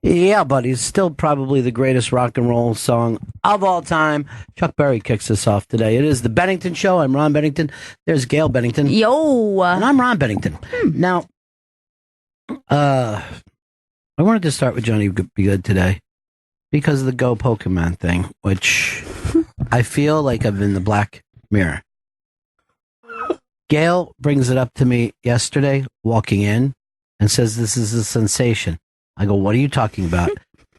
Yeah, but he's still probably the greatest rock and roll song of all time. Chuck Berry kicks us off today. It is the Bennington Show. I'm Ron Bennington. There's Gail Bennington. Yo. And I'm Ron Bennington. Now, I wanted to start with Johnny Be Good today because of the Go Pokemon thing, which I feel like I'm in the Black Mirror. Gail brings it up to me yesterday, walking in, and says this is a sensation. I go, what are you talking about?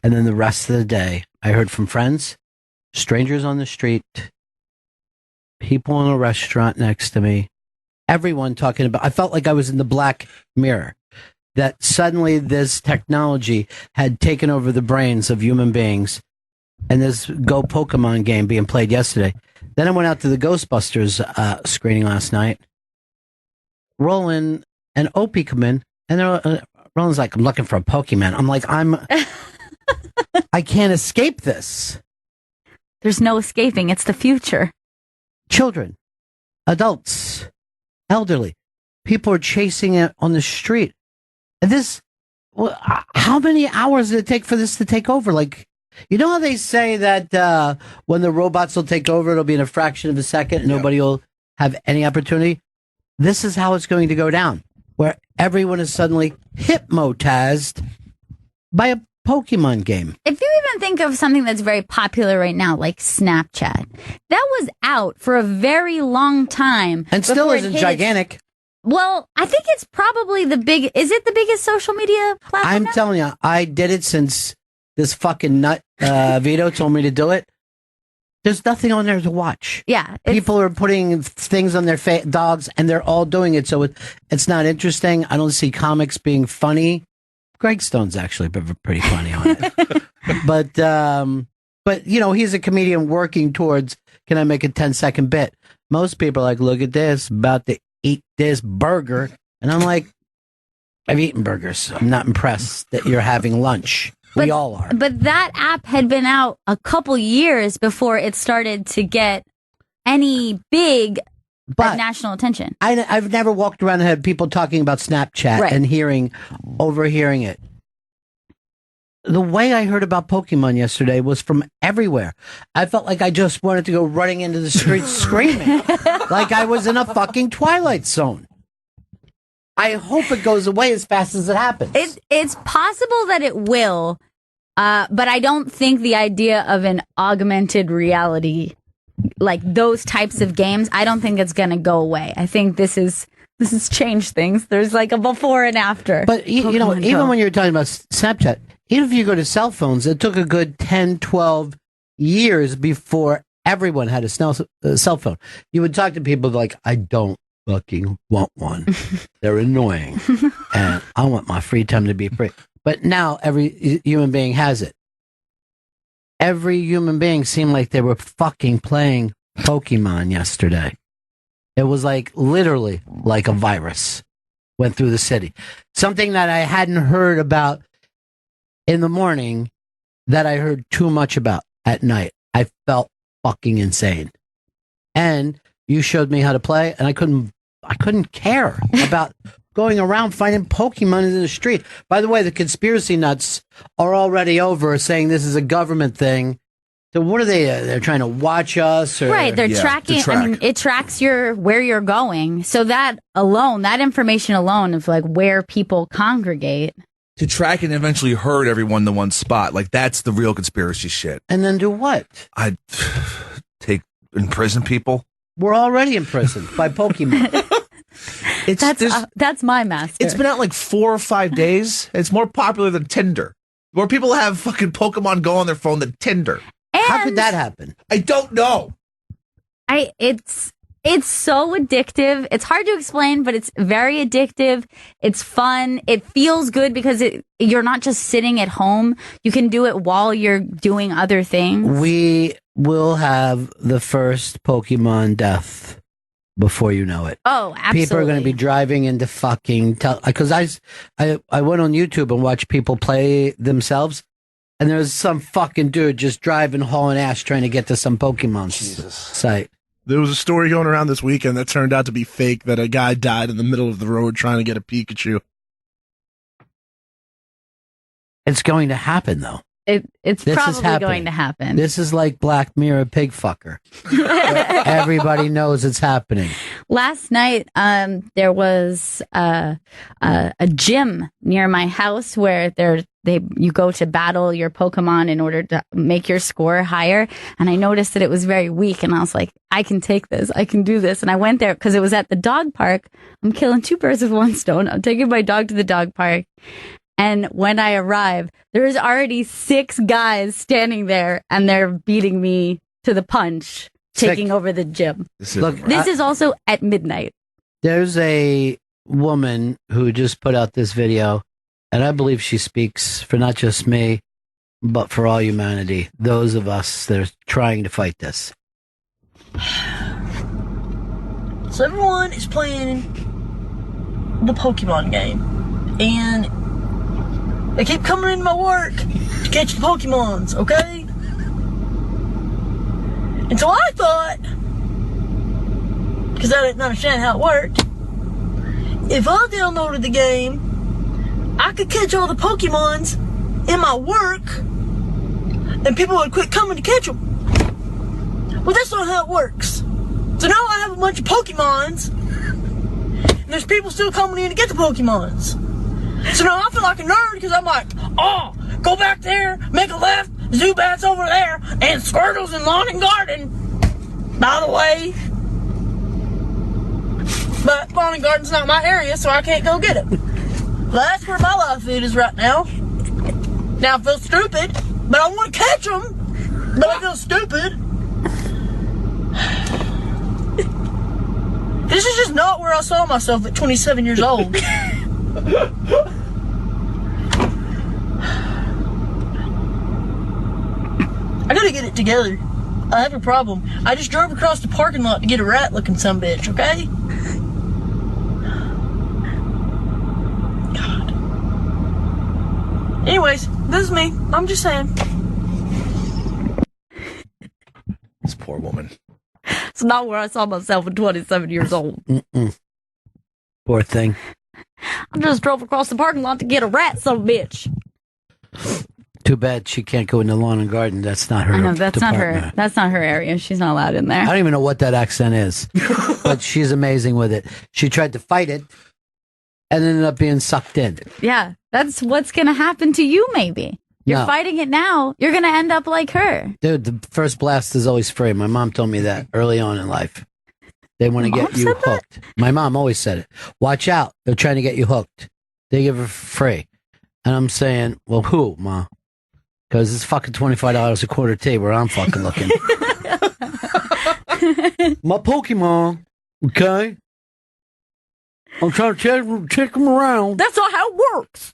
And then the rest of the day, I heard from friends, strangers on the street, people in a restaurant next to me, everyone talking about, I felt like I was in the Black Mirror, that suddenly this technology had taken over the brains of human beings, and this Go Pokemon game being played yesterday. Then I went out to the Ghostbusters screening last night. Roland and Opie come in, and they're Roland's like, I'm looking for a Pokemon. I'm like, I can't escape this. There's no escaping. It's the future. Children, adults, elderly, people are chasing it on the street. And this, how many hours did it take for this to take over? Like, you know how they say that when the robots will take over, it'll be in a fraction of a second and nobody will have any opportunity? This is how it's going to go down, where everyone is suddenly hypnotized by a Pokemon game. If you even think of something that's very popular right now, like Snapchat, that was out for a very long time. And still isn't gigantic. Well, I think it's probably is it the biggest social media platform I'm now? telling you, I did it since this fucking nut Vito told me to do it. There's nothing on there to watch. Yeah. People are putting things on their dogs, and they're all doing it, so it's not interesting. I don't see comics being funny. Greg Stone's actually pretty funny on it. But you know, he's a comedian working towards, can I make a 10-second bit? Most people are like, look at this, about to eat this burger. And I'm like, I've eaten burgers. I'm not impressed that you're having lunch. We all are. But that app had been out a couple years before it started to get any big national attention. I've never walked around and had people talking about Snapchat and overhearing it. The way I heard about Pokemon yesterday was from everywhere. I felt like I just wanted to go running into the streets screaming. Like I was in a fucking Twilight Zone. I hope it goes away as fast as it happens. It's possible that it will, but I don't think the idea of an augmented reality, like those types of games, I don't think it's going to go away. I think this has changed things. There's like a before and after. But, you know, even when you're talking about Snapchat, even if you go to cell phones, it took a good 10, 12 years before everyone had a cell phone. You would talk to people like, I don't fucking want one. They're annoying. And I want my free time to be free. But now every human being has it. Every human being seemed like they were fucking playing Pokemon yesterday. It was like literally like a virus went through the city. Something that I hadn't heard about in the morning that I heard too much about at night. I felt fucking insane. And you showed me how to play, and I couldn't care about going around finding Pokemon in the street. By the way, the conspiracy nuts are already over saying this is a government thing. So what are they? They're trying to watch us? Or? Right, they're tracking. I mean, it tracks where you're going. So that information alone of like where people congregate. To track and eventually herd everyone to one spot. Like, that's the real conspiracy shit. And then do what? I'd imprison people. We're already imprisoned by Pokemon. That's my master. It's been out like 4 or 5 days. It's more popular than Tinder. More people have fucking Pokemon Go on their phone than Tinder. And how could that happen? I don't know. It's so addictive. It's hard to explain, but it's very addictive. It's fun. It feels good because you're not just sitting at home. You can do it while you're doing other things. We will have the first Pokemon death before you know it. Oh, absolutely. People are going to be driving into fucking... Because I went on YouTube and watched people play themselves, and there was some fucking dude just driving, hauling ass, trying to get to some Pokemon site. There was a story going around this weekend that turned out to be fake, that a guy died in the middle of the road trying to get a Pikachu. It's going to happen, though. It's This is probably happening. going to happen. This is like Black Mirror pig fucker. Everybody knows it's happening. Last night, there was a gym near my house where you go to battle your Pokemon in order to make your score higher. And I noticed that it was very weak, and I was like, I can take this. I can do this. And I went there because it was at the dog park. I'm killing two birds with one stone. I'm taking my dog to the dog park. And when I arrive, there's already 6 guys standing there, and they're beating me to the punch, taking over the gym. This is also at midnight. There's a woman who just put out this video, and I believe she speaks for not just me, but for all humanity, those of us that are trying to fight this. So everyone is playing the Pokemon game, and they keep coming into my work to catch the Pokemons, okay? And so I thought, because I didn't understand how it worked, if I downloaded the game, I could catch all the Pokemons in my work, and people would quit coming to catch them. Well, that's not how it works. So now I have a bunch of Pokemons, and there's people still coming in to get the Pokemons. So now I feel like a nerd because I'm like, oh, go back there, make a left, Zubat's over there, and Squirtle's in Lawn and Garden, by the way. But Lawn and Garden's not my area, so I can't go get it. Well, that's where my livelihood is right now. Now I feel stupid, but I want to catch them, but I feel stupid. This is just not where I saw myself at 27 years old. I gotta get it together. I have a problem. I just drove across the parking lot to get a rat-looking sumbitch, okay? God. Anyways, this is me. I'm just saying. This poor woman. It's not where I saw myself at 27 years old. Poor thing. I just drove across the parking lot to get a rat, son of a bitch. Too bad she can't go in the lawn and garden. That's not her. I know that's not department. her. That's not her area. She's not allowed in there. I don't even know what that accent is, but she's amazing with it. She tried to fight it and ended up being sucked in. Yeah, that's what's gonna happen to you. Maybe you're No. fighting it now. You're gonna end up like her. Dude, the first blast is always free. My mom told me that early on in life. They want to Mom get you said that? hooked. My mom always said it. Watch out. They're trying to get you hooked. They give it for free. And I'm saying, well, who, Ma? Because it's fucking $25 a quarter tea where I'm fucking looking. My Pokemon, okay? I'm trying to check them around. That's not how it works.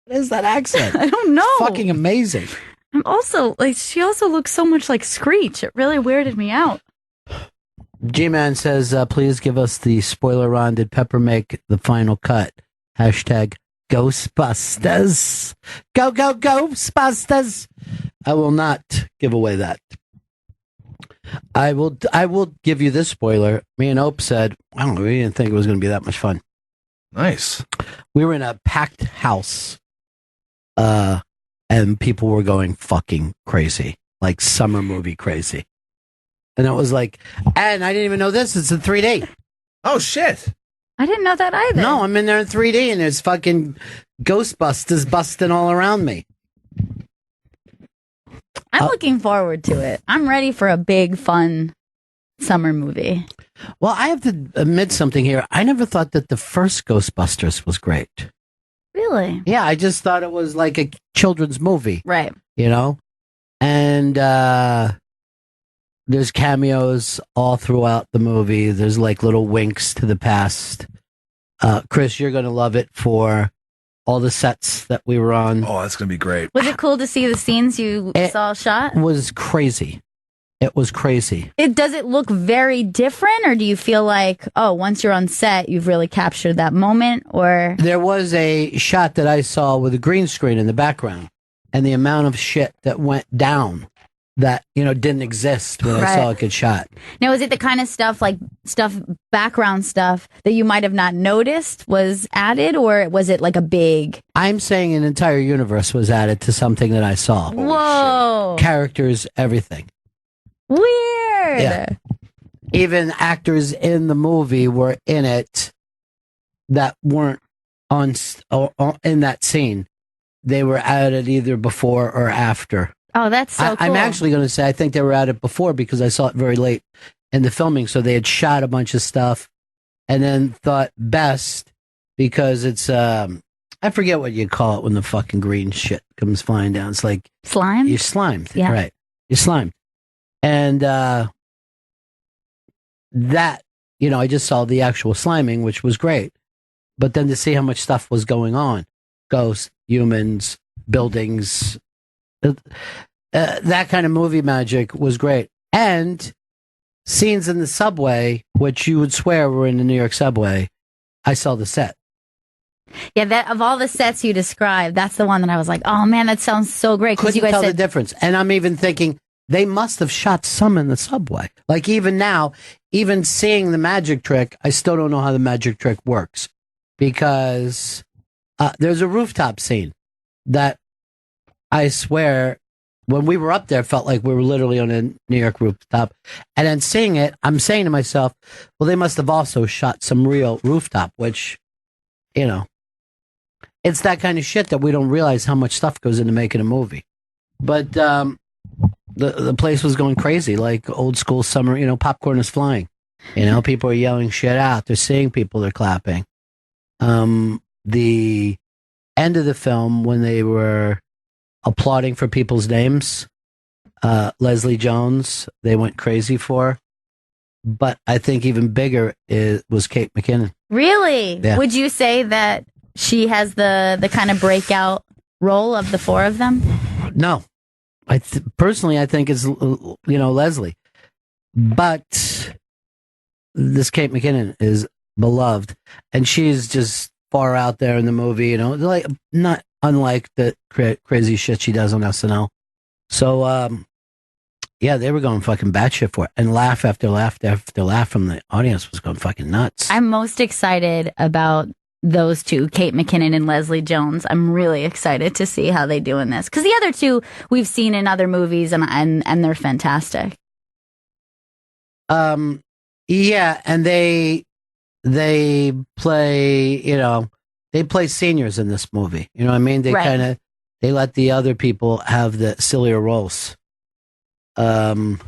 What is that accent? I don't know. It's fucking amazing. I'm also like, she also looks so much like Screech. It really weirded me out. G-Man says, please give us the spoiler, Ron. Did Pepper make the final cut? Hashtag Ghostbusters. Go, go, Ghostbusters. I will not give away that. I will give you this spoiler. Me and Ope said, I don't know, we didn't think it was going to be that much fun. Nice. We were in a packed house, and people were going fucking crazy, like summer movie crazy. And it was like, and I didn't even know this. It's in 3D. Oh, shit. I didn't know that either. No, I'm in there in 3D, and there's fucking Ghostbusters busting all around me. I'm looking forward to it. I'm ready for a big, fun summer movie. Well, I have to admit something here. I never thought that the first Ghostbusters was great. Really? Yeah, I just thought it was like a children's movie, Right. you know? And there's cameos all throughout the movie. There's like little winks to the past. Chris, you're going to love it for all the sets that we were on. Oh, that's going to be great. Was it cool to see the scenes you saw shot? It was crazy. It was crazy. Does it look very different, or do you feel like, oh, once you're on set, you've really captured that moment? Or There was a shot that I saw with a green screen in the background, and the amount of shit that went down that, didn't exist when I saw it get shot. Now, is it the kind of stuff, background stuff, that you might have not noticed was added, or was it like a big... I'm saying an entire universe was added to something that I saw. Whoa. Characters, everything. Weird. Yeah. Even actors in the movie were in it that weren't in that scene. They were added either before or after. Oh, that's so cool. I'm actually going to say I think they were at it before because I saw it very late in the filming. So they had shot a bunch of stuff and then thought best because it's, I forget what you call it when the fucking green shit comes flying down. It's like slime? You're slimed. Yeah. Right. You're slimed. And that, I just saw the actual sliming, which was great. But then to see how much stuff was going on, ghosts, humans, buildings, that kind of movie magic was great. And scenes in the subway, which you would swear were in the New York subway, I saw the set. Yeah, that of all the sets you described, that's the one that I was like, oh man, that sounds so great. Couldn't you guys tell said the difference. And I'm even thinking they must have shot some in the subway. Like even now, even seeing the magic trick, I still don't know how the magic trick works because there's a rooftop scene that I swear when we were up there felt like we were literally on a New York rooftop. And then seeing it, I'm saying to myself, well, they must have also shot some real rooftop, which, it's that kind of shit that we don't realize how much stuff goes into making a movie. But the place was going crazy, like old school summer, popcorn is flying. People are yelling shit out. They're seeing people, they're clapping. The end of the film when they were applauding for people's names, Leslie Jones, they went crazy for. But I think even bigger was Kate McKinnon. Really? Yeah. Would you say that she has the kind of breakout role of the four of them? No. Personally, I think it's, Leslie. But this Kate McKinnon is beloved. And she's just far out there in the movie, like not unlike the crazy shit she does on SNL. So, yeah, they were going fucking batshit for it. And laugh after laugh after laugh from the audience was going fucking nuts. I'm most excited about those two, Kate McKinnon and Leslie Jones. I'm really excited to see how they do in this. Because the other two we've seen in other movies and they're fantastic. Yeah, and they play, they play seniors in this movie. You know what I mean? They Right. they let the other people have the sillier roles. I don't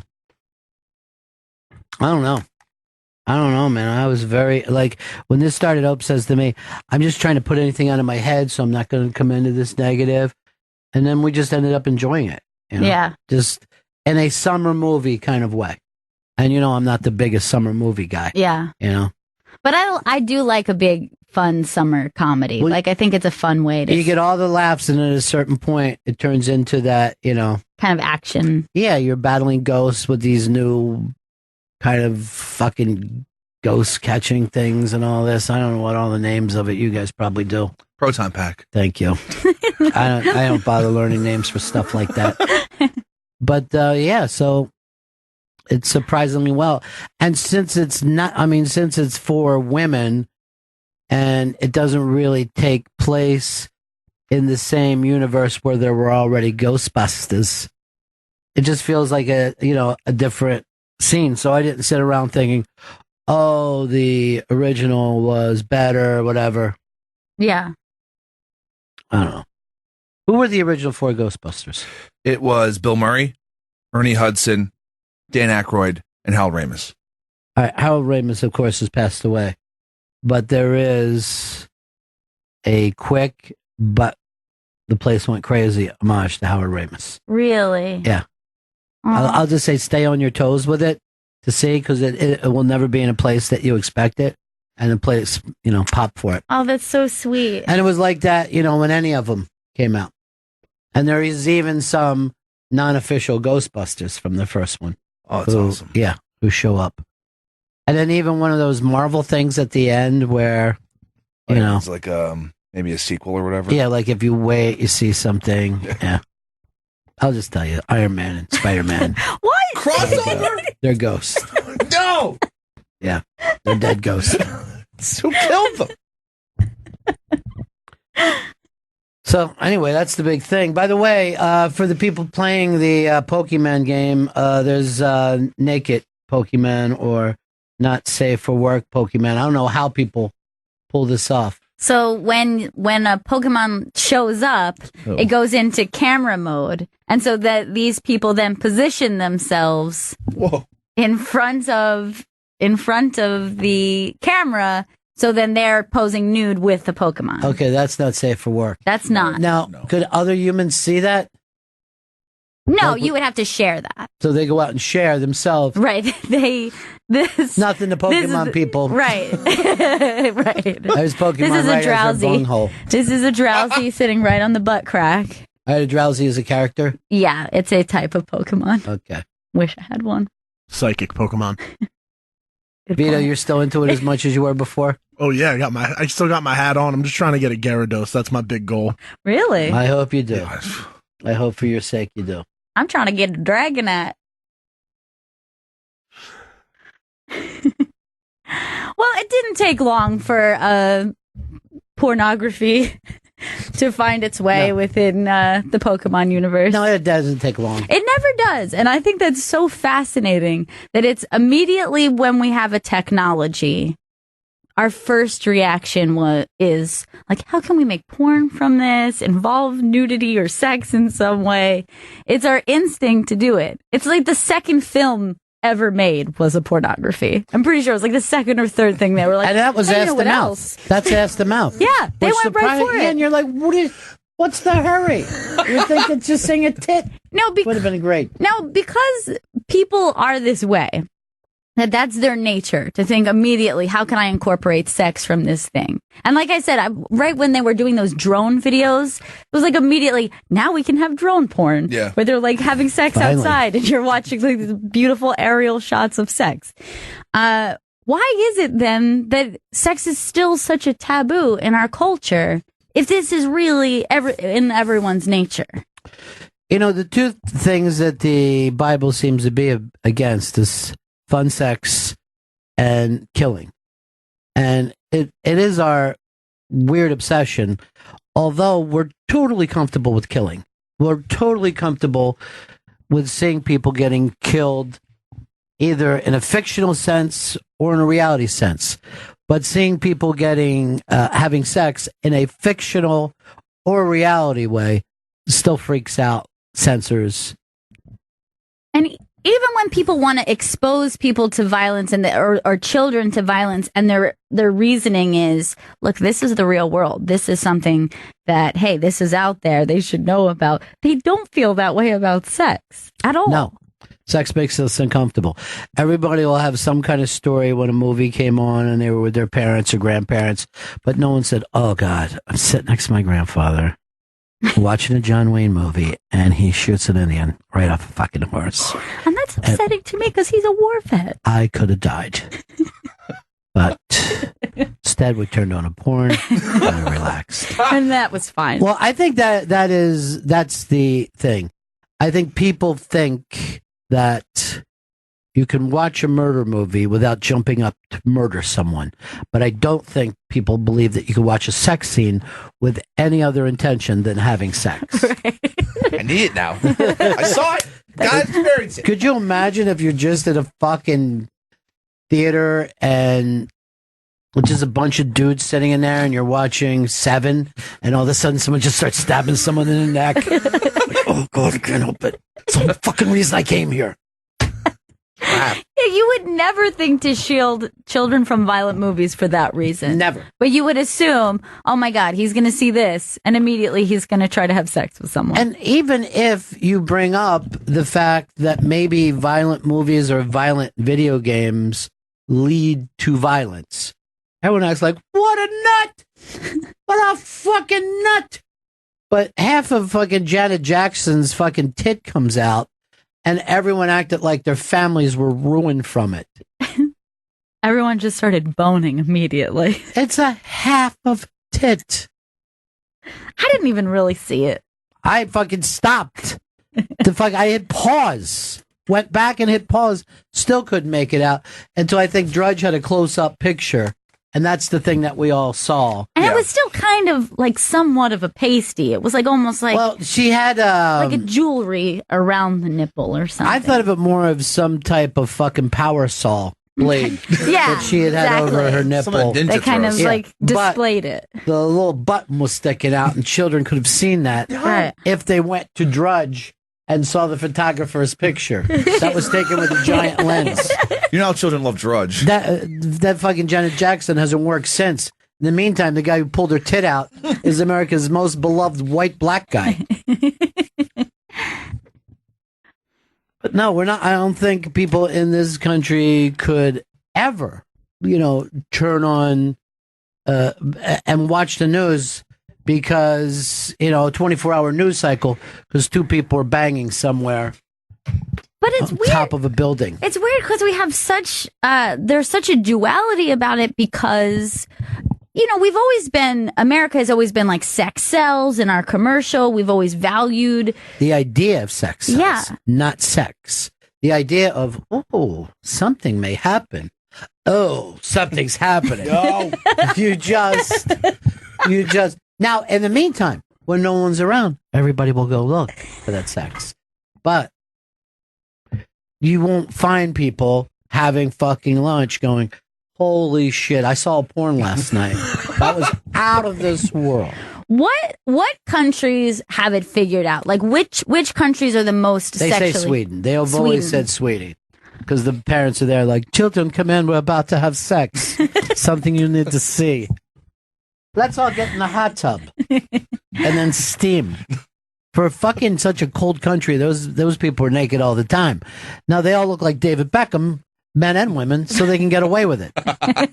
know. Man. I was very, when this started, Hope says to me, I'm just trying to put anything out of my head, so I'm not going to come into this negative. And then we just ended up enjoying it. Yeah. Just in a summer movie kind of way. And, I'm not the biggest summer movie guy. Yeah. But I do like a big, fun summer comedy. Well, I think it's a fun way to... You get all the laughs, and at a certain point, it turns into that, kind of action. Yeah, you're battling ghosts with these new kind of fucking ghost catching things and all this. I don't know what all the names of it. You guys probably do. Proton pack. Thank you. I don't bother learning names for stuff like that. But yeah, so it's surprisingly well. And since it's for women and it doesn't really take place in the same universe where there were already Ghostbusters, it just feels like a different scene. So I didn't sit around thinking, oh, the original was better, whatever. Yeah. I don't know. Who were the original four Ghostbusters? It was Bill Murray, Ernie Hudson, Dan Aykroyd, and Hal Ramis. All right, Harold Ramis, of course, has passed away. But there is a quick, but the place went crazy homage to Howard Ramis. Really? Yeah. Aw. I'll just say stay on your toes with it to see, because it will never be in a place that you expect it. And the place, pop for it. Oh, that's so sweet. And it was like that, when any of them came out. And there is even some non-official Ghostbusters from the first one. Oh, that's awesome. Yeah, who show up. And then even one of those Marvel things at the end where, It's like maybe a sequel or whatever. yeah, like if you wait, you see something. Yeah. I'll just tell you, Iron Man and Spider-Man, What? Crossover? they're ghosts. No! Yeah, they're dead ghosts. Who killed them? So anyway, that's the big thing. By the way, for the people playing the Pokemon game, there's naked Pokemon or not safe for work Pokemon. I don't know how people pull this off. So when a Pokemon shows up, it goes into camera mode, and so that these people then position themselves Whoa. in front of the camera. So then they're posing nude with the Pokemon. Okay, that's not safe for work. That's not. Now, could other humans see that? No, Like, you would have to share that. So they go out and share themselves. Right. Nothing to Pokemon people. Right. Right. There's Pokemon This is a right as their drowsy. bunghole. This is a drowsy sitting right on the butt crack. I had a drowsy as a character. Yeah, it's a type of Pokemon. Okay. Wish I had one. Psychic Pokemon. Good Vito, point. you're still into it as much as you were before? Oh yeah, I still got my hat on. I'm just trying to get a Gyarados. That's my big goal. Really? I hope you do. I hope for your sake you do. I'm trying to get a Dragonite. Well, it didn't take long for pornography to find its way within the Pokemon universe. No, it doesn't take long. It never does. And I think that's so fascinating that it's immediately when we have a technology, our first reaction is like, how can we make porn from this, involve nudity or sex in some way? It's our instinct to do it. It's like the second film ever made was a pornography. I'm pretty sure it was like the second or third thing they were like, And that was hey, Ask the what Mouth. else? That's Ask the Mouth. Yeah, they Which went right surprised- for yeah, it. and you're like, what's the hurry? You think it's just saying a tit? No, Would have been great. No, because people are this way. That's their nature to think immediately, how can I incorporate sex from this thing? And like I said, right when they were doing those drone videos, it was like immediately, now we can have drone porn. Yeah. Where they're like having sex Finally. outside and you're watching like these beautiful aerial shots of sex. Why is it then that sex is still such a taboo in our culture if this is really in everyone's nature? You know, the two things that the Bible seems to be against is fun sex and killing. And it is our weird obsession, although we're totally comfortable with killing. We're totally comfortable with seeing people getting killed either in a fictional sense or in a reality sense. But seeing people getting having sex in a fictional or reality way still freaks out censors. And even when people want to expose people to violence and or children to violence, and their reasoning is, look, this is the real world. This is something that, hey, this is out there. They should know about. They don't feel that way about sex at all. No. Sex makes us uncomfortable. Everybody will have some kind of story when a movie came on and they were with their parents or grandparents, but no one said, oh, God, I'm sitting next to my grandfather watching a John Wayne movie and he shoots an Indian right off a fucking horse. And that's upsetting to me because he's a war vet. I could have died. But instead, we turned on a porn and we relaxed. And that was fine. Well, I think that's the thing. I think people think that you can watch a murder movie without jumping up to murder someone. But I don't think people believe that you can watch a sex scene with any other intention than having sex. Right. I need it now. I saw it. God experienced it. Could you imagine if you're just at a fucking theater and just a bunch of dudes sitting in there and you're watching Seven and all of a sudden someone just starts stabbing someone in the neck? Like, oh, God, I can't help it. It's the fucking reason I came here. Yeah, you would never think to shield children from violent movies for that reason. Never. But you would assume, oh my God, he's going to see this, and immediately he's going to try to have sex with someone. And even if you bring up the fact that maybe violent movies or violent video games lead to violence, everyone acts like, what a nut! What a fucking nut! But half of fucking Janet Jackson's fucking tit comes out, and everyone acted like their families were ruined from it. Everyone just started boning immediately. It's a half of tit. I didn't even really see it. I fucking stopped. The fuck, I hit pause. Went back and hit pause. Still couldn't make it out until I think Drudge had a close-up picture. And that's the thing that we all saw. And it was still kind of like somewhat of a pasty. It was like almost like, well, she had like a jewelry around the nipple or something. I thought of it more of some type of fucking power saw blade that she had over her nipple. They kind of like displayed it. The little button was sticking out, and children could have seen that if they went to Drudge and saw the photographer's picture that was taken with a giant lens. You know how children love Drudge. That fucking Janet Jackson hasn't worked since. In the meantime, the guy who pulled her tit out is America's most beloved white black guy. But no, we're not. I don't think people in this country could ever, turn on and watch the news because, a 24-hour news cycle because two people are banging somewhere. But it's weird. Top of a building. It's weird because we have there's such a duality about it because, America has always been like sex sells in our commercial. We've always valued the idea of sex sells, not sex. The idea of, something may happen. Oh, something's happening. No. You just. Now, in the meantime, when no one's around, everybody will go look for that sex. But you won't find people having fucking lunch going, holy shit, I saw porn last night. That was out of this world. What countries have it figured out? Like, which countries are the most sexually... They say Sweden. They have always said Sweden. Because the parents are there like, children, come in, we're about to have sex. Something you need to see. Let's all get in the hot tub. And then steam. For fucking such a cold country, those people are naked all the time. Now they all look like David Beckham, men and women, so they can get away with it. I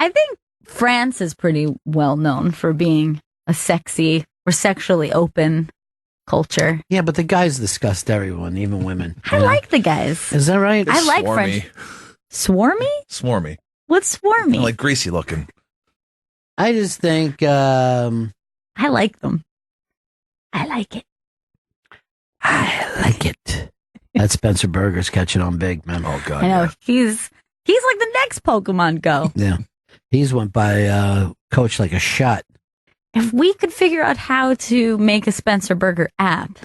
think France is pretty well known for being a sexy or sexually open culture. Yeah, but the guys disgust everyone, even women. I like the guys. Is that right? I like French. Swarmy? Swarmy. What's swarmy? Like greasy looking. I just think I like them. I like it. I like it. That Spencer Burger's catching on big, man. Oh God. I know. He's like the next Pokemon Go. Yeah. He's went by Coach like a shot. If we could figure out how to make a Spencer Burger app.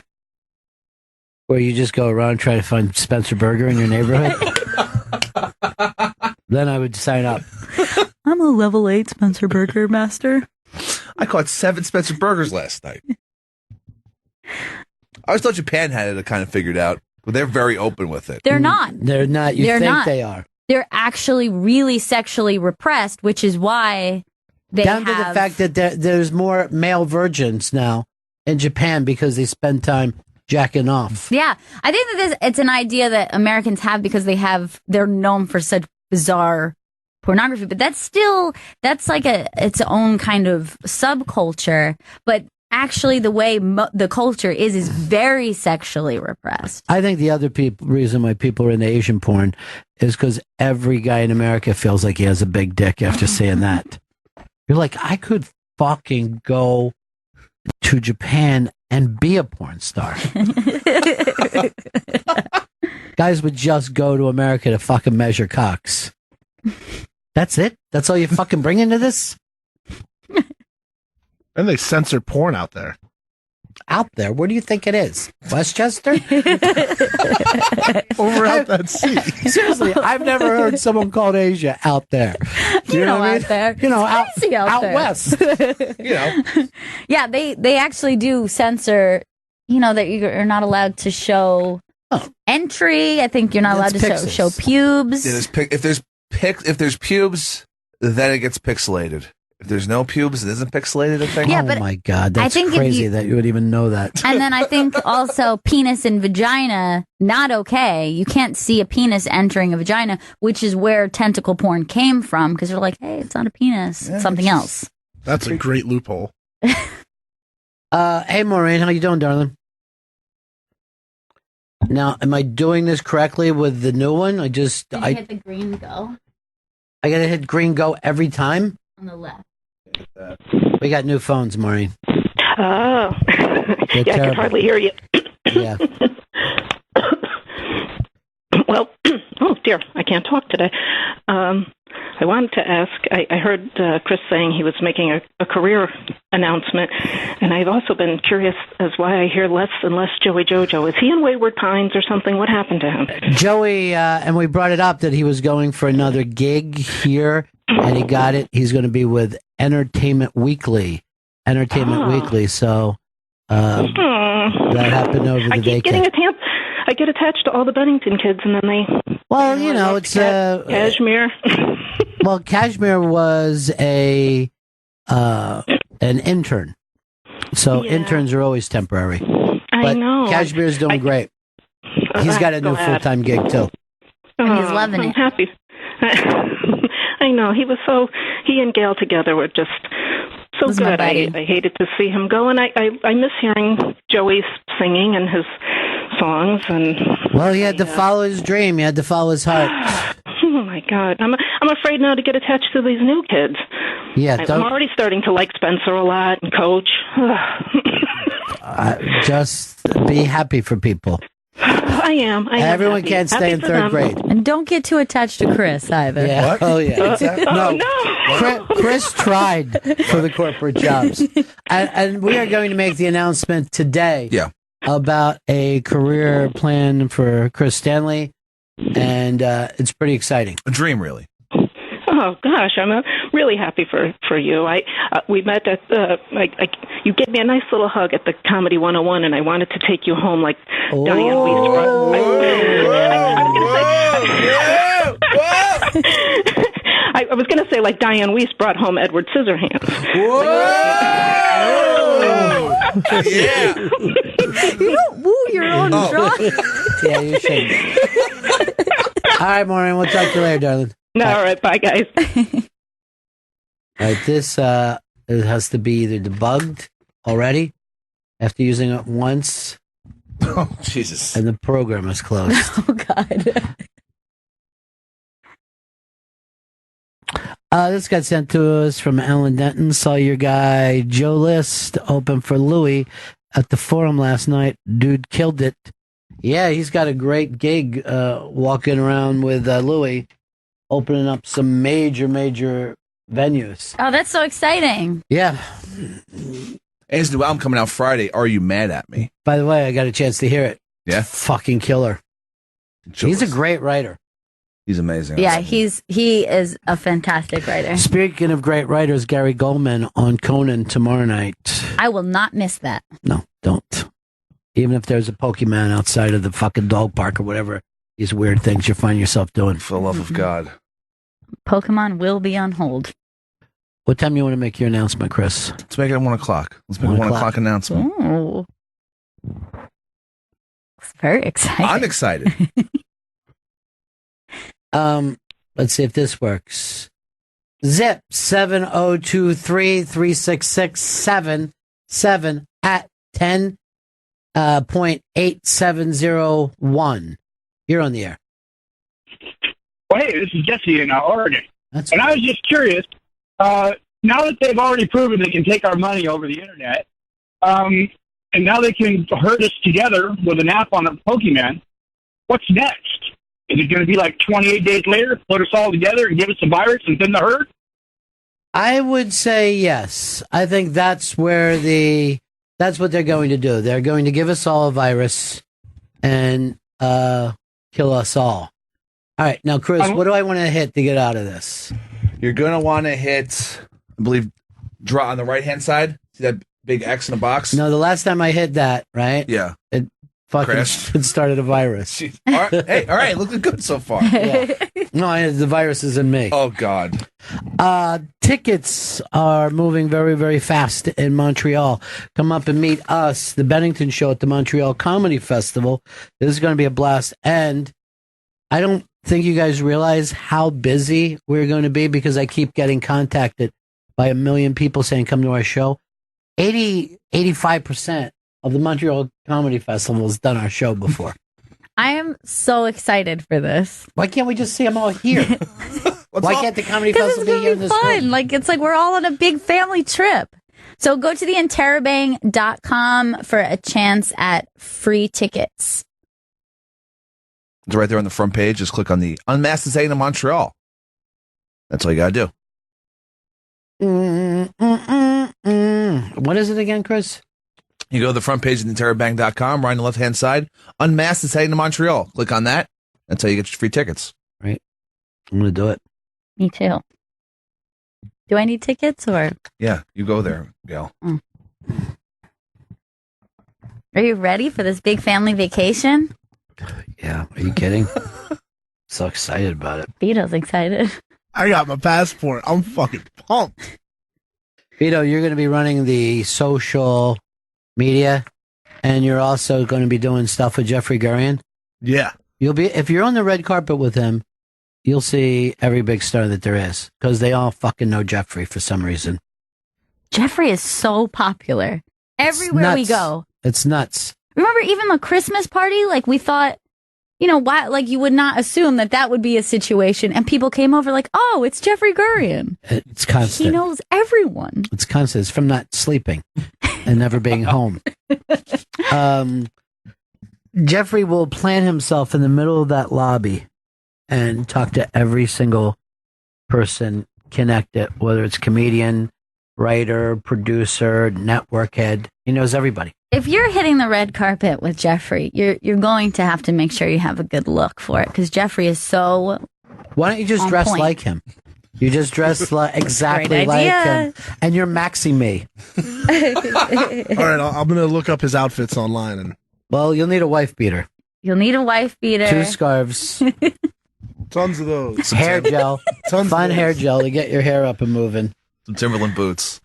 Where you just go around and try to find Spencer Burger in your neighborhood. Then I would sign up. I'm a level 8 Spencer Burger master. I caught 7 Spencer Burgers last night. I always thought Japan had it kind of figured out, but they're very open with it. They're not. They're not. They're think not. They are. They're actually really sexually repressed, which is why they down to the fact that there's more male virgins now in Japan because they spend time jacking off. Yeah, I think that it's an idea that Americans have because they're known for such bizarre pornography, but that's like its own kind of subculture. But actually, the way the culture is very sexually repressed. I think the other reason why people are into Asian porn is because every guy in America feels like he has a big dick after seeing that. You're like, I could fucking go to Japan and be a porn star. Guys would just go to America to fucking measure cocks. That's it? That's all you fucking bring into this? And they censor porn out there. Out there? Where do you think it is? Westchester? Over out that sea. Seriously, I've never heard someone call Asia out there. You know out there. You know, out there. west. You know. Yeah, they actually do censor, that you're not allowed to show entry. I think you're not allowed to show pubes. Yeah, if there's pubes, then it gets pixelated. If there's no pubes, it isn't pixelated, I think. Yeah, oh my God, that's crazy that you would even know that. And then I think also penis and vagina, not okay. You can't see a penis entering a vagina, which is where tentacle porn came from, because they're like, hey, it's not a penis, it's something else. That's a great loophole. Hey, Maureen, how you doing, darling? Now, am I doing this correctly with the new one? Did you hit the green go? I gotta hit green go every time? On the left. We got new phones, Maureen. Oh. Yeah, I can hardly hear you. Yeah. Well, oh dear, I can't talk today. I wanted to ask, I heard Chris saying he was making a career announcement, and I've also been curious as why I hear less and less Joey Jojo. Is he in Wayward Pines or something? What happened to him? Joey, and we brought it up that he was going for another gig here, and he got it. He's going to be with Entertainment Weekly. So that happened over the vacation. I get attached to all the Bennington kids, and then they... Well, you know, it's... Cashmere. Well, Cashmere was an intern. So interns are always temporary. I know. Cashmere's doing great. He's got a new full-time gig, too. And he's loving I'm it. happy. I know. He and Gail together were just so Was my good. buddy. I hated to see him go, and I miss hearing Joey's singing and his songs. And Well, he had to follow his dream. He had to follow his heart. oh my God, I'm afraid now to get attached to these new kids. Yeah, I'm already starting to like Spencer a lot and Coach. just be happy for people. I am. Everyone happy. can't stay Happy in for third them. grade. And don't get too attached to Chris either. Yeah. What? Oh, yeah. No. Chris tried for the corporate jobs. And we are going to make the announcement today about a career plan for Chris Stanley. And it's pretty exciting. A dream, really. Oh gosh, I'm really happy for you. We met at you gave me a nice little hug at the Comedy 101, and I wanted to take you home like Diane Weiss. I was going to say like Diane Weiss brought home Edward Scissorhands. Yeah. You don't woo your own drawing. Yeah, you should. All right, Maureen, we'll talk to you later, darling. No, all right, bye, guys. All right, this it has to be either debugged already after using it once, Oh, Jesus. and the program is closed. Oh, God. This got sent to us from Alan Denton. Saw your guy Joe List open for Louis at the Forum last night. Dude killed it. Yeah, he's got a great gig walking around with Louis, opening up some major venues. Oh, that's so exciting. Yeah. And his new album coming out Friday. Are You Mad at Me? By the way, I got a chance to hear it. Yeah. Fucking killer. He's a great writer. He's amazing. Yeah, he is a fantastic writer. Speaking of great writers, Gary Goldman on Conan tomorrow night. I will not miss that. No, don't. Even if there's a Pokemon outside of the fucking dog park or whatever, these weird things you find yourself doing. For the love of God. Pokemon will be on hold. What time you want to make your announcement, Chris? Let's make it at 1 o'clock. Let's make a 1 o'clock announcement. Oh. It's very exciting. I'm excited. Let's see if this works. Zip 7023366777 at 10.8701. You're on the air. Well, hey, this is Jesse in Oregon. That's And I was just curious, now that they've already proven they can take our money over the internet, and now they can herd us together with an app on a Pokemon, what's next? Is it going to be like 28 days later, put us all together and give us a virus and thin the herd? I would say yes. I think that's where that's what they're going to do. They're going to give us all a virus and kill us all. All right, now, Chris, what do I want to hit to get out of this? You're going to want to hit, I believe, draw on the right-hand side. See that big X in the box? No, the last time I hit that, right? Yeah. It fucking Crashed. it started a virus. All right. Hey, all right. Looking good so far. Yeah. No, the virus is in me. Oh, God. Tickets are moving very, very fast in Montreal. Come up and meet us, the Bennington Show at the Montreal Comedy Festival. This is going to be a blast. And I don't think you guys realize how busy we're going to be because I keep getting contacted by a million people saying, come to our show. 85% of the Montreal Comedy Festival has done our show before. I am so excited for this. Why can't we just see them all here? Why can't the Comedy Because Festival it's be here going in to be this fun. room? Like, it's like we're all on a big family trip. So go to theinterrobang.com for a chance at free tickets. It's right there on the front page. Just click on the Unmasked and Saying in Montreal. That's all you got to do. What is it again, Chris? You go to the front page of theinterrobang.com, right on the left-hand side. Unmasked and Saying in Montreal. Click on that. That's how you get your free tickets. Right. I'm going to do it. Me too. Do I need tickets or? Yeah, you go there, Gail. Are you ready for this big family vacation? Yeah. Are you kidding? So excited about it. Vito's excited. I got my passport. I'm fucking pumped. Vito, you're going to be running the social media, and you're also going to be doing stuff with Jeffrey Gurian. Yeah. You'll be, if you're on the red carpet with him, you'll see every big star that there is, because they all fucking know Jeffrey for some reason. Jeffrey is so popular. Everywhere we go. It's nuts. Remember even the Christmas party? Like we thought, why? Like you would not assume that would be a situation. And people came over like, oh, it's Jeffrey Gurian. It's constant. He knows everyone. It's constant. It's from not sleeping and never being home. Jeffrey will plant himself in the middle of that lobby and talk to every single person connected, whether it's comedian, writer, producer, network head. He knows everybody. If you're hitting the red carpet with Jeffrey, you're going to have to make sure you have a good look for it, because Jeffrey is so. Why don't you just dress point. like him? You just dress exactly like him, and you're maxing me. All right, I'm going to look up his outfits online. And Well, you'll need a wife beater, You'll need a wife beater. 2 scarves, tons of those. hair gel, Tons fun of hair those. gel to get your hair up and moving. Some Timberland boots.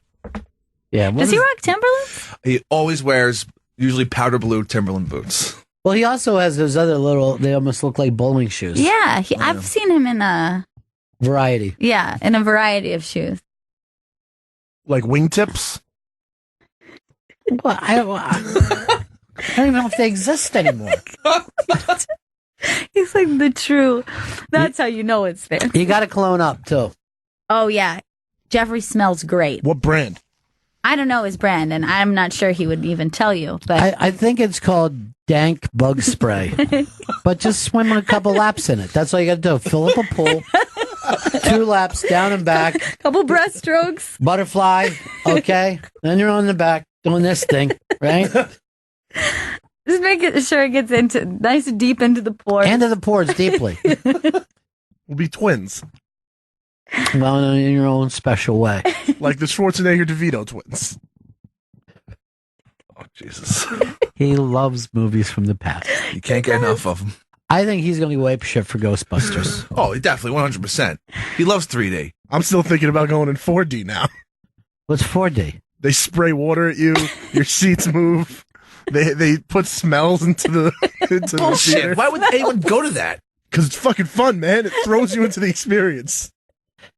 Yeah. Does he rock Timberlands? He always wears usually powder blue Timberland boots. Well, he also has those other little. They almost look like bowling shoes. Yeah, I've seen him in a Variety. variety of shoes. Like wingtips? Well, I don't even know if they exist anymore. He's like the true. That's how you know it's there. You got to clone up too. Oh yeah, Jeffrey smells great. What brand? I don't know his brand, and I'm not sure he would even tell you. But I think it's called dank bug spray. But just swim a couple laps in it. That's all you got to do. Fill up a pool, 2 laps down and back, couple breaststrokes. butterfly. Okay, then you're on the back doing this thing, right? Just make sure it gets into nice and deep into the pores. Into the pores deeply. We'll be twins. Well, in your own special way. Like the Schwarzenegger DeVito twins. Oh, Jesus. He loves movies from the past. You can't get enough of them. I think he's going to wipe shit for Ghostbusters. Oh, definitely, 100%. He loves 3D. I'm still thinking about going in 4D now. What's 4D? They spray water at you. Your seats move. They put smells into the theater. Bullshit. Why would anyone go to that? Because it's fucking fun, man. It throws you into the experience.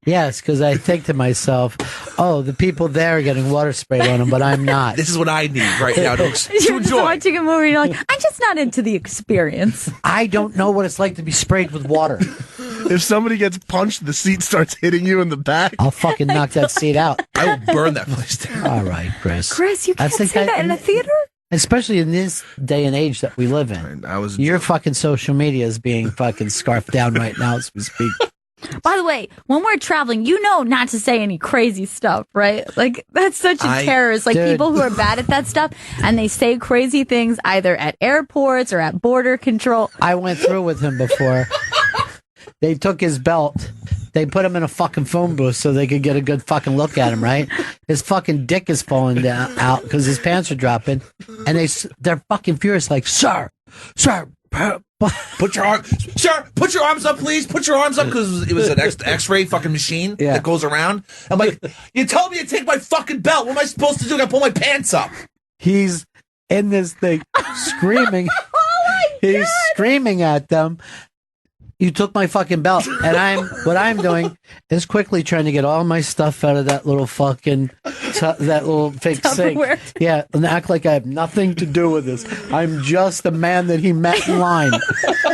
Yes, because I think to myself, oh, the people there are getting water sprayed on them, but I'm not. This is what I need right now to You're just enjoy. watching a movie and you're like, I'm just not into the experience. I don't know what it's like to be sprayed with water. If somebody gets punched, the seat starts hitting you in the back. I'll fucking knock that seat out. I will burn that place down. All right, Chris. Chris, you can't That's the say kind- that in a theater? Especially in this day and age that we live in. Your fucking social media is being fucking scarfed down right now as we speak. By the way, when we're traveling, you know not to say any crazy stuff, right? Like, that's such a terrorist. Like, Dude. people who are bad at that stuff, and they say crazy things either at airports or at border control. I went through with him before. They took his belt. They put him in a fucking phone booth so they could get a good fucking look at him, right? His fucking dick is falling down out because his pants are dropping. And they're fucking furious, like, sir, put your arms up, please. Put your arms up, because it was an X-ray fucking machine that goes around. I'm like, you told me to take my fucking belt. What am I supposed to do? I gotta pull my pants up. He's in this thing screaming. He's screaming at them. You took my fucking belt. And what I'm doing is quickly trying to get all my stuff out of that little fucking, that little fake Tupperware. sink. Yeah, and act like I have nothing to do with this. I'm just the man that he met in line.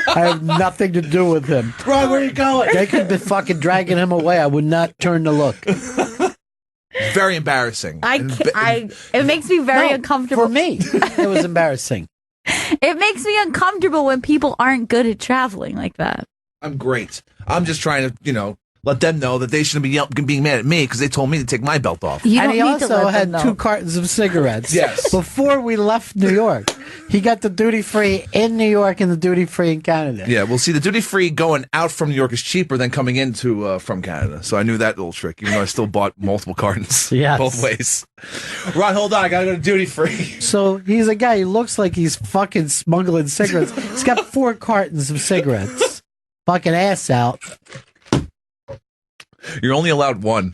I have nothing to do with him. Ron, where are you going? They could be fucking dragging him away. I would not turn to look. very embarrassing. It makes me very uncomfortable. For me, it was embarrassing. It makes me uncomfortable when people aren't good at traveling like that. I'm great. I'm just trying to, let them know that they shouldn't be being mad at me because they told me to take my belt off. And he also had 2 cartons of cigarettes. Yes. Before we left New York. He got the duty-free in New York and the duty-free in Canada. Yeah, well, see, the duty-free going out from New York is cheaper than coming into from Canada. So I knew that little trick, even though I still bought multiple cartons. Yes. Both ways. Ron, hold on. I got to go to duty-free. So he's a guy, he looks like he's fucking smuggling cigarettes. He's got 4 cartons of cigarettes. Fucking ass out. You're only allowed 1.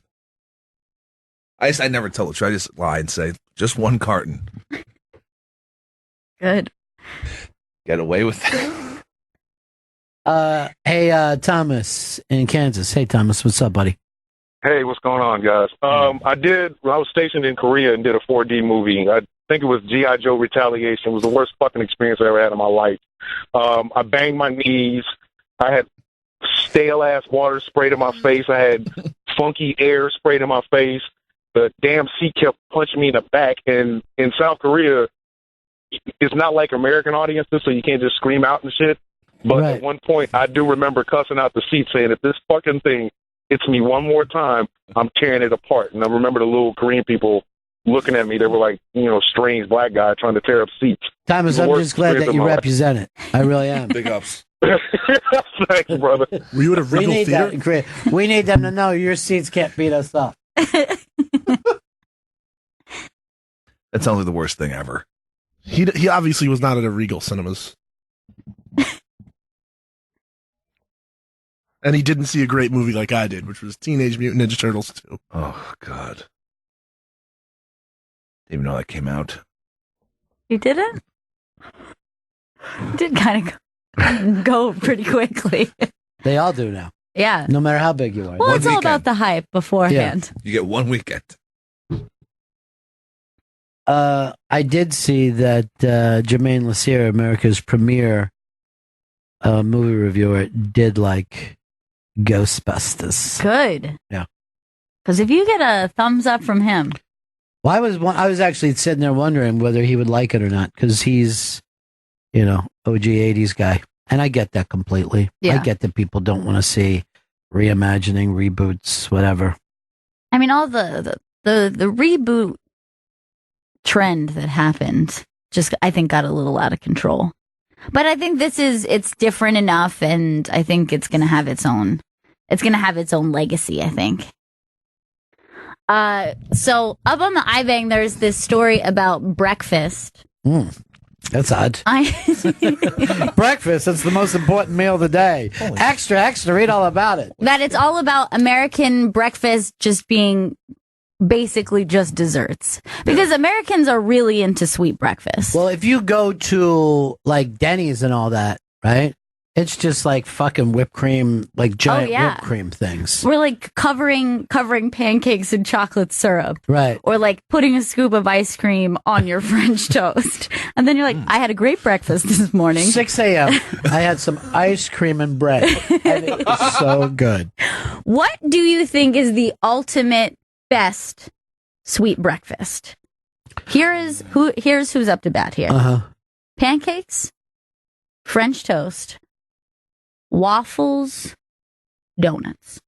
I never tell the truth. I just lie and say, just 1 carton. Good. Get away with it. Hey, Thomas in Kansas. Hey, Thomas, what's up, buddy? Hey, what's going on, guys? I was stationed in Korea and did a 4D movie. I think it was G.I. Joe Retaliation. It was the worst fucking experience I ever had in my life. I banged my knees. I had stale-ass water sprayed in my face. I had funky air sprayed in my face. The damn seat kept punching me in the back. And in South Korea, it's not like American audiences, so you can't just scream out and shit. But at one point, I do remember cussing out the seat saying, if this fucking thing hits me one more time, I'm tearing it apart. And I remember the little Korean people looking at me. They were like, strange black guy trying to tear up seats. Thomas, I'm just glad that you represent it. I really am. Big ups. Thanks, brother. Were you at a Regal Theater? That, we need them to know your seats can't beat us up. That sounds like the worst thing ever. He obviously was not at a Regal Cinemas. And he didn't see a great movie like I did, which was Teenage Mutant Ninja Turtles 2. Oh, God. Didn't even know that came out. You didn't? Did kind of go pretty quickly. They all do now. Yeah. No matter how big you are. Well, it's all about the hype beforehand. You get 1 weekend. I did see that Jermaine Lassiere, America's premier movie reviewer, did like Ghostbusters. Good. Yeah. Because if you get a thumbs up from him. Well, I was actually sitting there wondering whether he would like it or not, because he's, OG 80s guy. And I get that completely. Yeah. I get that people don't want to see reimagining, reboots, whatever. I mean, all the reboot trend that happened just, I think, got a little out of control. But I think it's different enough, and I think it's going to have its own legacy, I think. So up on the iBang, there's this story about breakfast. That's odd. Breakfast, that's the most important meal of the day. Extra, read all about it. That it's all about American breakfast just being basically just desserts. Because Americans are really into sweet breakfast. Well, if you go to like Denny's and all that, right? It's just like fucking whipped cream, like giant whipped cream things. We're like covering pancakes in chocolate syrup. Right. Or like putting a scoop of ice cream on your French toast. And then you're like, I had a great breakfast this morning. 6 a.m. I had some ice cream and bread. And it was so good. What do you think is the ultimate best sweet breakfast? Here's who's up to bat here. Pancakes, French toast, waffles, donuts.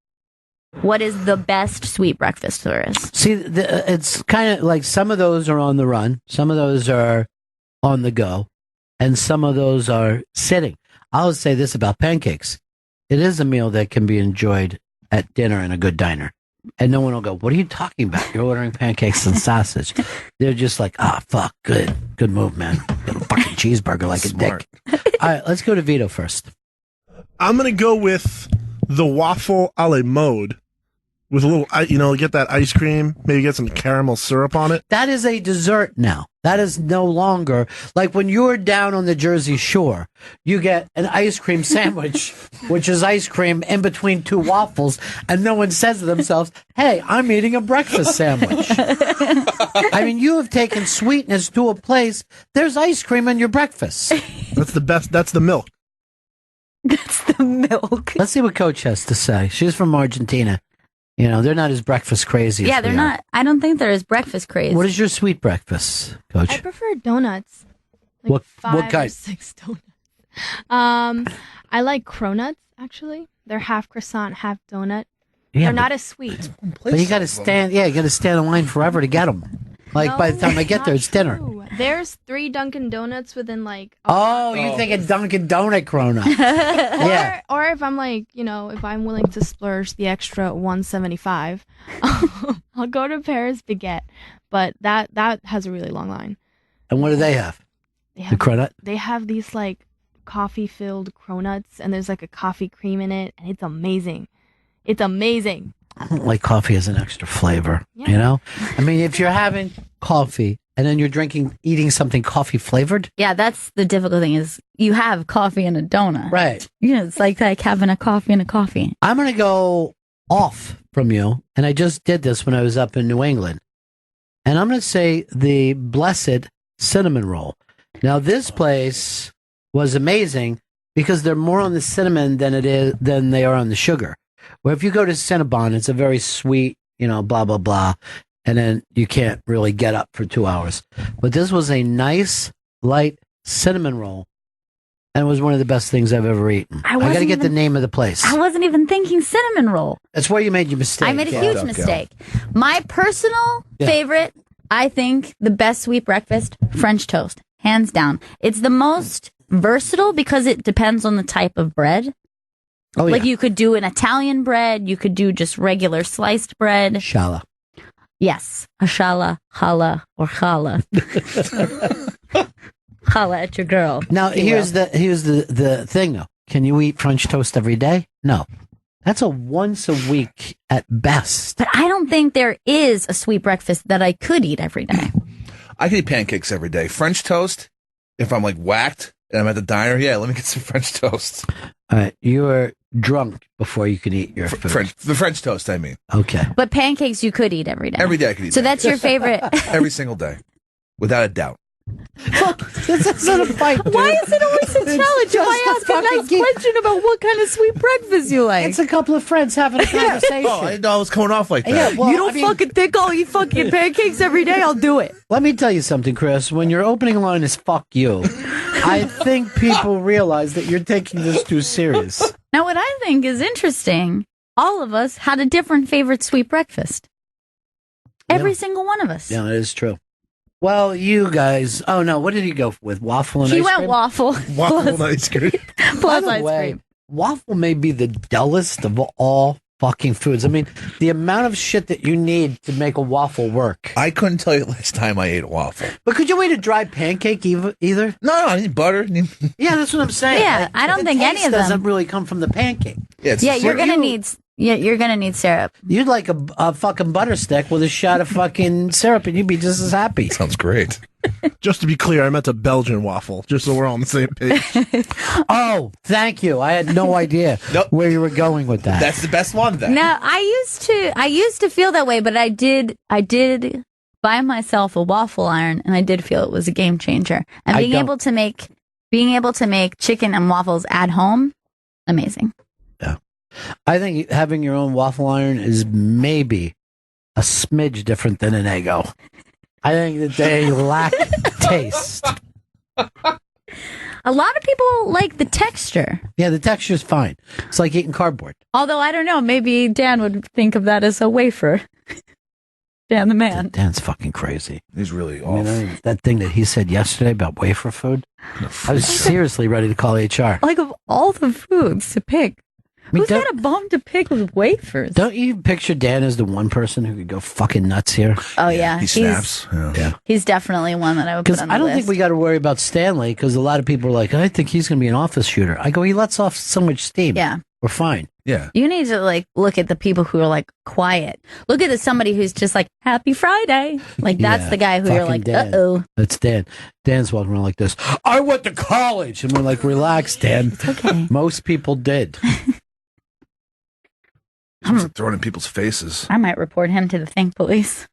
What is the best sweet breakfast there is? See, it's kind of like some of those are on the run, some of those are on the go, and some of those are sitting. I'll say this about pancakes. It is a meal that can be enjoyed at dinner in a good diner. And no one will go, what are you talking about? You're ordering pancakes and sausage. They're just like, fuck, good move, man. Get a fucking cheeseburger like Smart. a dick. All right, let's go to Vito first. I'm going to go with the waffle a la mode with a little, get that ice cream, maybe get some caramel syrup on it. That is a dessert now. That is no longer like when you're down on the Jersey Shore, you get an ice cream sandwich, which is ice cream in between 2 waffles, and no one says to themselves, hey, I'm eating a breakfast sandwich. I mean, you have taken sweetness to a place, there's ice cream in your breakfast. That's the best. That's the milk. That's the milk. Let's see what Coach has to say. She's from Argentina. They're not as breakfast crazy. Yeah, as they're we not. I don't think they're as breakfast crazy. Are. What is your sweet breakfast, Coach? I prefer donuts. Like What 5 or kind? 6 donuts. I like cronuts, actually. They're half croissant, half donut. Yeah, They're not as sweet. But you got to stand. Yeah, you got to stand in line forever to get them. Like by the time I get there, it's dinner. True. There's 3 Dunkin' Donuts within like. Oh, you think a Dunkin' Donut Corona? Yeah. Or if I'm like, if I'm willing to splurge the extra $1.75, I'll go to Paris Baguette. But that has a really long line. And what do they have? They The cronut? They have these like coffee-filled cronuts, and there's like a coffee cream in it, and it's amazing. It's amazing. I don't like coffee as an extra flavor. I mean, if you're having coffee and then you're eating something coffee flavored. Yeah, that's the difficult thing is you have coffee and a donut. Right. It's like having a coffee and a coffee. I'm going to go off from you. And I just did this when I was up in New England. And I'm going to say the blessed cinnamon roll. Now, this place was amazing because they're more on the cinnamon than they are on the sugar. Where if you go to Cinnabon, it's a very sweet, blah, blah, blah. And then you can't really get up for 2 hours. But this was a nice, light cinnamon roll. And it was one of the best things I've ever eaten. I got to get the name of the place. I wasn't even thinking cinnamon roll. That's where you made your mistake. I made a huge mistake. My personal favorite, I think, the best sweet breakfast, French toast. Hands down. It's the most versatile because it depends on the type of bread. Oh, yeah. Like you could do an Italian bread, you could do just regular sliced bread. Challah. Yes, a challah, challah, or challah. Challah at your girl. Now here's the thing though. Can you eat French toast every day? No. That's a once a week at best. But I don't think there is a sweet breakfast that I could eat every day. I could eat pancakes every day. French toast, if I'm like whacked and I'm at the diner, let me get some French toast. All right, you are drunk before you can eat your food. The French toast, I mean. Okay. But pancakes you could eat every day. Every day I could eat. So that's your favorite. Every single day, without a doubt. This isn't a fight. Dude. Why is it always a challenge if I ask a nice question about what kind of sweet breakfast you like? It's a couple of friends having a conversation. Oh, I didn't know I was coming off like that. Yeah, well, you don't fucking think I'll eat fucking pancakes every day. I'll do it. Let me tell you something, Chris. When your opening line is "fuck you," I think people realize that you're taking this too serious. Now, what I think is interesting, all of us had a different favorite sweet breakfast. Every single one of us. Yeah, that is true. Well, you guys. Oh no, what did he go with? Waffle and ice cream. He went waffle. Waffle and ice cream. Plus By the ice way, cream. waffle may be the dullest of all fucking foods. I mean, the amount of shit that you need to make a waffle work. I couldn't tell you the last time I ate a waffle. But could you eat a dry pancake either? No, I need butter. Yeah, that's what I'm saying. Yeah, I don't think any of them doesn't really come from the pancake. Yeah, you're gonna need. Yeah, you're gonna need syrup. You'd like a fucking butter stick with a shot of fucking syrup, and you'd be just as happy. Sounds great. Just to be clear, I meant a Belgian waffle, just so we're all on the same page. Oh, thank you. I had no idea where you were going with that. That's the best one then. No, I used to feel that way, but I did buy myself a waffle iron, and I did feel it was a game changer. And being able to make chicken and waffles at home, amazing. Yeah, I think having your own waffle iron is maybe a smidge different than an Eggo. I think that they lack taste. A lot of people like the texture. Yeah, the texture's fine. It's like eating cardboard. Although, I don't know, maybe Dan would think of that as a wafer. Dan the man. Dan's fucking crazy. He's really off. That thing that he said yesterday about wafer food, I was seriously ready to call HR. Like, of all the foods to pick, who's got a bone to pick with wafers? Don't you picture Dan as the one person who could go fucking nuts here? Oh, yeah. He snaps. Yeah. He's definitely one that I would put on the list. I don't think we got to worry about Stanley, because a lot of people are like, I think he's going to be an office shooter. I go, he lets off so much steam. Yeah. We're fine. Yeah. You need to look at the people who are quiet. Look at somebody who's just Happy Friday. That's the guy who you're like, Dan. uh-oh. That's Dan. Dan's walking around like this. I went to college. And we're like, relax, Dan. It's okay. Most people did. Throwing in people's faces. I might report him to the Think Police.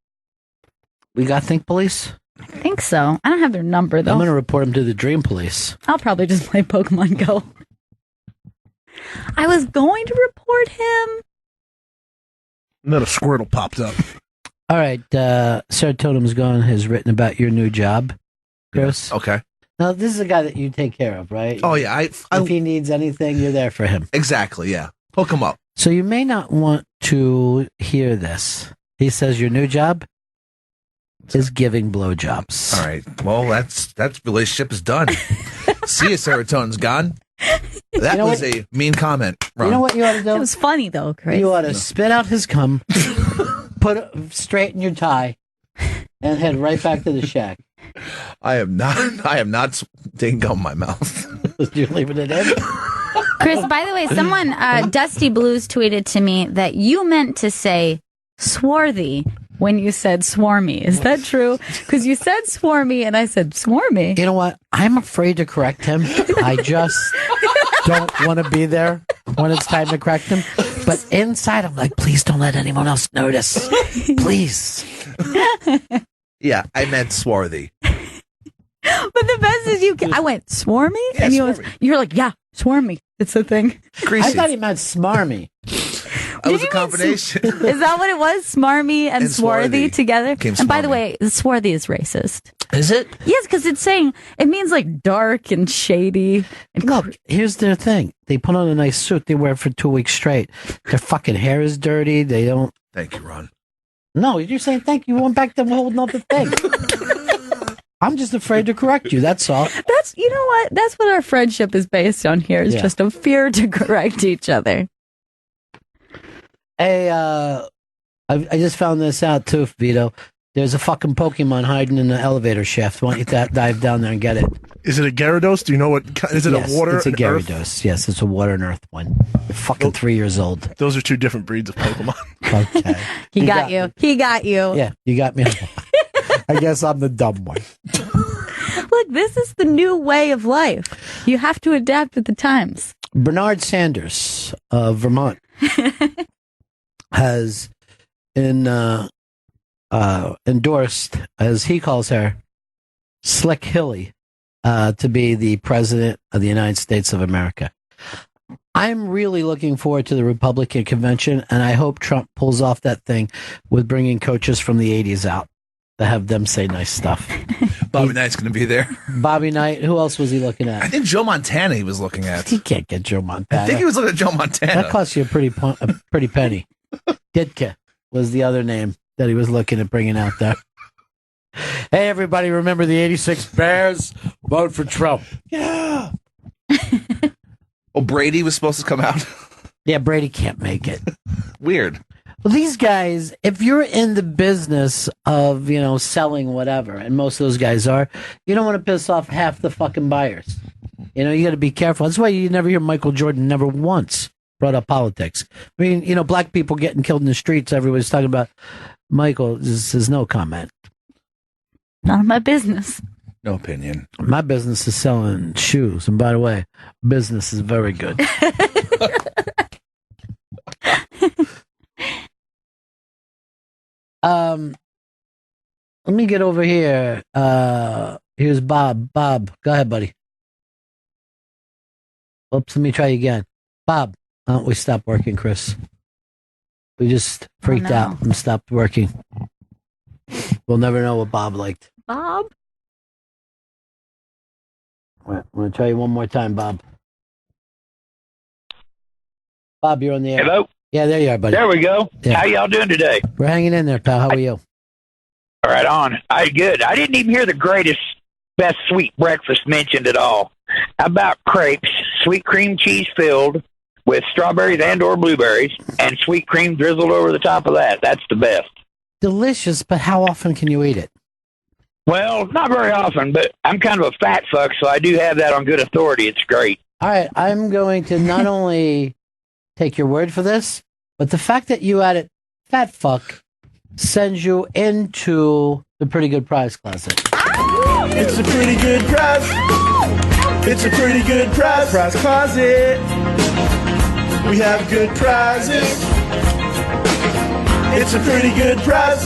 We got Think Police? I think so. I don't have their number, though. I'm going to report him to the Dream Police. I'll probably just play Pokemon Go. I was going to report him. And then a Squirtle popped up. All right. Serotonin's Gone has written about your new job, Chris. Okay. Now, this is a guy that you take care of, right? Oh, yeah. If he needs anything, you're there for him. Exactly, yeah. Hook him up. So you may not want to hear this. He says your new job is giving blowjobs. All right. Well, that relationship is done. See you, Serotonin's Gone. That was a mean comment, Ron. You know what you ought to do? It was funny, though, Chris. You ought to spit out his cum, put it straight in your tie, and head right back to the shack. I am not taking gum in my mouth. You're leaving it in? Chris, by the way, someone, Dusty Blues tweeted to me that you meant to say swarthy when you said swarmy. Is that true? Because you said swarmy and I said swarmy. You know what? I'm afraid to correct him. I just don't want to be there when it's time to correct him. But inside, I'm like, please don't let anyone else notice. Please. Yeah, I meant swarthy. But the best is I went swarmy? Yeah, and swarmy. you're like, yeah, swarmy. It's a thing. Greasy. I thought he meant smarmy. That was a combination. Is that what it was? Smarmy and swarthy together? Came And by the smarmy. way, swarthy is racist. Is it? Yes, because it's saying, it means like dark and shady. And Look, here's their thing. They put on a nice suit. They wear it for 2 weeks straight. Their fucking hair is dirty. They don't. Thank you, Ron. No, you're saying thank you. You went back to a whole nother thing. I'm just afraid to correct you. That's all. You know what? That's what our friendship is based on here. Is just a fear to correct each other. Hey, I just found this out too, Vito. There's a fucking Pokemon hiding in the elevator shaft. Why don't you dive down there and get it? Is it a Gyarados? Do you know what? Is it Yes, a water? It's a and earth? Gyarados. Yes, it's a water and earth one. You're fucking 3 years old. Those are two different breeds of Pokemon. Okay. He got you. He got you. Yeah, you got me. I guess I'm the dumb one. Look, this is the new way of life. You have to adapt with the times. Bernard Sanders of Vermont has endorsed, as he calls her, Slick Hilly, to be the president of the United States of America. I'm really looking forward to the Republican convention, and I hope Trump pulls off that thing with bringing coaches from the 80s out to have them say nice stuff. Bobby Knight's going to be there. Bobby Knight. Who else was he looking at? I think Joe Montana he was looking at. He can't get Joe Montana. I think he was looking at Joe Montana. That costs you a pretty penny. Ditka was the other name that he was looking at bringing out there. Hey, everybody, remember the 86 Bears? Vote for Trump. Yeah. Oh, Brady was supposed to come out. Yeah, Brady can't make it. Weird. Well, these guys, if you're in the business of, selling whatever, and most of those guys are, you don't want to piss off half the fucking buyers. You got to be careful. That's why you never hear Michael Jordan never once brought up politics. I mean, black people getting killed in the streets, everybody's talking about. Michael says no comment. None of my business. No opinion. My business is selling shoes. And by the way, business is very good. Let me get over here. Here's Bob. Bob, go ahead, buddy. Oops, let me try again. Bob, we stopped working, Chris. We just freaked out and stopped working. We'll never know what Bob liked. Bob? I'm going to try you one more time, Bob. Bob, you're on the air. Hello? Yeah, there you are, buddy. There we go. Yeah. How y'all doing today? We're hanging in there, pal. How are you? All right, on. Good. I didn't even hear the best sweet breakfast mentioned at all. How about crepes, sweet cream cheese filled with strawberries and or blueberries, and sweet cream drizzled over the top of that? That's the best. Delicious, but how often can you eat it? Well, not very often, but I'm kind of a fat fuck, so I do have that on good authority. It's great. All right, I'm going to not only take your word for this, but the fact that you added fat fuck sends you into the pretty good prize closet. It's a pretty good prize. It's a pretty good prize. Prize closet. We have good prizes. It's a pretty good prize.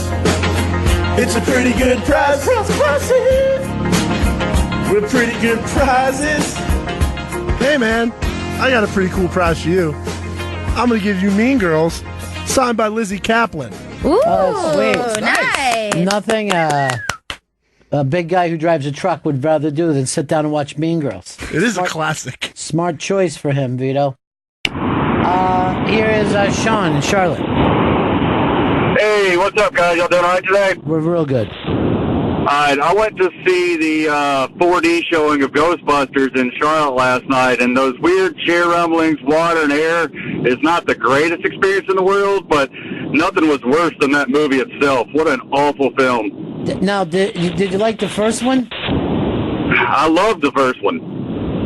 It's a pretty good prize. Prize closet. We're pretty good prizes. Hey, man, I got a pretty cool prize for you. I'm going to give you Mean Girls Signed by Lizzie Kaplan. Ooh, sweet. nice. Nothing a big guy who drives a truck would rather do than sit down and watch Mean Girls. It is a classic. Smart choice for him, Vito. Here is Sean in Charlotte. Hey, what's up, guys? Y'all doing all right today? We're real good. All right, I went to see the 4D showing of Ghostbusters in Charlotte last night, and those weird chair rumblings, water, and air is not the greatest experience in the world, but nothing was worse than that movie itself. What an awful film. Now, did you like the first one? I loved the first one.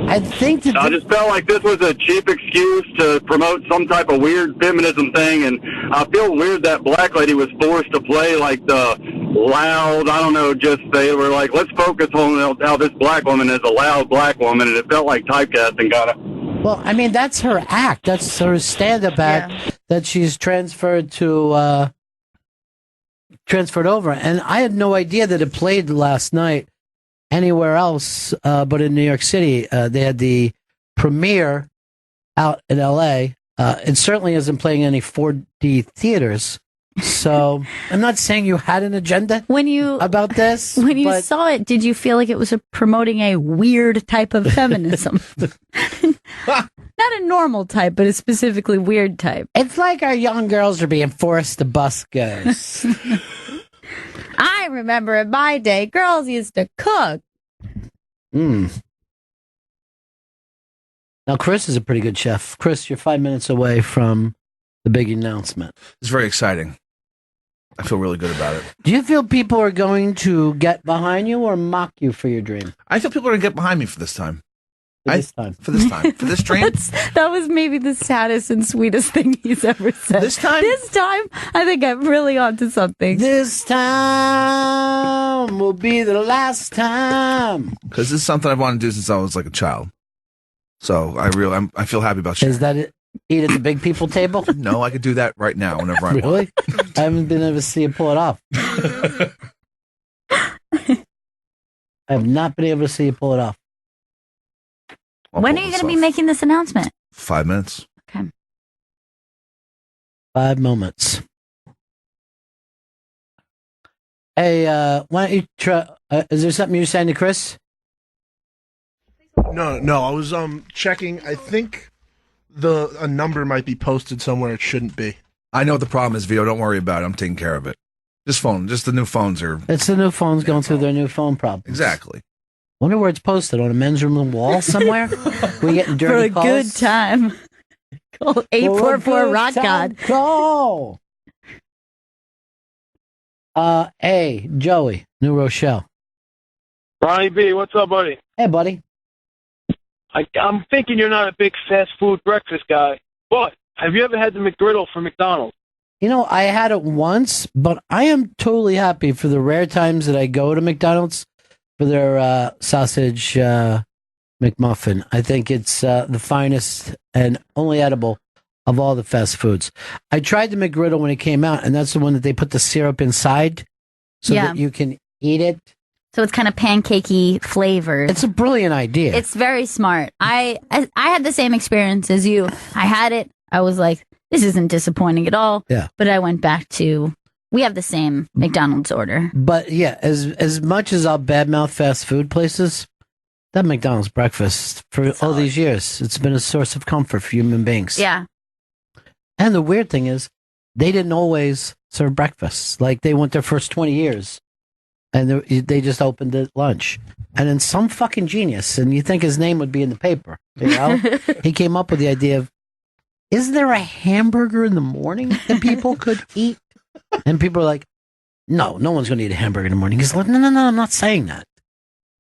I think that I just felt like this was a cheap excuse to promote some type of weird feminism thing, and I feel weird that black lady was forced to play like the loud, I don't know, just they were like, let's focus on how this black woman is a loud black woman, and it felt like typecasting kind of. Well, I mean, that's her act. That's her stand-up act that she's transferred over. And I had no idea that it played last night anywhere else but in New York City. They had the premiere out in L.A. It certainly isn't playing any 4D theaters. So I'm not saying you had an agenda about this. When you saw it, did you feel like it was promoting a weird type of feminism? Not a normal type, but a specifically weird type. It's like our young girls are being forced to bus girls. I remember in my day, girls used to cook. Now, Chris is a pretty good chef. Chris, you're 5 minutes away from the big announcement. It's very exciting. I feel really good about it. Do you feel people are going to get behind you or mock you for your dream? I feel people are going to get behind me for this time. For this time. For this time. For this dream? That was maybe the saddest and sweetest thing he's ever said. This time? This time, I think I'm really onto something. This time will be the last time. Because this is something I've wanted to do since I was like a child. So I feel happy about sharing. Is that it? Eat at the big people table? No, I could do that right now whenever I want. Really? I haven't been able to see you pull it off. I have not been able to see you pull it off. When are you going to be making this announcement? 5 minutes. Okay. 5 moments. Hey, why don't you try? Is there something you're saying to Chris? No. I was checking. I think a number might be posted somewhere it shouldn't be. I know what the problem is, Vito. Don't worry about it. I'm taking care of it. Just the new phones are. It's the new phones going through their new phone problems. Exactly. Wonder where it's posted, on a men's room wall somewhere? We getting dirty calls? For a good time. Call 844 Rock God. Call. Hey, Joey, New Rochelle. Ronnie B, what's up, buddy? Hey, buddy. I'm thinking you're not a big fast food breakfast guy, but have you ever had the McGriddle from McDonald's? You know, I had it once, but I am totally happy for the rare times that I go to McDonald's for their sausage McMuffin. I think it's the finest and only edible of all the fast foods. I tried the McGriddle when it came out, and that's the one that they put the syrup inside so that you can eat it. So it's kind of pancakey flavored. It's a brilliant idea. It's very smart. I had the same experience as you. I had it. I was like, this isn't disappointing at all. Yeah. But I went back to, we have the same McDonald's order. But yeah, as much as I'll badmouth fast food places, that McDonald's breakfast for all these years, it's been a source of comfort for human beings. Yeah. And the weird thing is, they didn't always serve breakfast. Like, they went their first 20 years, and they just opened at lunch. And then some fucking genius, and you think his name would be in the paper, you know? He came up with the idea of, is there a hamburger in the morning that people could eat? And people are like, no one's going to eat a hamburger in the morning. He's like, no, I'm not saying that.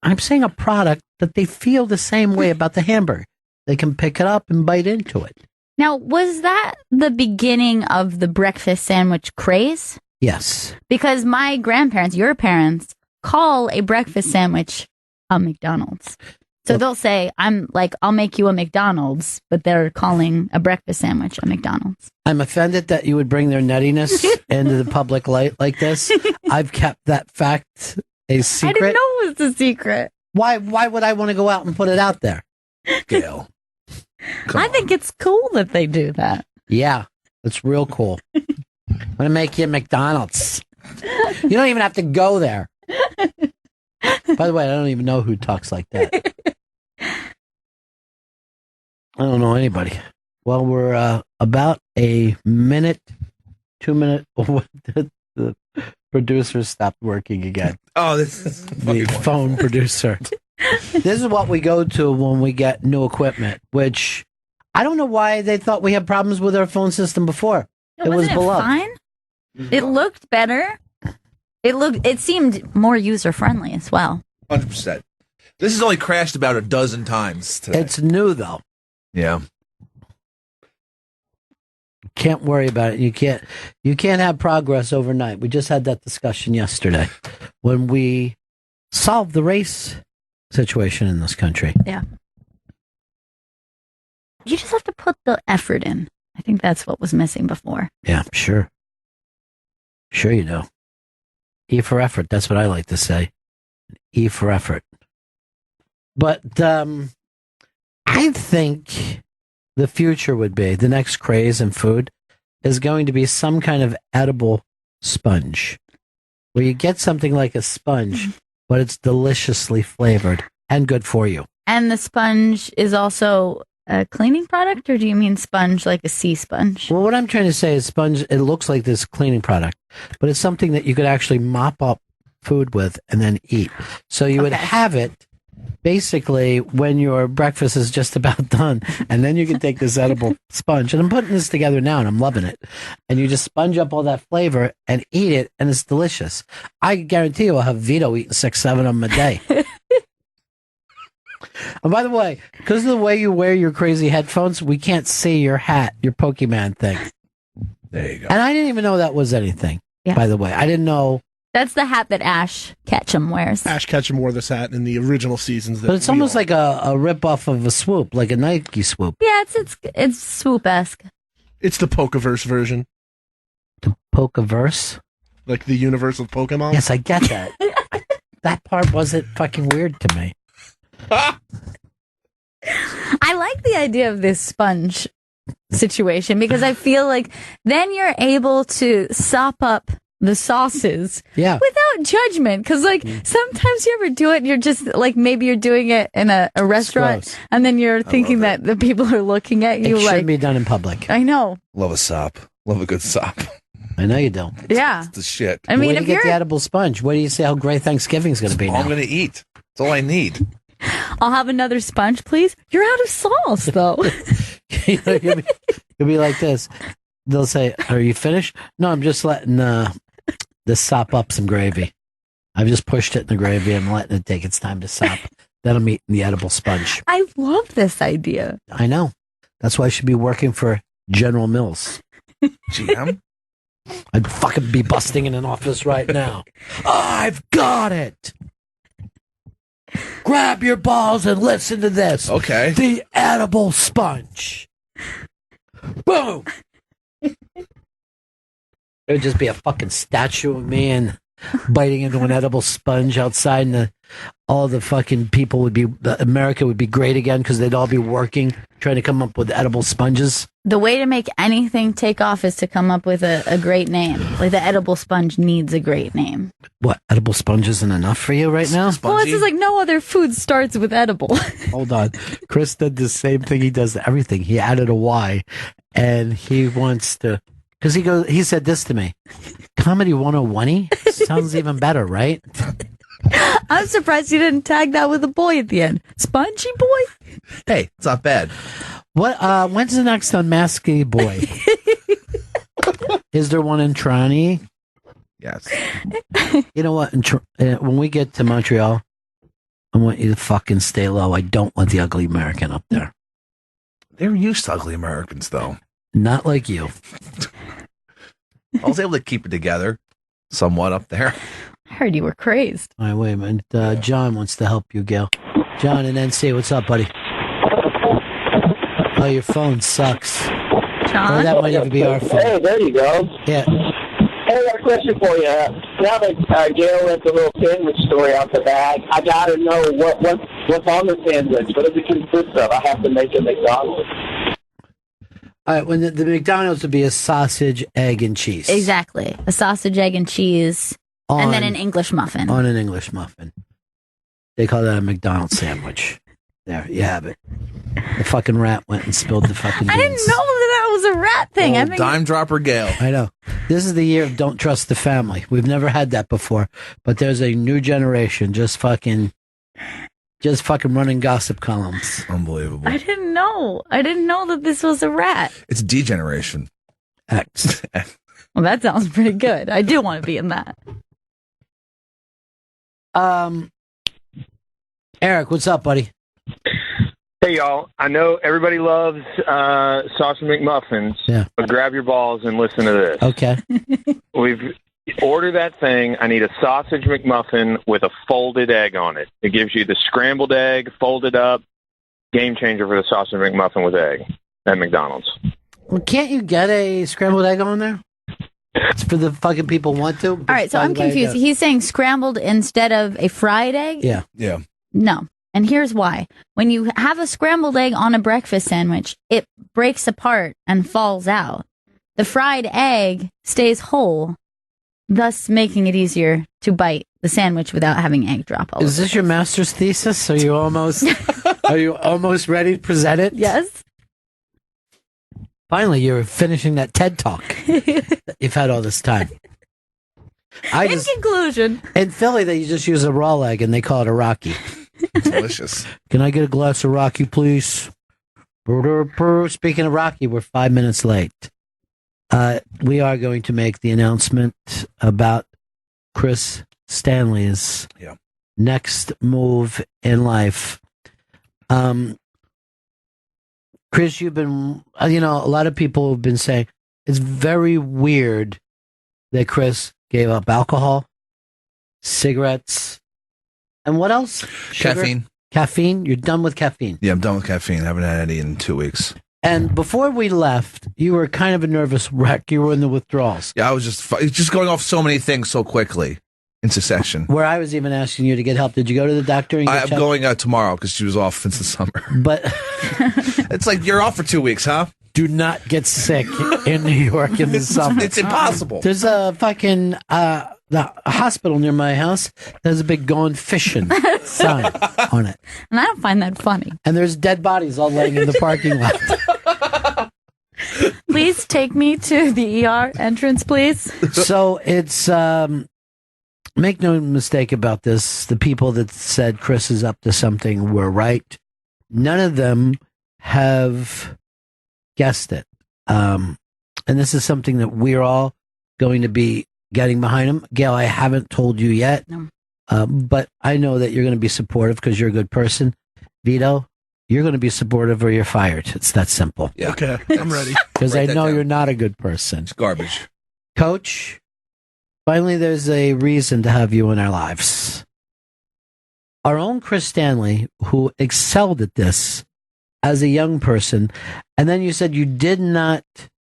I'm saying a product that they feel the same way about the hamburger. They can pick it up and bite into it. Now, was that the beginning of the breakfast sandwich craze? Yes. Because my grandparents, your parents, call a breakfast sandwich a McDonald's. So they'll say, I'll make you a McDonald's, but they're calling a breakfast sandwich a McDonald's. I'm offended that you would bring their nuttiness into the public light like this. I've kept that fact a secret. I didn't know it was a secret. Why would I want to go out and put it out there? Gail. I think it's cool that they do that. Yeah, it's real cool. I'm going to make you McDonald's. You don't even have to go there. By the way, I don't even know who talks like that. I don't know anybody. Well, we're about a minute, 2 minute. The producer stopped working again. Oh, this is the phone producer. This is what we go to when we get new equipment, which I don't know why they thought we had problems with our phone system before. It was below. Fine. It looked better. It seemed more user friendly as well. 100%. This has only crashed about a dozen times today. It's new though. Yeah. Can't worry about it. You can't have progress overnight. We just had that discussion yesterday when we solved the race situation in this country. Yeah. You just have to put the effort in. I think that's what was missing before. Yeah, sure. Sure you do. E for effort. That's what I like to say. E for effort. But I think the future would be, the next craze in food is going to be some kind of edible sponge, where you get something like a sponge, but it's deliciously flavored and good for you. And the sponge is also a cleaning product, or do you mean sponge like a sea sponge? Well, what I'm trying to say is sponge, it looks like this cleaning product, but it's something that you could actually mop up food with and then eat. So you would have it basically when your breakfast is just about done, and then you can take this edible sponge, and I'm putting this together now and I'm loving it, and you just sponge up all that flavor and eat it, and it's delicious. I guarantee you I'll have Vito eating 6-7 of them a day. And by the way, because of the way you wear your crazy headphones, we can't see your hat, your Pokemon thing. There you go. And I didn't even know that was anything, by the way. I didn't know. That's the hat that Ash Ketchum wears. Ash Ketchum wore this hat in the original seasons. But it's almost like a rip-off of a swoop, like a Nike swoop. Yeah, it's swoop-esque. It's the Pokeverse version. The Pokeverse? Like the universe of Pokemon? Yes, I get that. That part wasn't fucking weird to me. I like the idea of this sponge situation because I feel like then you're able to sop up the sauces without judgment. Because like sometimes you ever do it and you're just like, maybe you're doing it in a restaurant and then you're thinking that the people are looking at you it like. It shouldn't be done in public. I know. Love a sop. Love a good sop. I know you don't. Yeah. It's the shit. I mean, where do if you get you're the edible sponge? Where do you say how great Thanksgiving's going to be now? I'm going to eat. That's all I need. I'll have another sponge, please. You're out of sauce, though. You'll be like this. They'll say, "Are you finished?" No, I'm just letting this sop up some gravy. I've just pushed it in the gravy. I'm letting it take its time to sop. Then I'm eating the edible sponge. I love this idea. I know. That's why I should be working for General Mills. GM? I'd fucking be busting in an office right now. I've got it. Grab your balls and listen to this. Okay. The edible sponge. Boom. It would just be a fucking statue of me and biting into an edible sponge outside, and all the fucking people would be, America would be great again because they'd all be working, trying to come up with edible sponges. The way to make anything take off is to come up with a great name. Like the edible sponge needs a great name. What, edible sponge isn't enough for you right now? Well, it's just like no other food starts with edible. Hold on. Chris did the same thing he does to everything. He added a Y, and he wants to, because he said this to me, Comedy 101-y sounds even better, right? I'm surprised you didn't tag that with a boy at the end. Spongy boy? Hey, it's not bad. What? When's the next Unmasked Boy? Is there one in Toronto? Yes. You know what? When we get to Montreal, I want you to fucking stay low. I don't want the ugly American up there. They're used to ugly Americans, though. Not like you. I was able to keep it together somewhat up there. I heard you were crazed. All right, wait a minute. John wants to help you, Gail. John and NC, what's up, buddy? Oh, your phone sucks. John? Oh, that might even be our phone. Hey, there you go. Yeah. Hey, I got a question for you. Now that Gail went the little sandwich story out the bag, I got to know what's on the sandwich. What does it consist of? I have to make a McDonald's. All right, when the McDonald's would be a sausage, egg, and cheese. Exactly. A sausage, egg, and cheese, and then an English muffin. On an English muffin. They call that a McDonald's sandwich. There, you have it. The fucking rat went and spilled the fucking beans. I didn't know that was a rat thing. I think Dime dropper Gail. I know. This is the year of don't trust the family. We've never had that before, but there's a new generation just fucking running gossip columns. Unbelievable. I didn't know. I didn't know that this was a rat. It's degeneration. X. Well, that sounds pretty good. I do want to be in that. Eric, what's up, buddy? Hey, y'all. I know everybody loves sausage McMuffins, but grab your balls and listen to this. Okay. We've ordered that thing. I need a sausage McMuffin with a folded egg on it. It gives you the scrambled egg, folded up, game changer for the sausage McMuffin with egg at McDonald's. Well, can't you get a scrambled egg on there? It's for the fucking people who want to. All right, so I'm confused. He's saying scrambled instead of a fried egg? Yeah. Yeah. No. And here's why. When you have a scrambled egg on a breakfast sandwich, it breaks apart and falls out. The fried egg stays whole, thus making it easier to bite the sandwich without having egg drop all over. Is this your master's thesis? Are you almost ready to present it? Yes. Finally, you're finishing that TED Talk that you've had all this time. In conclusion. In Philly, they just use a raw egg and they call it a Rocky. Delicious. Can I get a glass of Rocky, please? Speaking of Rocky, we're 5 minutes late. We are going to make the announcement about Chris Stanley's next move in life. Chris, you've been, a lot of people have been saying it's very weird that Chris gave up alcohol, cigarettes, and what else? Sugar? Caffeine. Caffeine? You're done with caffeine? Yeah, I'm done with caffeine. I haven't had any in 2 weeks. And before we left, you were kind of a nervous wreck. You were in the withdrawals. Yeah, I was just going off so many things so quickly in succession. Where I was even asking you to get help. Did you go to the doctor? And I'm going tomorrow because she was off since the summer. But it's like you're off for 2 weeks, huh? Do not get sick in New York in the summer. It's impossible. There's a fucking the hospital near my house. There's a big "Going Fishing" sign on it, and I don't find that funny. And there's dead bodies all laying in the parking lot. Please take me to the ER entrance, please. So it's make no mistake about this. The people that said Chris is up to something were right. None of them have guessed it. And this is something that we're all going to be getting behind him. Gail, I haven't told you yet, but I know that you're going to be supportive because you're a good person. Vito, you're going to be supportive or you're fired. It's that simple. Yeah. Okay, I'm ready. Because I know you're not a good person. It's garbage. Coach, finally there's a reason to have you in our lives. Our own Chris Stanley, who excelled at this as a young person, and then you said you did not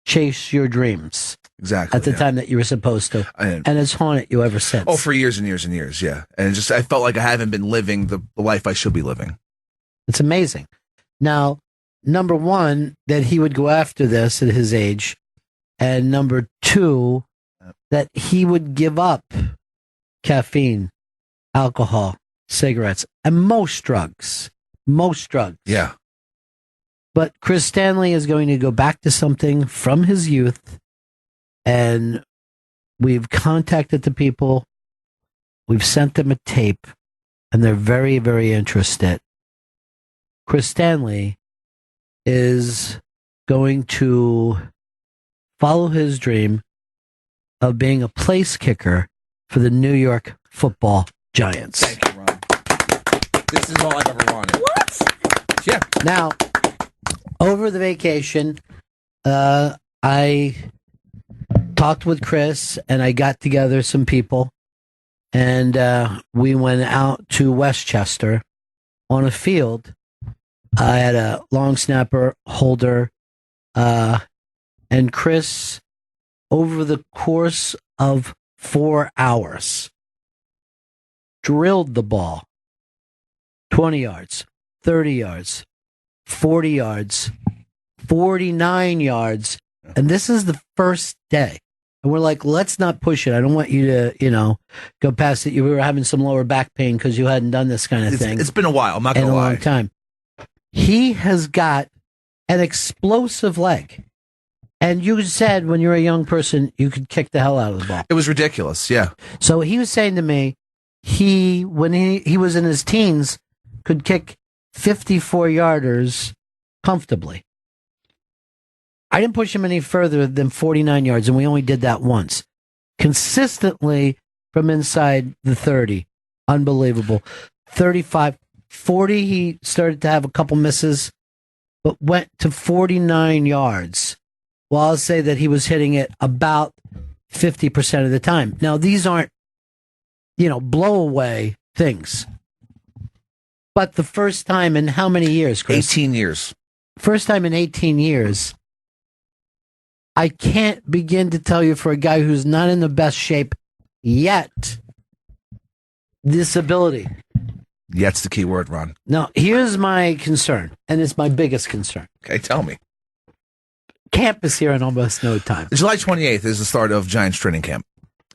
chase your dreams. Exactly. At the time that you were supposed to. And it's haunted you ever since. Oh, for years and years and years, yeah. And I felt like I haven't been living the life I should be living. It's amazing. Now, number one, that he would go after this at his age. And number two, that he would give up caffeine, alcohol, cigarettes, and most drugs. Most drugs. Yeah. But Chris Stanley is going to go back to something from his youth. And we've contacted the people. We've sent them a tape. And they're very, very interested. Chris Stanley is going to follow his dream of being a place kicker for the New York Football Giants. Thank you, Ron. This is all I've ever wanted. What? Yeah. Now, over the vacation, I talked with Chris and I got together some people and we went out to Westchester on a field. I had a long snapper holder, and Chris, over the course of 4 hours, drilled the ball 20 yards, 30 yards, 40 yards, 49 yards. And this is the first day. And we're like, let's not push it. I don't want you to, go past it. You were having some lower back pain because you hadn't done this kind of thing. It's been a while. I'm not going to lie. In a long time. He has got an explosive leg. And you said when you're a young person, you could kick the hell out of the ball. It was ridiculous, yeah. So he was saying to me, when he was in his teens, could kick 54-yarders comfortably. I didn't push him any further than 49 yards, and we only did that once. Consistently from inside the 30. Unbelievable. 35, 40, he started to have a couple misses, but went to 49 yards. Well, I'll say that he was hitting it about 50% of the time. Now, these aren't, blow away things. But the first time in how many years, Chris? 18 years. First time in 18 years. I can't begin to tell you, for a guy who's not in the best shape yet, this ability. Yet's the key word, Ron. Now, here's my concern, and it's my biggest concern. Okay, tell me. Camp is here in almost no time. July 28th is the start of Giants training camp.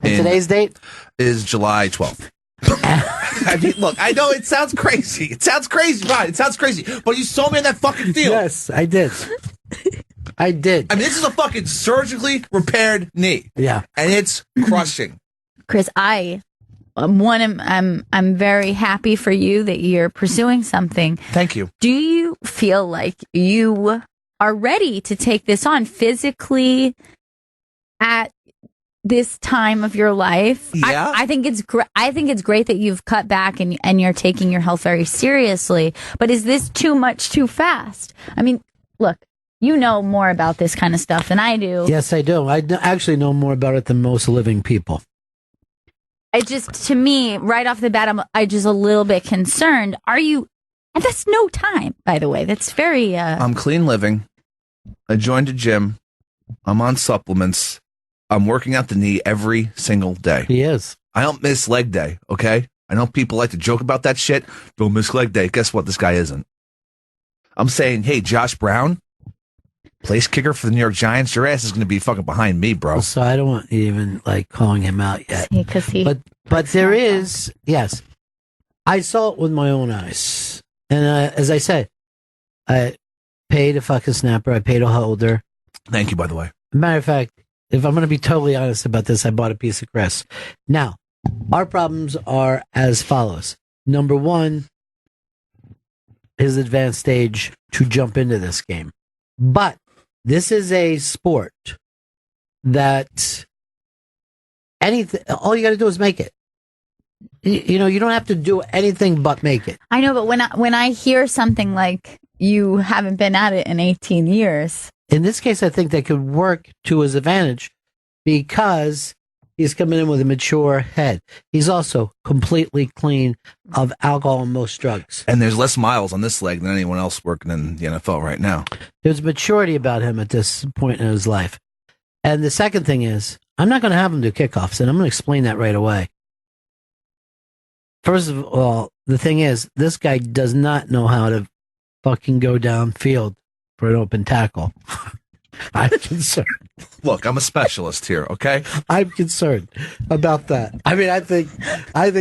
And today's date? Is July 12th. I mean, look, I know it sounds crazy. It sounds crazy, Ron. It sounds crazy. But you saw me in that fucking field. Yes, I did. I did. I mean, this is a fucking surgically repaired knee. Yeah. And it's crushing. Chris, I'm very happy for you that you're pursuing something. Thank you. Do you feel like you are ready to take this on physically at this time of your life? Yeah. I think it's great that you've cut back and you're taking your health very seriously. But is this too much too fast? I mean, look, you know more about this kind of stuff than I do. Yes, I do. I actually know more about it than most living people. It just, to me, right off the bat, I'm just a little bit concerned. Are you? And that's no time, by the way. That's very... I'm clean living. I joined a gym. I'm on supplements. I'm working out the knee every single day. He is. I don't miss leg day, okay? I know people like to joke about that shit. Don't miss leg day. Guess what? This guy isn't. I'm saying, hey, Josh Brown, place kicker for the New York Giants, your ass is going to be fucking behind me, bro. So I don't want even calling him out yet. But there is, yes. I saw it with my own eyes. And as I said, I paid a fucking snapper. I paid a holder. Thank you, by the way. Matter of fact, if I'm going to be totally honest about this, I bought a piece of grass. Now, our problems are as follows. Number one, his advanced stage to jump into this game. But this is a sport that all you got to do is make it. You don't have to do anything but make it. I know, but when I hear something like you haven't been at it in 18 years. In this case, I think that could work to his advantage because he's coming in with a mature head. He's also completely clean of alcohol and most drugs. And there's less miles on this leg than anyone else working in the NFL right now. There's maturity about him at this point in his life. And the second thing is, I'm not going to have him do kickoffs, and I'm going to explain that right away. First of all, the thing is, this guy does not know how to fucking go downfield for an open tackle. I'm concerned. Look, I'm a specialist here, okay? I'm concerned about that. I mean, I think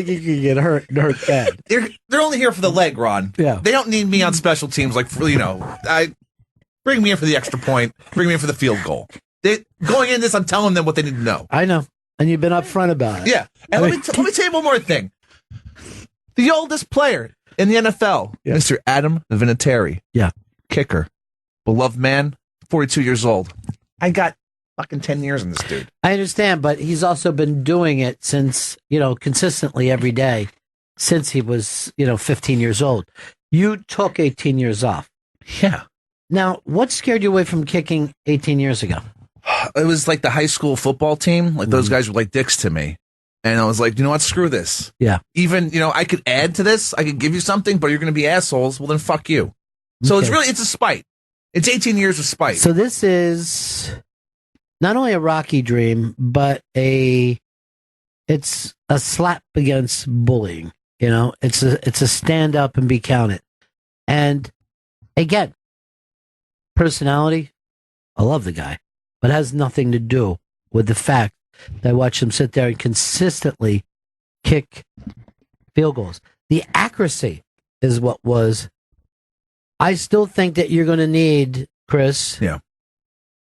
he could get hurt and hurt bad. They're only here for the leg, Ron. Yeah. They don't need me on special teams I bring me in for the extra point, bring me in for the field goal. Going in this, I'm telling them what they need to know. I know. And you've been upfront about it. Yeah. And let me tell you one more thing. The oldest player in the NFL, Mr. Adam Vinatieri. Yeah. Kicker. Beloved man, 42 years old. I got fucking 10 years in this dude. I understand, but he's also been doing it since, consistently every day since he was, 15 years old. You took 18 years off. Yeah. Now, what scared you away from kicking 18 years ago? It was like the high school football team. Like those guys were like dicks to me. And I was like, you know what? Screw this. Yeah. Even, I could add to this. I could give you something, but you're going to be assholes. Well, then fuck you. So it's a spite. It's 18 years of spite. So this is not only a Rocky dream, but it's a slap against bullying. It's a stand up and be counted. And again, personality, I love the guy, but it has nothing to do with the fact that I watched him sit there and consistently kick field goals. The accuracy is what was. I still think that you're going to need, Chris,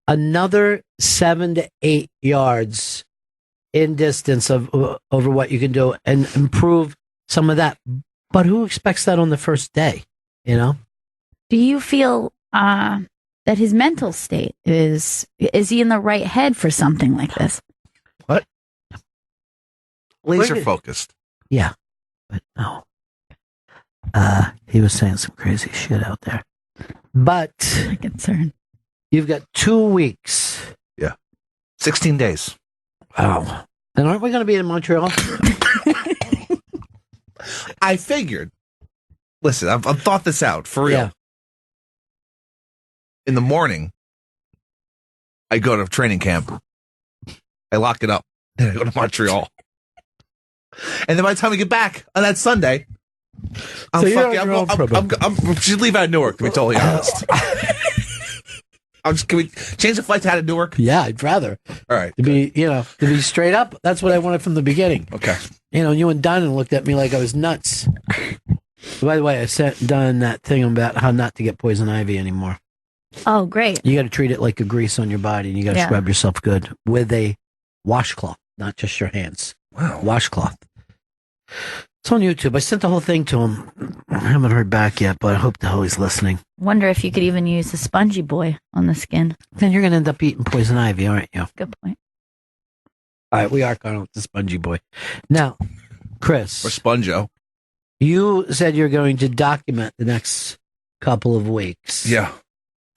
another 7 to 8 yards in distance of over what you can do and improve some of that. But who expects that on the first day? You know? Do you feel that his mental state is he in the right head for something like this? What? Laser focused. Yeah, but no. He was saying some crazy shit out there. But I'm concerned. You've got 2 weeks. Yeah. 16 days. Wow. And aren't we going to be in Montreal? I figured. Listen, I've thought this out for real. Yeah. In the morning, I go to training camp. I lock it up. Then I go to Montreal. And then by the time we get back on that Sunday, I'm should leave out of Newark, to be totally honest. Can we change the flight to out of Newark? Yeah, I'd rather. All right. To be straight up, that's what I wanted from the beginning. Okay. You know, you and Don looked at me like I was nuts. By the way, I sent Don that thing about how not to get poison ivy anymore. Oh, great. You got to treat it like a grease on your body, and you got to scrub yourself good with a washcloth, not just your hands. Wow. Washcloth. It's on YouTube. I sent the whole thing to him. I haven't heard back yet, but I hope the hell he's listening. Wonder if you could even use a spongy boy on the skin. Then you're going to end up eating poison ivy, aren't you? Good point. All right, we are going with the spongy boy. Now, Chris. Or Sponjo. You said you're going to document the next couple of weeks. Yeah.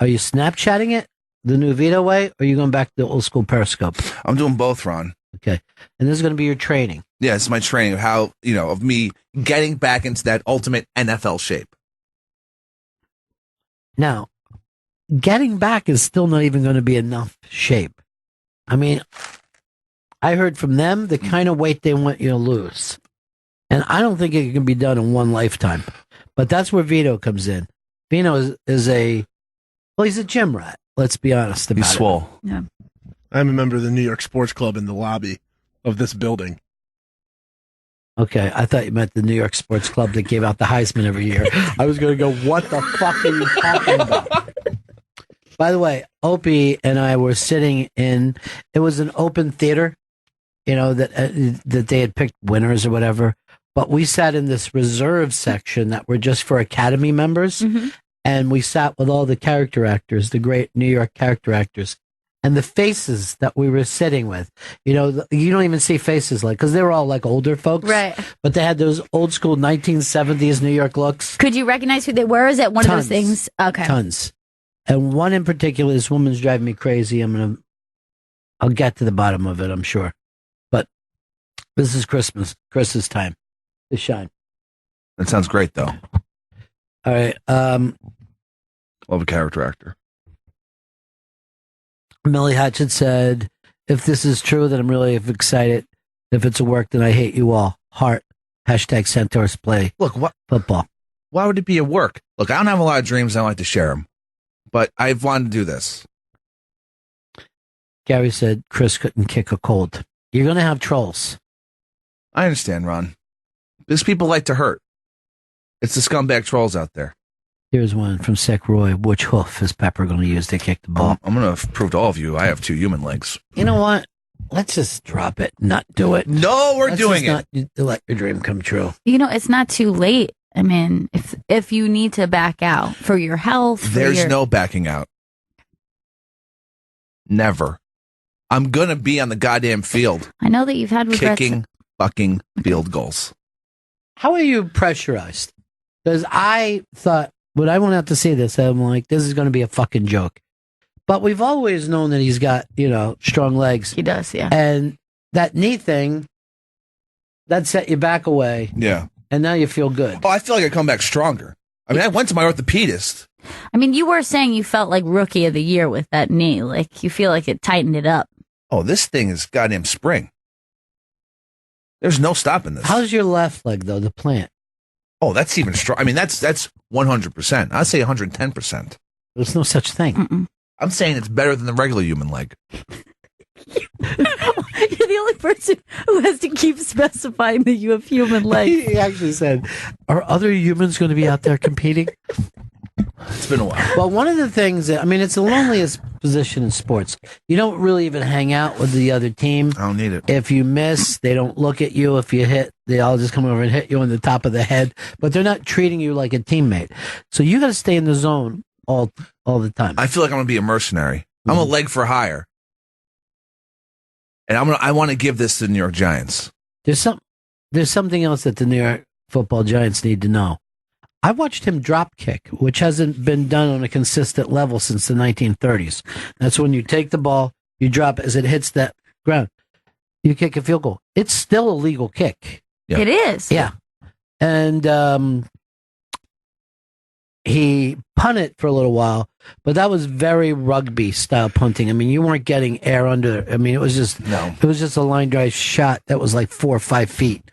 Are you Snapchatting it the new Vito way, or are you going back to the old school Periscope? I'm doing both, Ron. Okay. And this is going to be your training. Yeah, it's my training of how, of me getting back into that ultimate NFL shape. Now, getting back is still not even going to be enough shape. I mean, I heard from them the kind of weight they want you to lose. And I don't think it can be done in one lifetime. But that's where Vito comes in. Vito is he's a gym rat. Let's be honest about it. He's swole. Yeah. I'm a member of the New York Sports Club in the lobby of this building. Okay, I thought you meant the New York Sports Club that gave out the Heisman every year. I was going to go, what the fuck are you talking about? By the way, Opie and I were sitting in, it was an open theater, that they had picked winners or whatever. But we sat in this reserve section that were just for Academy members. Mm-hmm. And we sat with all the character actors, the great New York character actors. And the faces that we were sitting with, you don't even see faces because they were all like older folks. Right. But they had those old school 1970s New York looks. Could you recognize who they were? Is that one of those things? Okay. Tons. And one in particular, this woman's driving me crazy. I'll get to the bottom of it, I'm sure. But this is Chris's time to shine. That sounds great, though. All right. Love a character actor. Millie Hatchett said, if this is true, then I'm really excited. If it's a work, then I hate you all. Heart. Hashtag Centaurs play. Look, football. Why would it be a work? Look, I don't have a lot of dreams. I don't like to share them. But I've wanted to do this. Gary said Chris couldn't kick a cold. You're going to have trolls. I understand, Ron. Because people like to hurt. It's the scumbag trolls out there. Here's one from Sec Roy. Which hoof is Pepper going to use to kick the ball? I'm going to prove to all of you I have 2 human legs. You know what? Let's just drop it, not do it. No, we're doing it. Not let your dream come true. It's not too late. I mean, if you need to back out for your health. There's no backing out. Never. I'm going to be on the goddamn field. I know that you've had regrets. Kicking fucking field goals. How are you pressurized? Because I thought, when I went out to see this, I'm like, this is going to be a fucking joke. But we've always known that he's got, strong legs. He does, yeah. And that knee thing, that set you back away. Yeah. And now you feel good. Oh, I feel like I come back stronger. I mean, I went to my orthopedist. I mean, you were saying you felt like rookie of the year with that knee. Like, you feel like it tightened it up. Oh, this thing is goddamn spring. There's no stopping this. How's your left leg, though, the plant? Oh, that's even strong. I mean, that's 100%. I'd say 110%. There's no such thing. I'm saying it's better than the regular human leg. You're the only person who has to keep specifying that you have human legs. He actually said, "Are other humans going to be out there competing?" It's been a while. Well, one of the things that, I mean, it's the loneliest position in sports. You don't really even hang out with the other team. I don't need it. If you miss, they don't look at you. If you hit, they all just come over and hit you on the top of the head. But they're not treating you like a teammate. So you got to stay in the zone all the time. I feel like I'm going to be a mercenary. I'm a leg for hire. And I want to give this to the New York Giants. There's something else that the New York Football Giants need to know. I watched him drop kick, which hasn't been done on a consistent level since the 1930s. That's when you take the ball, you drop it as it hits that ground. You kick a field goal. It's still a legal kick. Yeah. It is. Yeah. And he punted for a little while, but that was very rugby style punting. I mean, you weren't getting air under. I mean, it was just a line drive shot that was like 4 or 5 feet.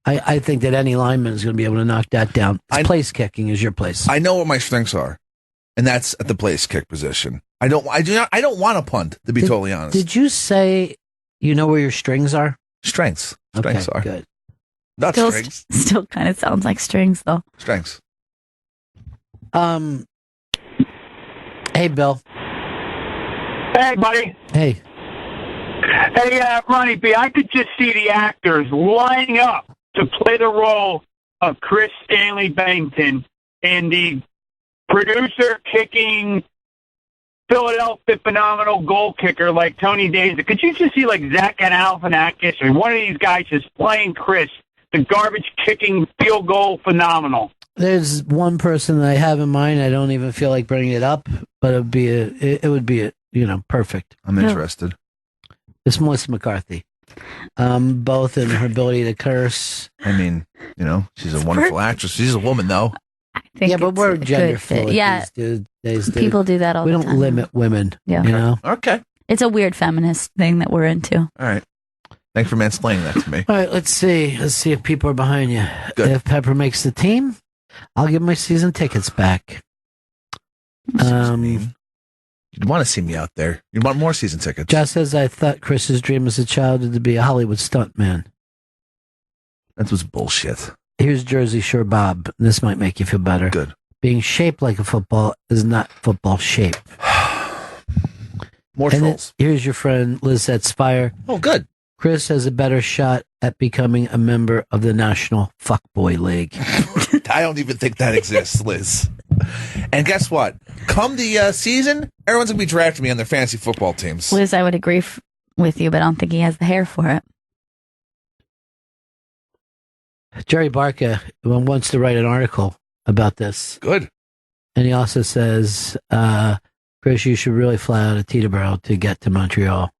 I think that any lineman is going to be able to knock that down. Place kicking is your place. I know what my strengths are, and that's at the place kick position. I don't want to punt, to be totally honest. Did you say you know where your strings are? Strengths Okay, are good. Not Still, strings. still kind of sounds like strings, though. Strengths. Hey, Bill. Hey, buddy. Hey. Hey, Ronnie B, I could just see the actors lining up to play the role of Chris Stanley Bennington and the producer kicking Philadelphia phenomenal goal kicker like Tony Danza. Could you just see like Zach Galifianakis or one of these guys just playing Chris, the garbage kicking field goal phenomenal? There's one person that I have in mind. I don't even feel like bringing it up, but it would be perfect. I'm interested. It's Melissa McCarthy. Both in her ability to curse. I mean, she's a wonderful actress. She's a woman, though. Yeah, but we're gender fluid these days. People do that all the time. We don't limit women. Yeah. Okay. It's a weird feminist thing that we're into. All right. Thanks for mansplaining that to me. All right, let's see. Let's see if people are behind you. Good. If Pepper makes the team, I'll give my season tickets back. You'd want to see me out there. You'd want more season tickets. Josh says, I thought Chris's dream as a child was to be a Hollywood stuntman. That was bullshit. Here's Jersey Shore Bob. This might make you feel better. Good. Being shaped like a football is not football shape. More and trolls. Here's your friend Lizette Spire. Oh, good. Chris has a better shot at becoming a member of the National Fuckboy League. I don't even think that exists, Liz. And guess what? Come the season, everyone's going to be drafting me on their fantasy football teams. Liz, I would agree with you, but I don't think he has the hair for it. Jerry Barca wants to write an article about this. Good. And he also says, Chris, you should really fly out of Teterboro to get to Montreal.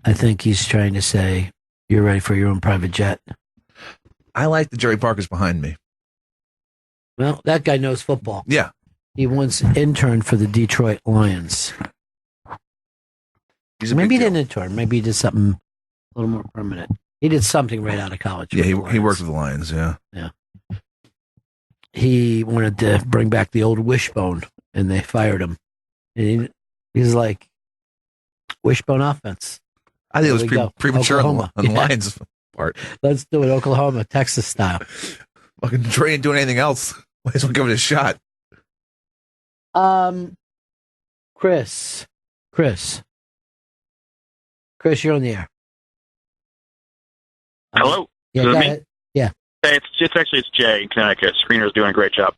I think he's trying to say you're ready for your own private jet. I like that Jerry Parker's behind me. Well, that guy knows football. Yeah. He once interned for the Detroit Lions. Maybe he didn't intern. Maybe he did something a little more permanent. He did something right out of college. Yeah, he worked with the Lions, yeah. Yeah. He wanted to bring back the old wishbone, and they fired him. And he's like, wishbone offense. I think it was premature on the Lions' part. Let's do it Oklahoma, Texas style. Fucking Dre ain't doing anything else. Might as well give it a shot. Chris, you're on the air. Hello. Yeah, Is it go me? ahead. Yeah. Hey, it's Jay in Connecticut. Serina's doing a great job.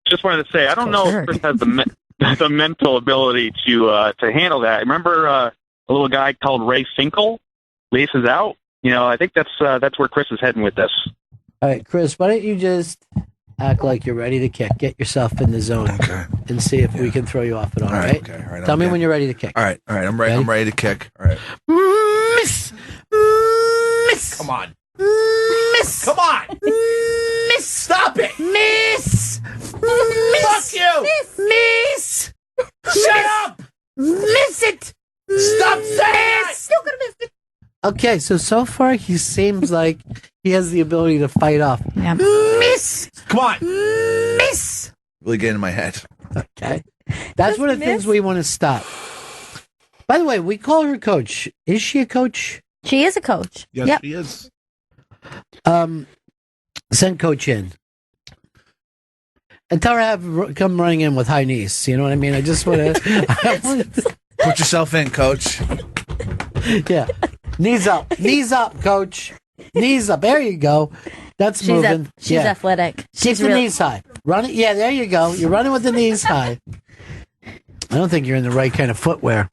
Just wanted to say, I don't know if Chris has the mental ability to handle that. Remember a little guy called Ray Finkel? Laces out. I think that's where Chris is heading with this. All right, Chris, why don't you just act like you're ready to kick? Get yourself in the zone and see if we can throw you off at all, right? Okay, all right. Tell me when you're ready to kick. All right. I'm ready. I'm ready to kick. All right. Miss. Come on. Miss. Come on. Miss. Stop it. Miss. Fuck you. Miss. Shut up. Miss it. Stop saying that. Still gonna miss it. Okay, so far he seems like he has the ability to fight off. Yeah. Miss. Come on. Miss. really getting in my head. Okay. That's one of the things we want to stop. By the way, we call her coach. Is she a coach? She is a coach. Yes, Yep. she is. Send coach in. And tell her to come running in with high knees. You know what I mean? I just want to... Put yourself in, coach. Yeah. Knees up. Knees up, coach. Knees up. There you go. That's She's moving. she's athletic. Keep the knees high. Run it. Yeah, there you go. You're running with the knees high. I don't think you're in the right kind of footwear.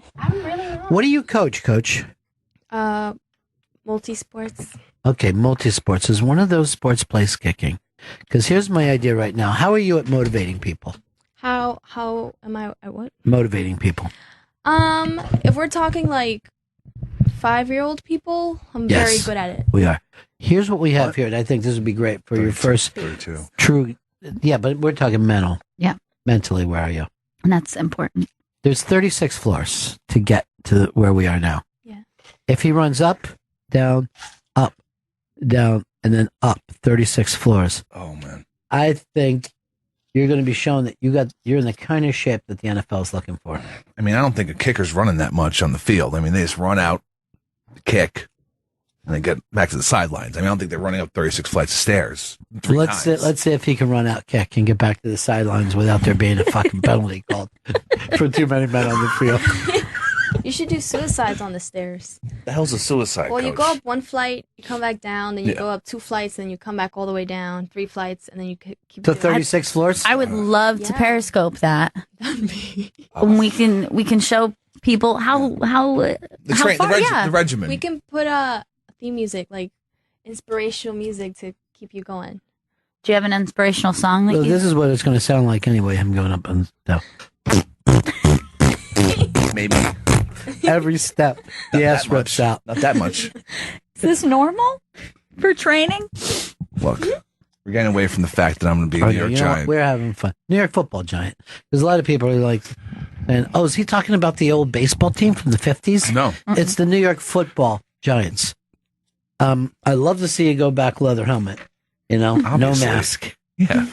What do you coach, Coach? Multi-sports. Okay, multi-sports. Is one of those sports place kicking? Because here's my idea right now. How are you at motivating people? How am I at what? Motivating people. If we're talking like 5-year-old people, I'm Yes, very good at it. We are. Here's what we have here, and I think this would be great for your first 32. true. Yeah, but we're talking mental. Yeah. Mentally, where are you? And that's important. There's 36 floors to get to where we are now. Yeah. If he runs up, down, and then up 36 floors. Oh man. I think you're going to be shown that you're in the kind of shape that the NFL is looking for. I mean, I don't think a kicker's running that much on the field. I mean, they just run out, kick, and then get back to the sidelines. I mean, I don't think they're running up 36 flights of stairs. Let's see if he can run out, kick, and get back to the sidelines without there being a fucking penalty called for too many men on the field. You should do suicides on the stairs. The hell's a suicide? Well, you coach? go up 1 flight, you come back down, then you Yeah. go up 2 flights, then you come back all the way down, 3 flights, and then you keep To doing 36 floors? I would love to periscope that. And we can show people how far, the regimen. We can put a theme music, like inspirational music to keep you going. Do you have an inspirational song that Well, you... this is what it's going to sound like anyway. Him going up and down. Maybe every step, the ass rips out. Not that much. Is this normal for training? Look, we're getting away from the fact that I'm going to be a Oh, New yeah, York you know what? Giant. We're having fun. New York football giant. Because a lot of people are like, saying, "Oh, is he talking about the old baseball team from the 50s?" No, it's the New York football Giants. I love to see you go back leather helmet. You know, Obviously. no mask. Yeah,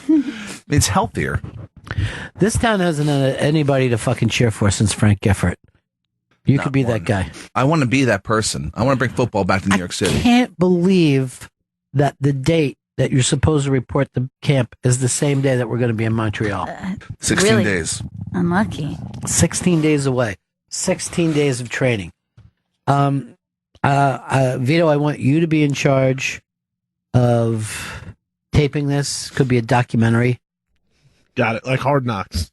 it's healthier. This town hasn't had anybody to fucking cheer for since Frank Gifford. You could be that guy. I want to be that person. I want to bring football back to New York City. Can't believe that the date that you're supposed to report the camp is the same day that we're going to be in Montreal. 16 really days. Unlucky. 16 days away. 16 days of training. Vito, I want you to be in charge of taping this. Could be a documentary. Got it. Like Hard Knocks.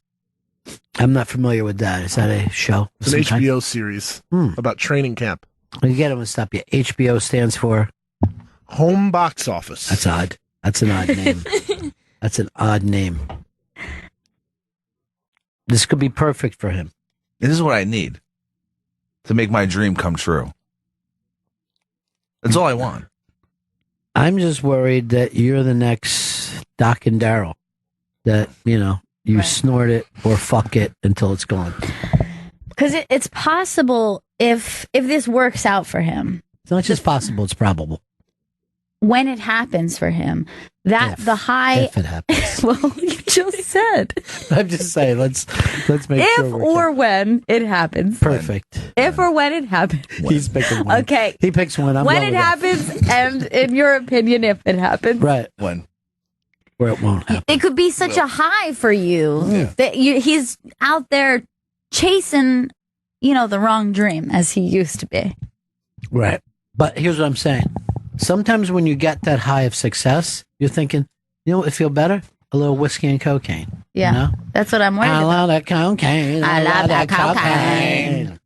I'm not familiar with that. Is that a show? It's an HBO series about training camp. You get them to stop you. HBO stands for Home Box Office. That's odd. That's an odd name. That's an odd name. This could be perfect for him. This is what I need to make my dream come true. That's all I want. I'm just worried that you're the next Doc and Daryl. That, you know, you snort it or fuck it until it's gone. Because it's possible if this works out for him. It's not just possible, it's probable. When it happens for him, that the high... If it happens. Well, you just said. I'm just saying, let's make If sure we're or when it happens. perfect. If or when it happens. He's picking one. Okay. He picks one. I'm when going it with that. happens, and in your opinion, if it happens. Right. When? Where it won't happen. It could be such a high for you that he's out there chasing, the wrong dream as he used to be. Right. But here's what I'm saying. Sometimes when you get that high of success, you're thinking, you know what would feel better? A little whiskey and cocaine. Yeah. You know? That's what I'm worried I about. love that cocaine. I love that cocaine.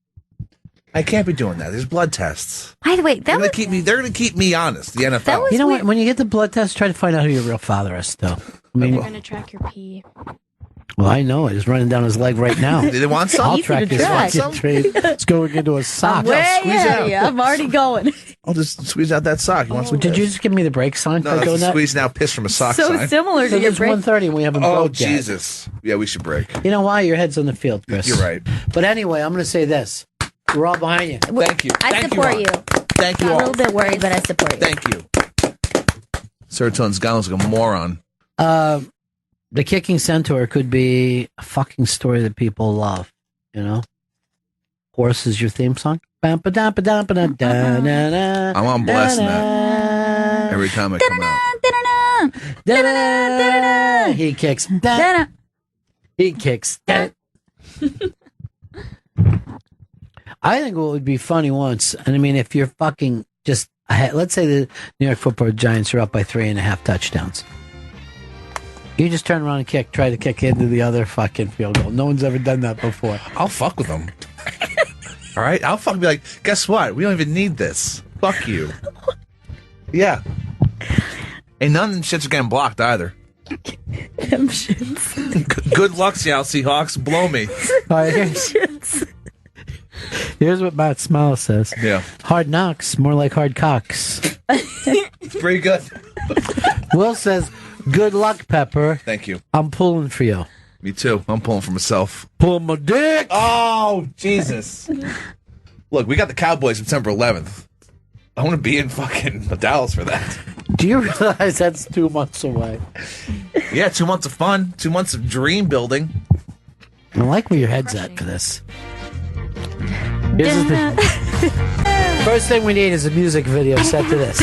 I can't be doing that. There's blood tests. By the way, They're going to keep me honest. The NFL. You know what? When you get the blood test, try to find out who your real father is still. I mean, They're going to track your pee. well, I know it. It's running down his leg right now. Did they want some? I'll Easy track to his track. fucking trade. It's going into a sock. I'm way squeeze it ahead out. of you. I'm already going. I'll just squeeze out that sock. You want some? Did you just give me the break sign No, for that's doing a that? squeeze now piss from a sock So sign. similar to So your it's break. 1:30 and we haven't Oh, broke yet. Jesus. Yeah, we should break. You know why? Your head's on the field, Chris. You're right. But anyway, I'm going to say this. We're all behind you. Thank you. I Thank support you. you. Thank you I'm a all. little bit worried, but I support you. Thank you. Serotonin's gone like a moron. The kicking centaur could be a fucking story that people love, you know? Horse is your theme song? I'm on blasting that every time I come out. He kicks. He kicks. I think what would be funny once, and I mean, if you're fucking just ahead, let's say the New York Football Giants are up by 3.5 touchdowns. You just turn around and try to kick into the other fucking field goal. No one's ever done that before. I'll fuck with them. All right? I'll fucking be like, guess what? We don't even need this. Fuck you. Yeah. And none of them shits are getting blocked either. Them shits. Good luck, Seattle Seahawks. Blow me. All right, here's what Matt Smile says. Yeah. Hard knocks, more like hard cocks. It's pretty good. Will says, good luck, Pepper. Thank you. I'm pulling for you. Me too. I'm pulling for myself. Pulling my dick. Oh, Jesus. Look, we got the Cowboys September 11th. I want to be in fucking Dallas for that. Do you realize that's 2 months away? Yeah, 2 months of fun. 2 months of dream building. I like where your head's at for this. Here's the first thing we need is a music video set to this.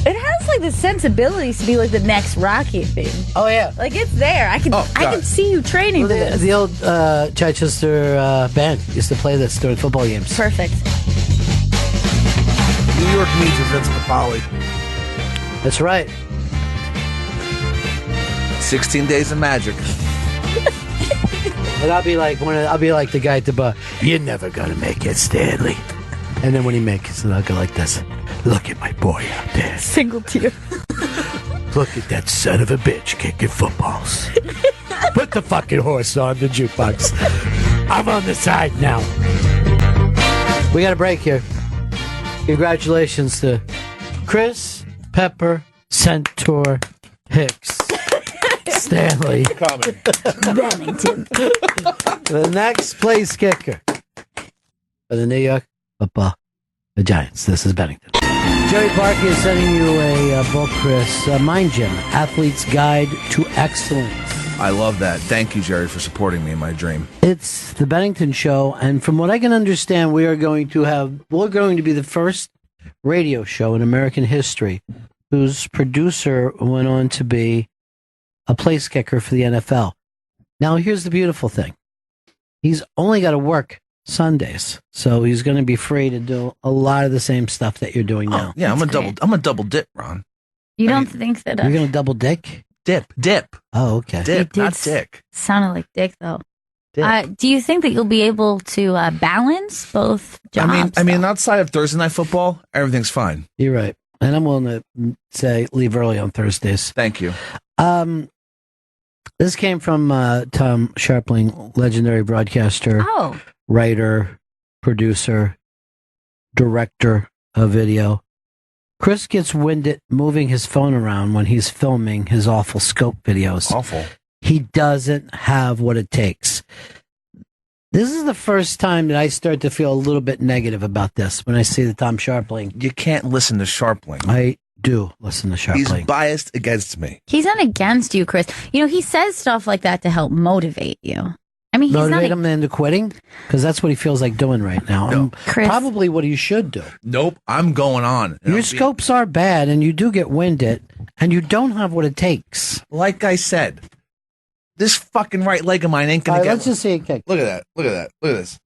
It has like the sensibilities to be like the next Rocky thing. Oh yeah, like it's there. I can see you training for this. The old Chichester band used to play this during football games. Perfect. New York needs a Vince Capaldi. That's right. 16 Days of Magic. And I'll be like the guy at the bar. You're never gonna make it, Stanley. And then when he makes it, I'll go like this. Look at my boy out there. Single tear. Look at that son of a bitch kicking footballs. Put the fucking horse on the jukebox. I'm on the side now. We got a break here. Congratulations to Chris, Pepper, Centaur, Hicks, Stanley, Bennington. the next place kicker for the New York Football Giants. This is Bennington. Jerry Parker is sending you a book, Chris, Mind Gym, Athlete's Guide to Excellence. I love that. Thank you, Jerry, for supporting me in my dream. It's the Bennington Show, and from what I can understand, we're going to be the first radio show in American history whose producer went on to be a place kicker for the NFL. Now, here's the beautiful thing. He's only got to work Sundays, so he's going to be free to do a lot of the same stuff that you're doing now. Yeah, I'm a double dip, Ron. You don't think that? You're going to double dick? Dip. Oh, okay. Dip, not dick. Sounded like dick, though. Do you think that you'll be able to balance both jobs? I mean, outside of Thursday Night Football, everything's fine. You're right, and I'm willing to say leave early on Thursdays. Thank you. This came from Tom Sharpling, legendary broadcaster, writer, producer, director of video. Chris gets winded moving his phone around when he's filming his awful scope videos. Awful. He doesn't have what it takes. This is the first time that I start to feel a little bit negative about this when I see the Tom Sharpling. You can't listen to Sharpling. I do listen to Sharpling. He's biased against me. He's not against you, Chris. You know, he says stuff like that to help motivate you. I mean, he's motivate not him into quitting? Because that's what he feels like doing right now. No. Chris. Probably what he should do. Nope, I'm going on. Your scopes are bad, and you do get winded, and you don't have what it takes. Like I said, this fucking right leg of mine ain't going to get... Let's just see it kick. Look at that. Look at that. Look at this.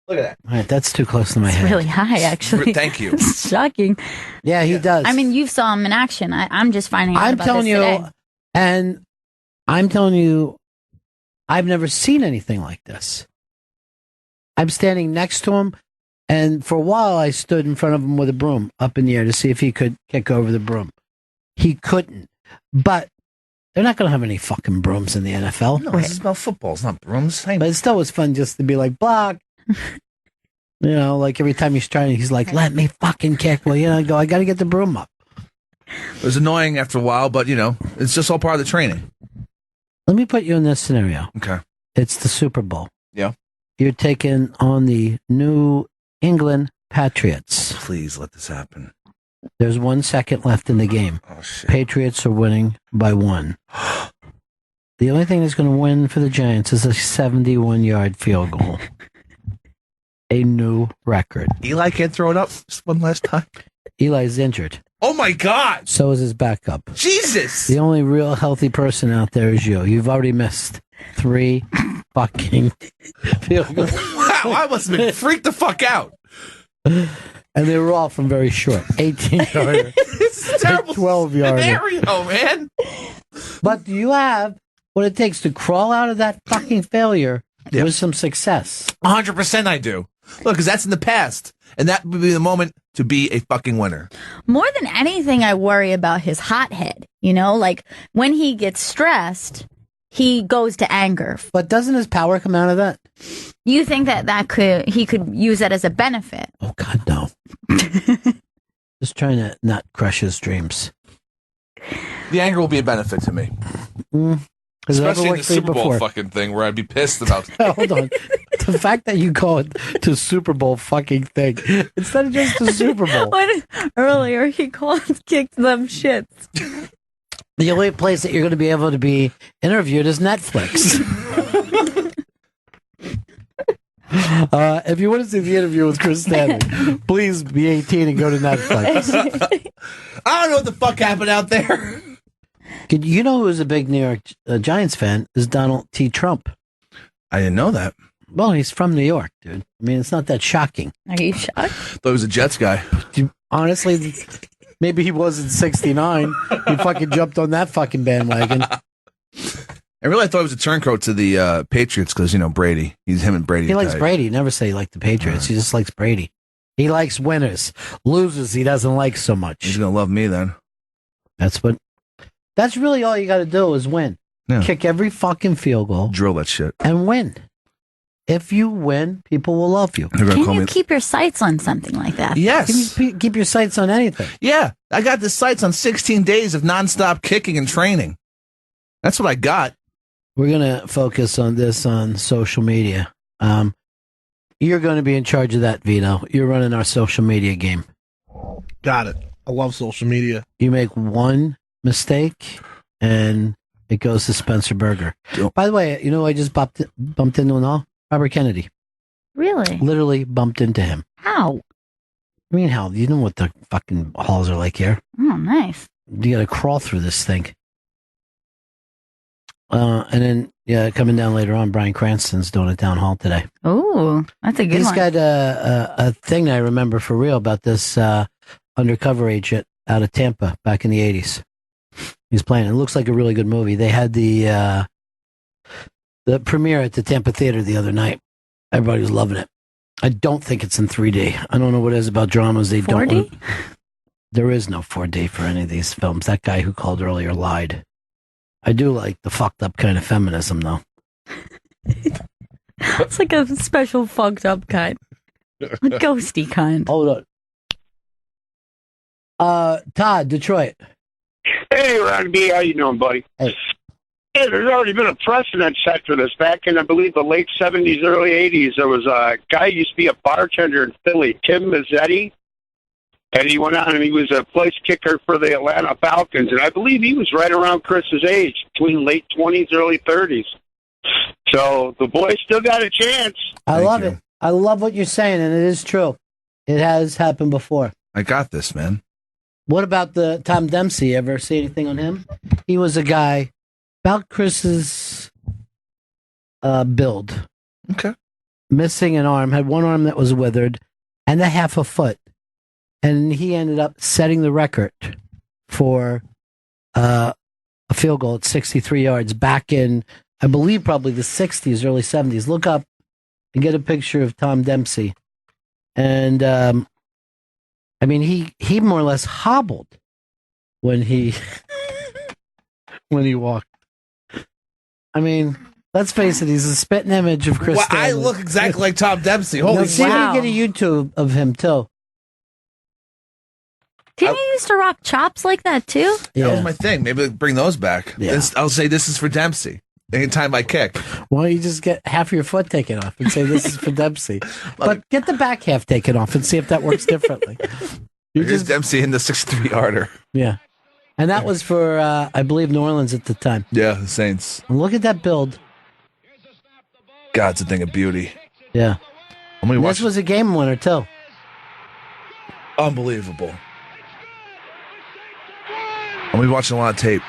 Look at that. All right, that's too close to my head. really high, actually. Thank you. It's shocking. Yeah, he does. I mean, you saw him in action. I'm just finding out about this today. And I'm telling you, I've never seen anything like this. I'm standing next to him, and for a while I stood in front of him with a broom up in the air to see if he could kick over the broom. He couldn't. But they're not going to have any fucking brooms in the NFL. No, this is about football. It's not brooms. But it still was fun just to be like, block. You know, like every time he's trying, he's like, let me fucking kick. Well, you know, I go, I got to get the broom up. It was annoying after a while, but, you know, it's just all part of the training. Let me put you in this scenario. Okay. It's the Super Bowl. Yeah. You're taking on the New England Patriots. Please let this happen. There's 1 second left in the game. Oh, shit. Patriots are winning by 1. The only thing that's going to win for the Giants is a 71-yard field goal. A new record. Eli can't throw it up just one last time. Eli's injured. Oh, my God. So is his backup. Jesus. The only real healthy person out there is you. You've already missed 3 fucking field goals. Wow, I must have been freaked the fuck out. And they were all from very short. 18-yarder. It's a terrible 12-yarder. scenario, man. But do you have what it takes to crawl out of that fucking failure with some success? 100% I do. Look, because that's in the past. And that would be the moment to be a fucking winner. More than anything, I worry about his hothead. You know, like when he gets stressed, he goes to anger. But doesn't his power come out of that? You think that he could use that as a benefit? Oh, God, no. Just trying to not crush his dreams. The anger will be a benefit to me. Especially in the Super Bowl fucking thing where I'd be pissed about. Hold on. The fact that you call it the Super Bowl fucking thing instead of just the Super Bowl. Earlier, he kicked them shits. The only place that you're going to be able to be interviewed is Netflix. If you want to see the interview with Chris Stanley, please be 18 and go to Netflix. I don't know what the fuck happened out there. You know who's a big New York Giants fan is Donald T. Trump. I didn't know that. Well, he's from New York, dude. I mean, it's not that shocking. Are you shocked? Thought he was a Jets guy. Honestly, maybe he was in 69. He fucking jumped on that fucking bandwagon. I really thought he was a turncoat to the Patriots because, you know, Brady. He's him and Brady. He likes Brady. He never say he liked the Patriots. He just likes Brady. He likes winners. Losers he doesn't like so much. He's going to love me then. That's really all you got to do is win. Yeah. Kick every fucking field goal. Drill that shit. And win. If you win, people will love you. Can you keep your sights on something like that? Yes. Can you keep your sights on anything? Yeah. I got the sights on 16 days of nonstop kicking and training. That's what I got. We're going to focus on this on social media. You're going to be in charge of that, Vito. You're running our social media game. Got it. I love social media. You make one mistake, and it goes to Spencer Berger. By the way, you know I just bumped into and all? Robert Kennedy. Really? Literally bumped into him. How? I mean, how? You know what the fucking halls are like here. Oh, nice. You got to crawl through this thing. And then, yeah, coming down later on, Bryan Cranston's doing a town hall today. Oh, that's a good one. He's got a thing I remember for real about this undercover agent out of Tampa back in the 80s. He's playing. It looks like a really good movie. They had the premiere at the Tampa Theater the other night. Everybody was loving it. I don't think it's in 3D. I don't know what it is about dramas. They 4D? don't. There is no 4D for any of these films. That guy who called earlier lied. I do like the fucked up kind of feminism, though. It's like a special fucked up kind. A ghosty kind. Hold on. Todd, Detroit. Hey, Ron B, how you doing, buddy? Hey. Yeah, there's already been a precedent set for this. Back in, I believe, the late 70s, early 80s, there was a guy who used to be a bartender in Philly, Tim Mazzetti, and he went on and he was a place kicker for the Atlanta Falcons, and I believe he was right around Chris's age, between late 20s, early 30s. So the boy still got a chance. I love it. I love what you're saying, and it is true. It has happened before. I got this, man. What about the Tom Dempsey? Ever see anything on him? He was a guy about Chris's build. Okay. Missing an arm, had one arm that was withered, and a half a foot. And he ended up setting the record for a field goal at 63 yards back in, I believe, probably the 60s, early 70s. Look up and get a picture of Tom Dempsey. And, I mean, he more or less hobbled when he walked. I mean, let's face it, he's a spitting image of Chris Stanley. I look exactly like Tom Dempsey. Holy shit. See if you get a YouTube of him, too. Didn't you used to rock chops like that, too? That was my thing. Maybe they'll bring those back. Yeah. I'll say this is for Dempsey. Anytime I kick. Why don't you just get half of your foot taken off and say this is for Dempsey? But get the back half taken off and see if that works differently. Here's Dempsey in the 63-yarder. Yeah. And that was for, I believe, New Orleans at the time. Yeah, the Saints. And look at that build. God, it's a thing of beauty. Yeah. And this was a game winner, too. Unbelievable. And we watching a lot of tape.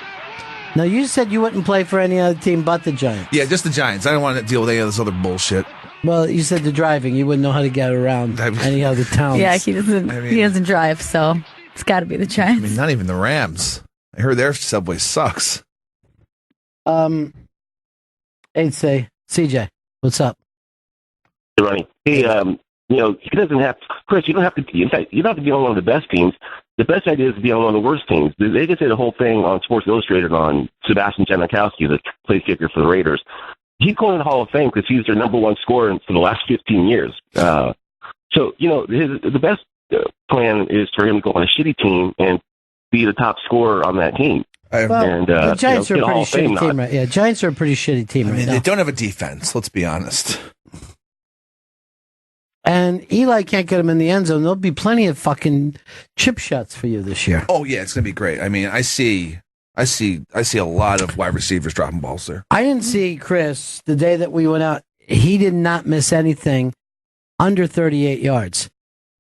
Now, you said you wouldn't play for any other team but the Giants. Yeah, just the Giants. I don't want to deal with any of this other bullshit. Well, you said the driving. You wouldn't know how to get around any other towns. Yeah, he doesn't drive, so it's got to be the Giants. I mean, not even the Rams. I heard their subway sucks. I'd say, CJ, what's up? Hey, Ronnie. Hey, he doesn't have Chris. You don't have to. In fact, you don't have to be on one of the best teams. The best idea is to be on one of the worst teams. They just did a whole thing on Sports Illustrated on Sebastian Janikowski, the place kicker for the Raiders. He's going to the Hall of Fame because he's their number one scorer for the last 15 years. So the best plan is for him to go on a shitty team and be the top scorer on that team. The Giants are a pretty shitty team, right? Yeah, Giants are a pretty shitty team right now. They don't have a defense. Let's be honest. And Eli can't get him in the end zone. There'll be plenty of fucking chip shots for you this year. Oh yeah, it's gonna be great. I mean, I see a lot of wide receivers dropping balls there. I didn't see Chris the day that we went out. He did not miss anything under 38 yards.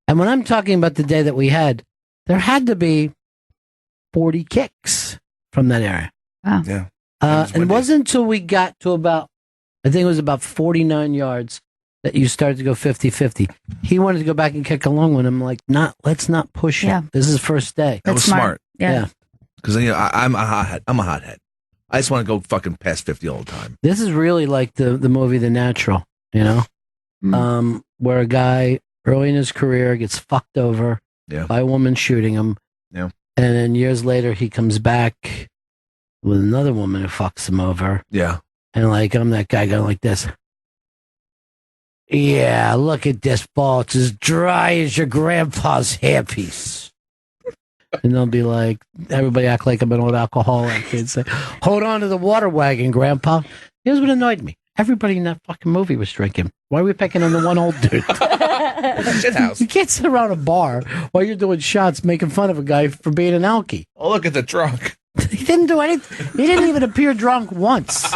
And when I'm talking about the day that we had, there had to be 40 kicks from that area. Wow. Yeah. And it wasn't until we got to about 49 yards that you started to go 50-50. He wanted to go back and kick a long one. I'm like, let's not push it. This is first day. That was smart. Yeah. Because I'm a hothead. I just want to go fucking past 50 all the time. This is really like the movie The Natural, where a guy early in his career gets fucked over by a woman shooting him. Yeah. And then years later, he comes back with another woman who fucks him over. Yeah. And I'm that guy going like this. Yeah, look at this ball. It's as dry as your grandpa's hairpiece. And they'll be like, everybody act like I'm an old alcoholic and say, hold on to the water wagon, Grandpa. Here's what annoyed me. Everybody in that fucking movie was drinking. Why are we picking on the one old dude? Shithouse. You can't sit around a bar while you're doing shots making fun of a guy for being an alkie. Oh, look at the drunk. He didn't do anything. He didn't even appear drunk once.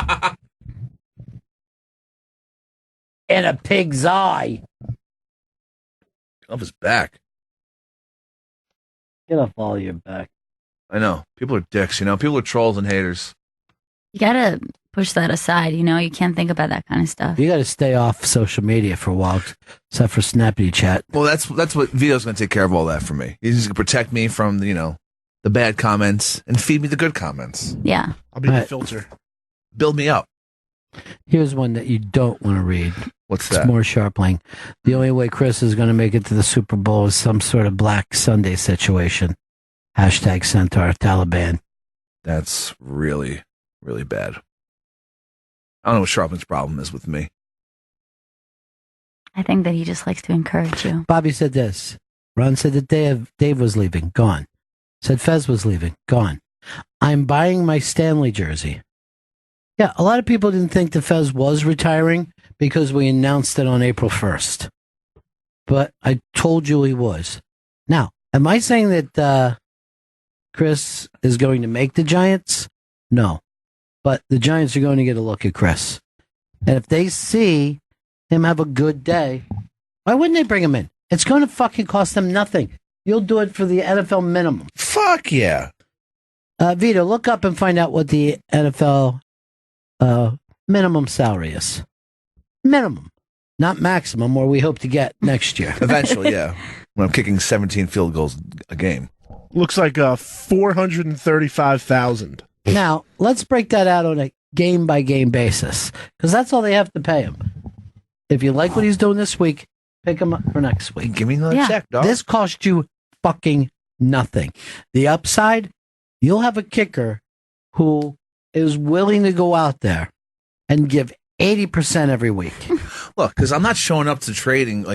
In a pig's eye. Off his back. Get off all your back. I know. People are dicks, People are trolls and haters. You gotta push that aside, You can't think about that kind of stuff. You gotta stay off social media for a while, except for Snappy Chat. Well, that's what Vito's going to take care of all that for me. He's going to protect me from, the bad comments and feed me the good comments. Yeah. I'll be the filter. Build me up. Here's one that you don't want to read. What's It's that? more Sharpling. The only way Chris is going to make it to the Super Bowl is some sort of Black Sunday situation. # Centaur Taliban. That's really, really bad. I don't know what Sharpling's problem is with me. I think that he just likes to encourage you. Bobby said this. Ron said that Dave was leaving. Gone. Said Fez was leaving. Gone. I'm buying my Stanley jersey. Yeah, a lot of people didn't think that Fez was retiring because we announced it on April 1st. But I told you he was. Now, am I saying that Chris is going to make the Giants? No. But the Giants are going to get a look at Chris. And if they see him have a good day, why wouldn't they bring him in? It's going to fucking cost them nothing. You'll do it for the NFL minimum. Fuck yeah. Vito, look up and find out what the NFL minimum salary is. Minimum. Not maximum, where we hope to get next year. Eventually, yeah. When I'm kicking 17 field goals a game. Looks like 435,000. Now, let's break that out on a game-by-game basis, because that's all they have to pay him. If you like what he's doing this week, pick him up for next week. Give me another check, dog. This cost you fucking nothing. The upside, you'll have a kicker who is willing to go out there and give 80% every week. Look, because I'm not showing up to trading,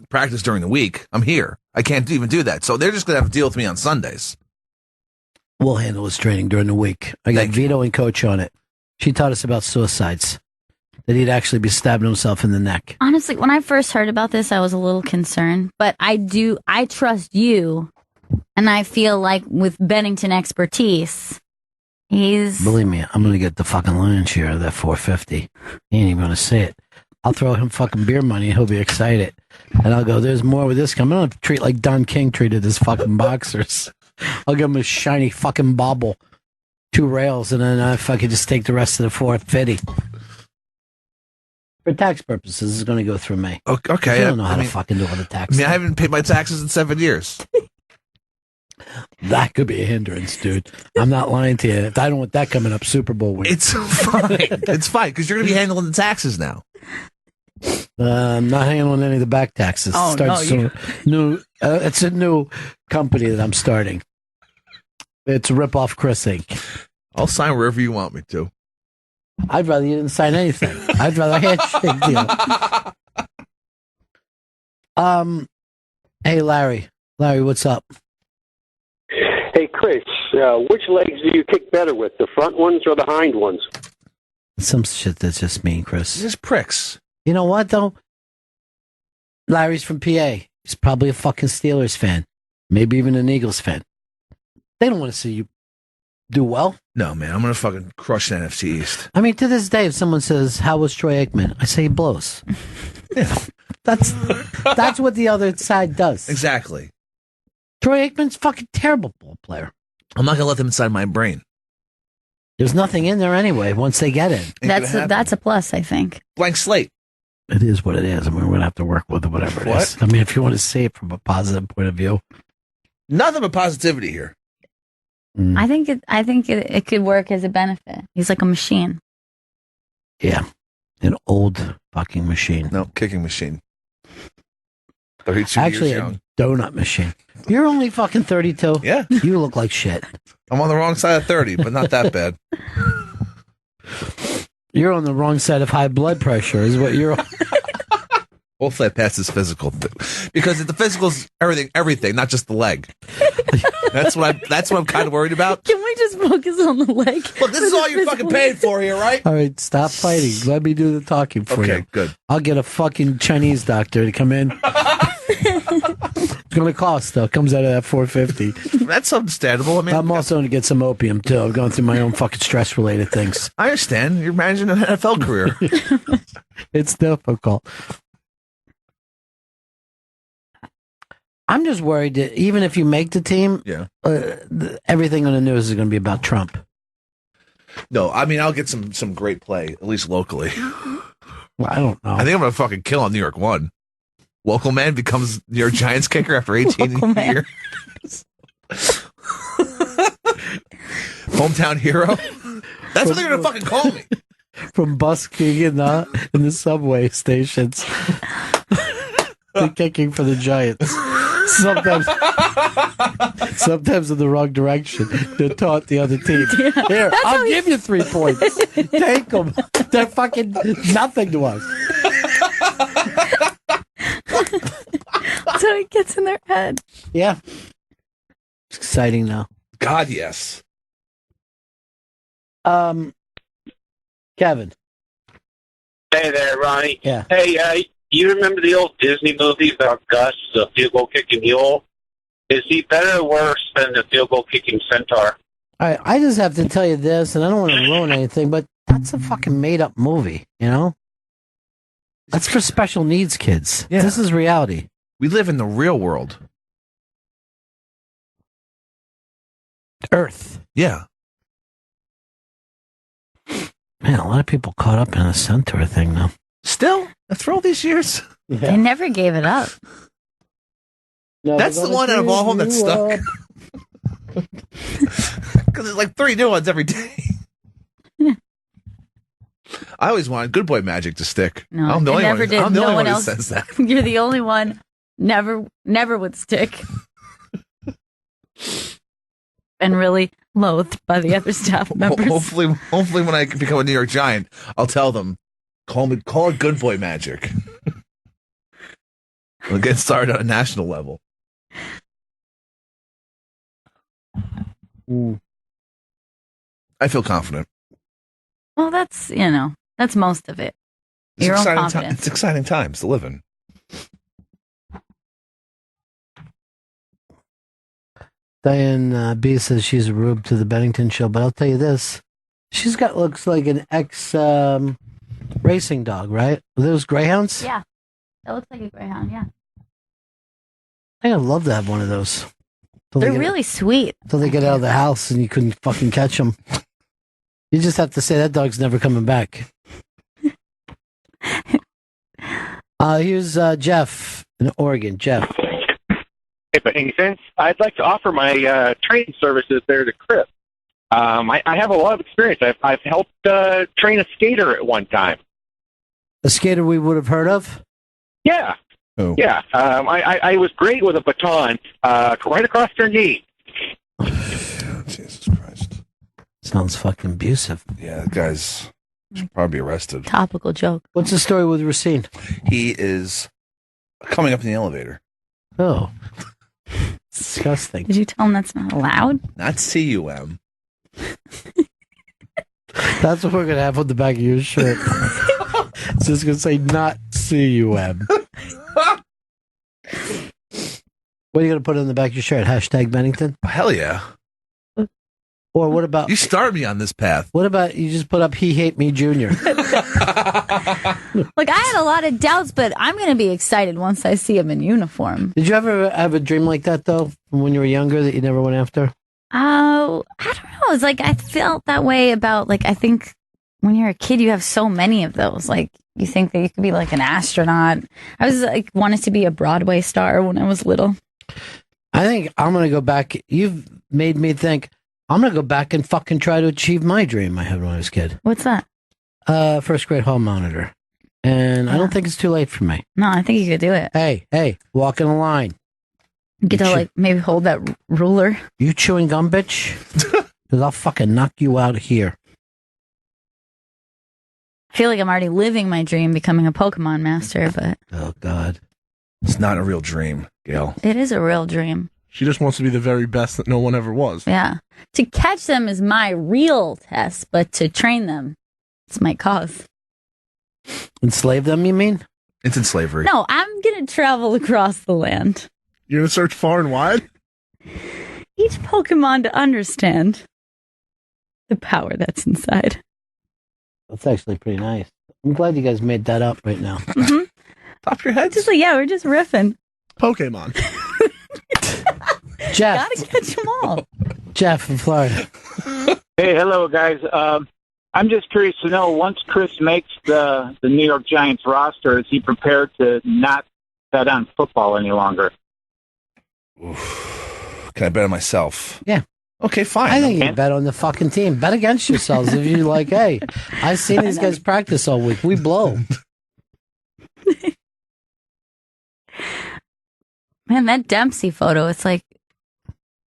practice during the week. I'm here. I can't even do that. So they're just going to have to deal with me on Sundays. We'll handle his training during the week. I got Vito and Coach on it. She taught us about suicides, that he'd actually be stabbing himself in the neck. Honestly, when I first heard about this, I was a little concerned, but I trust you And I feel like with Bennington expertise, he's... Believe me, I'm going to get the fucking lion's share of that 450. He ain't even going to say it. I'll throw him fucking beer money and he'll be excited. And I'll go, there's more with this coming. I'll treat like Don King treated his fucking boxers. I'll give him a shiny fucking bauble, 2 rails, and then if I could just take the rest of the 450. For tax purposes, it's going to go through me. Okay. I don't know how to fucking do all the taxes. I mean, I haven't paid my taxes in 7 years. That could be a hindrance, dude. I'm not lying to you. I don't want that coming up Super Bowl week. It's fine. It's fine because you're going to be handling the taxes now. I'm not handling any of the back taxes. Oh, It's a new company that I'm starting. It's Rip Off Chris Inc. I'll sign wherever you want me to. I'd rather you didn't sign anything. I'd rather handshake deal. Hey, Larry. Larry, what's up? Hey, Chris, which legs do you kick better with, the front ones or the hind ones? Some shit that's just mean, Chris. Just pricks. You know what, though? Larry's from PA. He's probably a fucking Steelers fan. Maybe even an Eagles fan. They don't want to see you do well. No, man. I'm going to fucking crush the NFC East. I mean, to this day, if someone says, how was Troy Aikman? I say he blows. Yeah. That's what the other side does. Exactly. Troy Aikman's a fucking terrible ball player. I'm not going to let them inside my brain. There's nothing in there anyway once they get in. That's a plus, I think. Blank slate. It is what it is. I mean, we're going to have to work with it, whatever it is. I mean, if you want to see it from a positive point of view. Nothing but positivity here. I think it could work as a benefit. He's like a machine. Yeah. An old fucking machine. No, kicking machine. 32 Actually, years young. a donut machine. You're only fucking 32. Yeah. You look like shit. I'm on the wrong side of 30, but not that bad. You're on the wrong side of high blood pressure, is what you're on. Hopefully I pass this physical. Because the physical's everything, not just the leg. That's what I'm kind of worried about. Can we just focus on the leg? Look, this is all you're fucking paying for here, right? All right, stop fighting. Let me do the talking for you. Okay, good. I'll get a fucking Chinese doctor to come in. It's going to cost, though. Comes out of that 450. That's understandable. I mean, I'm also going to get some opium, too. I've gone through my own fucking stress-related things. I understand. You're managing an NFL career. It's difficult. I'm just worried that even if you make the team, everything on the news is going to be about Trump. No, I mean, I'll get some great play, at least locally. Well, I don't know. I think I'm going to fucking kill on New York 1. Local man becomes New York Giants kicker after 18 years. Hometown hero. That's what they're going to fucking call me. From busking in the subway stations. They're kicking for the Giants. Sometimes in the wrong direction. They're taught the other team. Here, I'll give you 3 points. Take them. They're fucking nothing to us. So it gets in their head. Yeah. It's exciting now. God, yes. Kevin. Hey there, Ronnie. Yeah. Hey, you remember the old Disney movie about Gus, the field goal kicking mule? Is he better or worse than the field goal kicking centaur? All right, I just have to tell you this, and I don't want to ruin anything, but that's a fucking made-up movie, you know? That's for special needs kids. Yeah. This is reality. We live in the real world. Earth. Yeah. Man, a lot of people caught up in the centaur thing now. Still? After all these years? They never gave it up. No, that's the one out of all of them that's stuck. Because there's like 3 new ones every day. I always wanted Good Boy Magic to stick. No, I'm the only never one. did. I'm the No only one one who else says that. You're the only one. Never would stick. And really loathed by the other staff members. Hopefully when I become a New York Giant, I'll tell them, call it Good Boy Magic. We'll get started on a national level. Ooh. I feel confident. Well, that's most of it. It's Your own exciting confidence. It's exciting times to live in. Diane B says she's a rube to the Bennington show, but I'll tell you this. She's got looks like an racing dog, right? Are those greyhounds? Yeah. That looks like a greyhound, yeah. I would love to have one of those. They're really sweet. Until they get out of the house and you couldn't fucking catch them. You just have to say that dog's never coming back. Here's Jeff in Oregon. Jeff. Hey, Bennington. I'd like to offer my training services there to Chris. I have a lot of experience. I've helped train a skater at one time. A skater we would have heard of? Yeah. Oh. Yeah. I was great with a baton right across their knee. Jesus Christ. Sounds fucking abusive. Yeah, the guy's should probably be arrested. Topical joke. What's the story with Racine? He is coming up in the elevator. Oh. Disgusting. Did you tell him that's not allowed? Not CUM. That's what we're going to have on the back of your shirt. It's just going to say not CUM. What are you going to put on the back of your shirt? Hashtag Bennington? Hell yeah. Or what about... You started me on this path. What about you just put up He Hate Me Jr.? Like, I had a lot of doubts, but I'm going to be excited once I see him in uniform. Did you ever have a dream like that, though, from when you were younger that you never went after? Oh, I don't know. It's like I felt that way about, like, I think when you're a kid, you have so many of those. Like, you think that you could be like an astronaut. I was like, wanted to be a Broadway star when I was little. I think I'm going to go back. You've made me think I'm going to go back and fucking try to achieve my dream I had when I was a kid. What's that? First grade hall monitor. And I don't think it's too late for me. No, I think you could do it. Hey, walk in a line. You get to, like, maybe hold that ruler. You chewing gum, bitch? Because I'll fucking knock you out here. I feel like I'm already living my dream, becoming a Pokemon master, but... Oh, God. It's not a real dream, Gail. It is a real dream. She just wants to be the very best that no one ever was. Yeah. To catch them is my real test, but to train them, it's my cause. Enslave them, you mean? It's in slavery. No, I'm going to travel across the land. You're going to search far and wide? Each Pokemon to understand the power that's inside. That's actually pretty nice. I'm glad you guys made that up right now. Mm-hmm. Top your heads? Just like, yeah, we're just riffing. Pokemon. Jeff. Gotta catch them all. Jeff in Florida. Hey, hello, guys. I'm just curious to know, once Chris makes the New York Giants roster, is he prepared to not bet on football any longer? Oof. Can I bet on myself? Yeah. Okay, fine. I think you bet on the fucking team. Bet against yourselves if you're like, hey, I've seen these guys practice all week. We blow. Man, that Dempsey photo, it's like,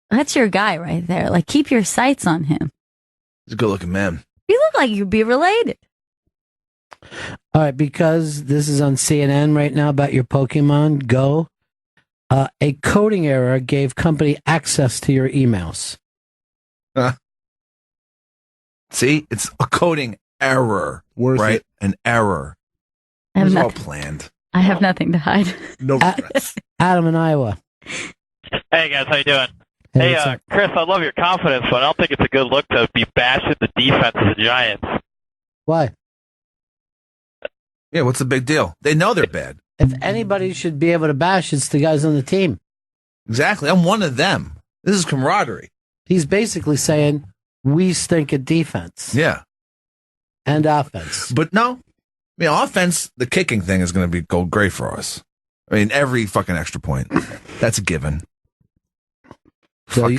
that's your guy right there. Like, keep your sights on him. He's a good-looking man. You look like you'd be related. All right, because this is on CNN right now about your Pokemon Go. A coding error gave company access to your emails. See, it's a coding error, right? An error. It was all planned. I have nothing to hide. No regrets. Adam in Iowa. Hey guys, how you doing? Hey, Hey, Chris, I love your confidence, but I don't think it's a good look to be bashing the defense of the Giants. Why? Yeah, what's the big deal? They know they're bad. If anybody should be able to bash, it's the guys on the team. Exactly. I'm one of them. This is camaraderie. He's basically saying, we stink at defense. Yeah. And offense. But no. I mean, offense, the kicking thing is going to go great for us. I mean, every fucking extra point. That's a given. So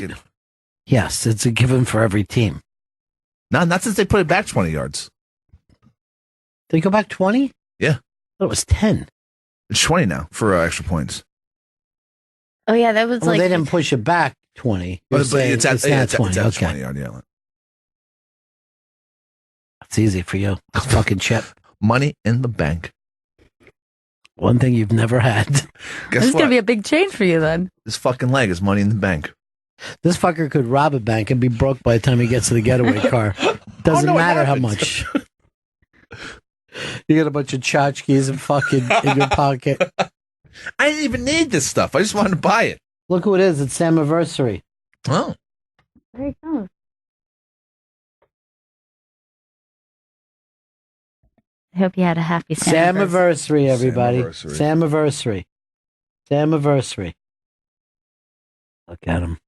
yes, it's a given for every team. No, not since they put it back 20 yards. Did they go back 20? Yeah. It was 10. It's 20 now for extra points. Oh, yeah, that was Well, like... they didn't push it back 20. But You're saying it's at 20. It's at Okay. 20 yard. Yeah. It's easy for you. It's fucking chip. Money in the bank. One thing you've never had. Guess This is what? going to be a big change for you then. This fucking leg is money in the bank. This fucker could rob a bank and be broke by the time he gets to the getaway car. Doesn't no, it matter how happens. much. You got a bunch of tchotchkes and fucking in your pocket. I didn't even need this stuff. I just wanted to buy it. Look who it is. It's Samiversary. Oh. There he goes. I hope you had a happy Samiversary, everybody. Samiversary. Samiversary. Look at him.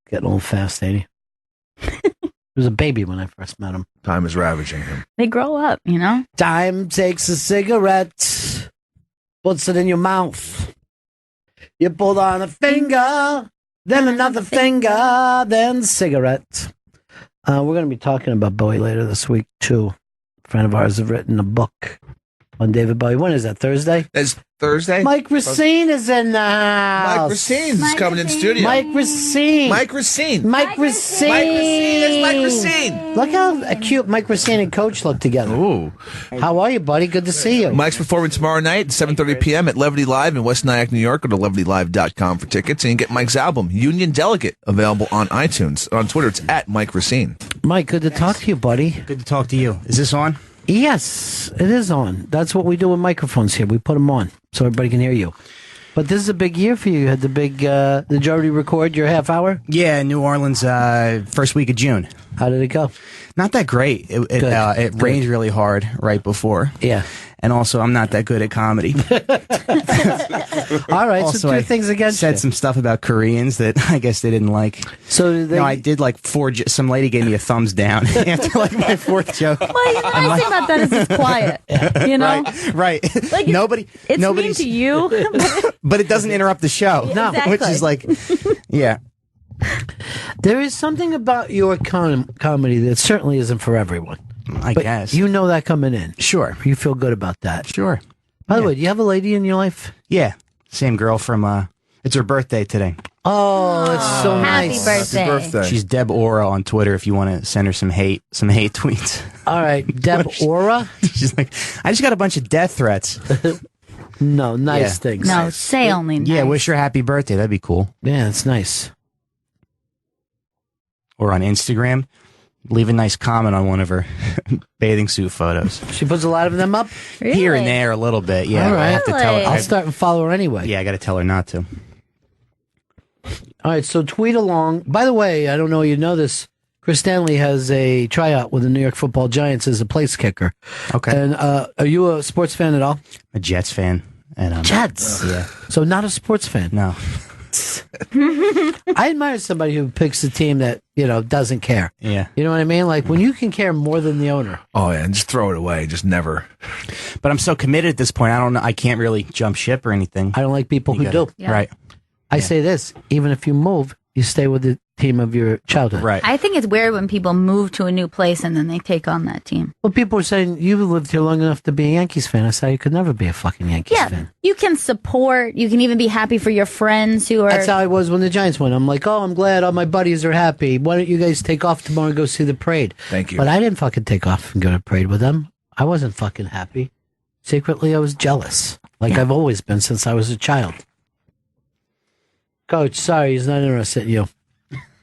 Getting old fast, ain't he? He was a baby when I first met him. Time is ravaging him. They grow up, you know? Time takes a cigarette, puts it in your mouth. You pull on a finger, then another finger, then cigarette. We're going to be talking about Bowie later this week, too. A friend of ours has written a book on David Bowie. When is that, Thursday? It's Thursday. Mike Racine is in the house. Mike Racine is coming in studio. Mike Racine. Mike Racine. Mike Racine. Mike Racine. It's Mike Racine. Look how cute Mike Racine and Coach look together. Ooh. How are you, buddy? Good to see you. Mike's performing tomorrow night at 7:30 p.m. at Levity Live in West Nyack, New York. Go to levitylive.com for tickets and you can get Mike's album, Union Delegate, available on iTunes. On Twitter, it's at Mike Racine. Mike, good to talk to you, buddy. Good to talk to you. Is this on? Yes, it is on. That's what we do with microphones here. We put them on so everybody can hear you. But this is a big year for you. You had the big, did you already record your half hour? Yeah, New Orleans, first week of June. How did it go? Not that great. It rained really hard right before. Yeah. And also, I'm not that good at comedy. All right, also, so two things against said you. some stuff about Koreans that I guess they didn't like. So they, no, I did like some lady gave me a thumbs down after like my fourth joke. Well, you know, the nice thing about that is it's quiet. You know? Right. Like nobody. It's mean nobody's to you. but it doesn't interrupt the show. No. Exactly. Which is like, yeah. There is something about your comedy that certainly isn't for everyone. I guess. You know that coming in. Sure. You feel good about that. Sure. By the way, do you have a lady in your life? Yeah. Same girl from, it's her birthday today. Oh, that's so Happy nice. birthday. Happy birthday. She's Deb Aura on Twitter if you want to send her some hate tweets. All right, Deb Aura? She's like, I just got a bunch of death threats. No, nice Yeah. things. No, say only nice. Yeah, wish her happy birthday. That'd be cool. Yeah, it's nice. Or on Instagram, leave a nice comment on one of her bathing suit photos. She puts a lot of them up? Really? Here and there, a little bit. Yeah, All right. I have to tell her. I'll start and follow her anyway. Yeah, I got to tell her not to. All right, so tweet along. By the way, I don't know you know this. Chris Stanley has a tryout with the New York Football Giants as a place kicker. Okay. And are you a sports fan at all? I'm a Jets fan. And Jets? Yeah. So not a sports fan? No. I admire somebody who picks a team that, doesn't care. Yeah. You know what I mean? Like when you can care more than the owner. Oh, yeah, and just throw it away. Just never. But I'm so committed at this point. I don't know. I can't really jump ship or anything. I don't like people who do. Yeah. Right. I say this, even if you move, you stay with the team of your childhood. Right. I think it's weird when people move to a new place and then they take on that team. Well, people are saying, you've lived here long enough to be a Yankees fan. I say, you could never be a fucking Yankees fan. You can support. You can even be happy for your friends who are. That's how I was when the Giants won. I'm like, oh, I'm glad all my buddies are happy. Why don't you guys take off tomorrow and go see the parade? Thank you. But I didn't fucking take off and go to the parade with them. I wasn't fucking happy. Secretly, I was jealous. Like I've always been since I was a child. Coach, sorry, he's not interested in you.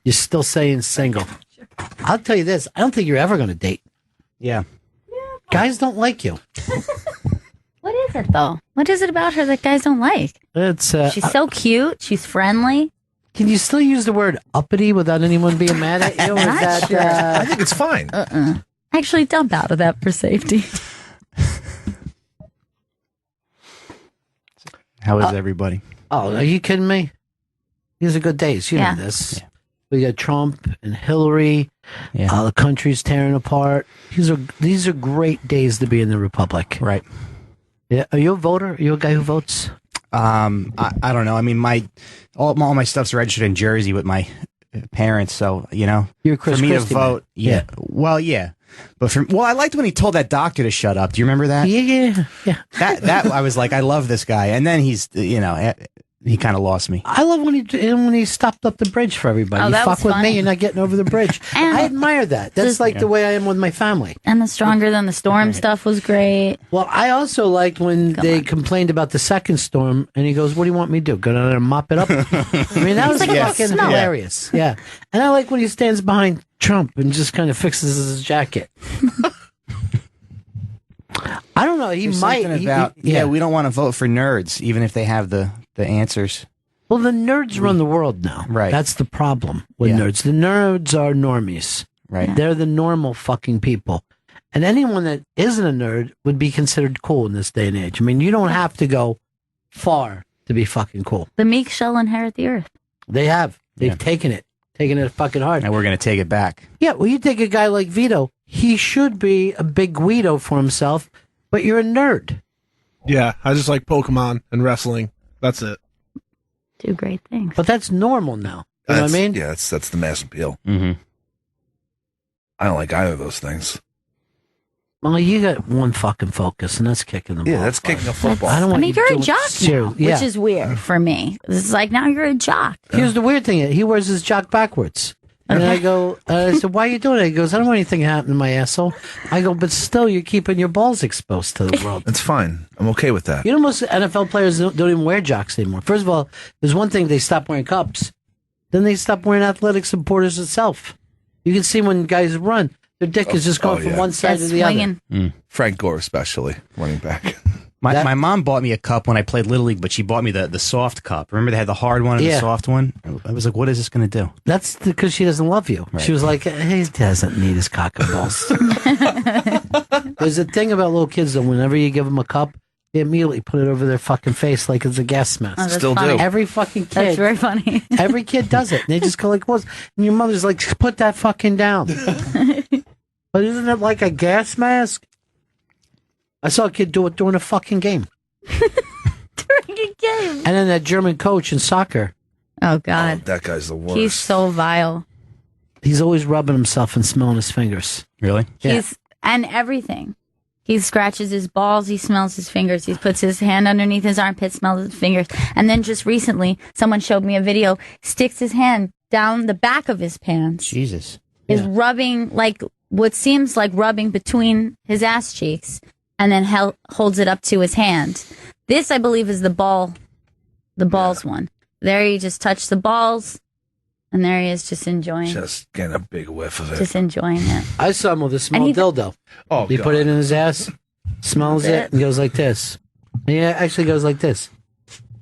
You're still saying single. I'll tell you this. I don't think you're ever going to date. Yeah. Guys don't like you. What is it, though? What is it about her that guys don't like? It's She's so cute. She's friendly. Can you still use the word uppity without anyone being mad at you? Or is Not that, sure. I think it's fine. Actually, dump out of that for safety. How is everybody? Oh, are you kidding me? These are good days. You Yeah. know this. Yeah. We got Trump and Hillary. Yeah. The country's tearing apart. These are great days to be in the Republic. Right. Yeah. Are you a voter? Are you a guy who votes? I don't know. I mean, all my stuff's registered in Jersey with my parents, so You're Chris for me Christie, to vote. man. Yeah. Well, yeah. But I liked when he told that doctor to shut up. Do you remember that? Yeah. That I was like, I love this guy, and then he's he kind of lost me. I love when he stopped up the bridge for everybody. Oh, You that fuck was with funny. me, you're not getting over the bridge. And I admire that. That's like the way I am with my family. And the Stronger Than the Storm stuff was great. Well, I also liked when they complained about the second storm, and he goes, "What do you want me to do? Go down there and mop it up?" I mean, that was He's like, fucking "Smell it." hilarious. Yeah, and I like when he stands behind Trump and just kind of fixes his jacket. I don't know. He There's might. something about we don't want to vote for nerds, even if they have the answers. Well, the nerds run the world now. Right. That's the problem with Yeah. nerds. The nerds are normies. Right. They're the normal fucking people. And anyone that isn't a nerd would be considered cool in this day and age. I mean, you don't have to go far to be fucking cool. The meek shall inherit the earth. They have. They've taken it fucking hard. And we're going to take it back. Yeah, well, you take a guy like Vito. He should be a big Guido for himself, but you're a nerd. Yeah, I just like Pokemon and wrestling. That's it. Do great things. But that's normal now. You know what I mean? Yeah, that's the mass appeal. Mm-hmm. I don't like either of those things. Well, you got one fucking focus, and that's kicking the ball. Yeah, that's kicking a football. I don't I want mean, you you're a doing jock now, serious- yeah. which is weird for me. It's like now you're a jock. Here's the weird thing: he wears his jock backwards, and then I go, I said, "Why are you doing it?" He goes, "I don't want anything to happen to my asshole." I go, "But still, you're keeping your balls exposed to the world." It's fine. I'm okay with that. You know, most NFL players don't even wear jocks anymore. First of all, there's one thing: they stop wearing cups, then they stop wearing athletic supporters itself. You can see when guys run, their dick is just going from one side to the other. Frank Gore, especially running back. My mom bought me a cup when I played Little League, but she bought me the soft cup. Remember they had the hard one and Yeah. the soft one? I was like, what is this going to do? That's because she doesn't love you. Right. She was like, he doesn't need his cock and balls. There's a thing about little kids, though. Whenever you give them a cup, they immediately put it over their fucking face like it's a gas mask. Oh, that's Still funny. do. Every fucking kid. That's very funny. Every kid does it. And they just go like, what? And your mother's like, put that fucking down. But isn't it like a gas mask? I saw a kid do it during a fucking game. During a game. And then that German coach in soccer. Oh, God. That guy's the worst. He's so vile. He's always rubbing himself and smelling his fingers. Really? And everything. He scratches his balls, he smells his fingers, he puts his hand underneath his armpit, smells his fingers. And then just recently, someone showed me a video, sticks his hand down the back of his pants. Jesus. Is rubbing, like, what seems like rubbing between his ass cheeks, and then holds it up to his hand. This, I believe, is the balls one. There he just touched the balls, and there he is just enjoying. Just getting a big whiff of it. Just enjoying it. I saw him with a small And he- dildo. Oh, he God. put it in his ass, smells That's it, it. and goes like this. And he actually goes like this.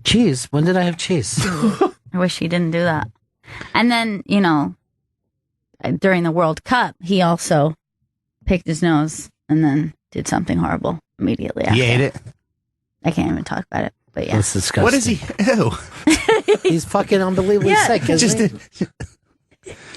Cheese? When did I have cheese? I wish he didn't do that. And then, you know, during the World Cup, he also picked his nose and then did something horrible immediately after. He ate it? I can't even talk about it, but yeah. That's disgusting. What is he? Ew. He's fucking unbelievably Yeah. sick, isn't he?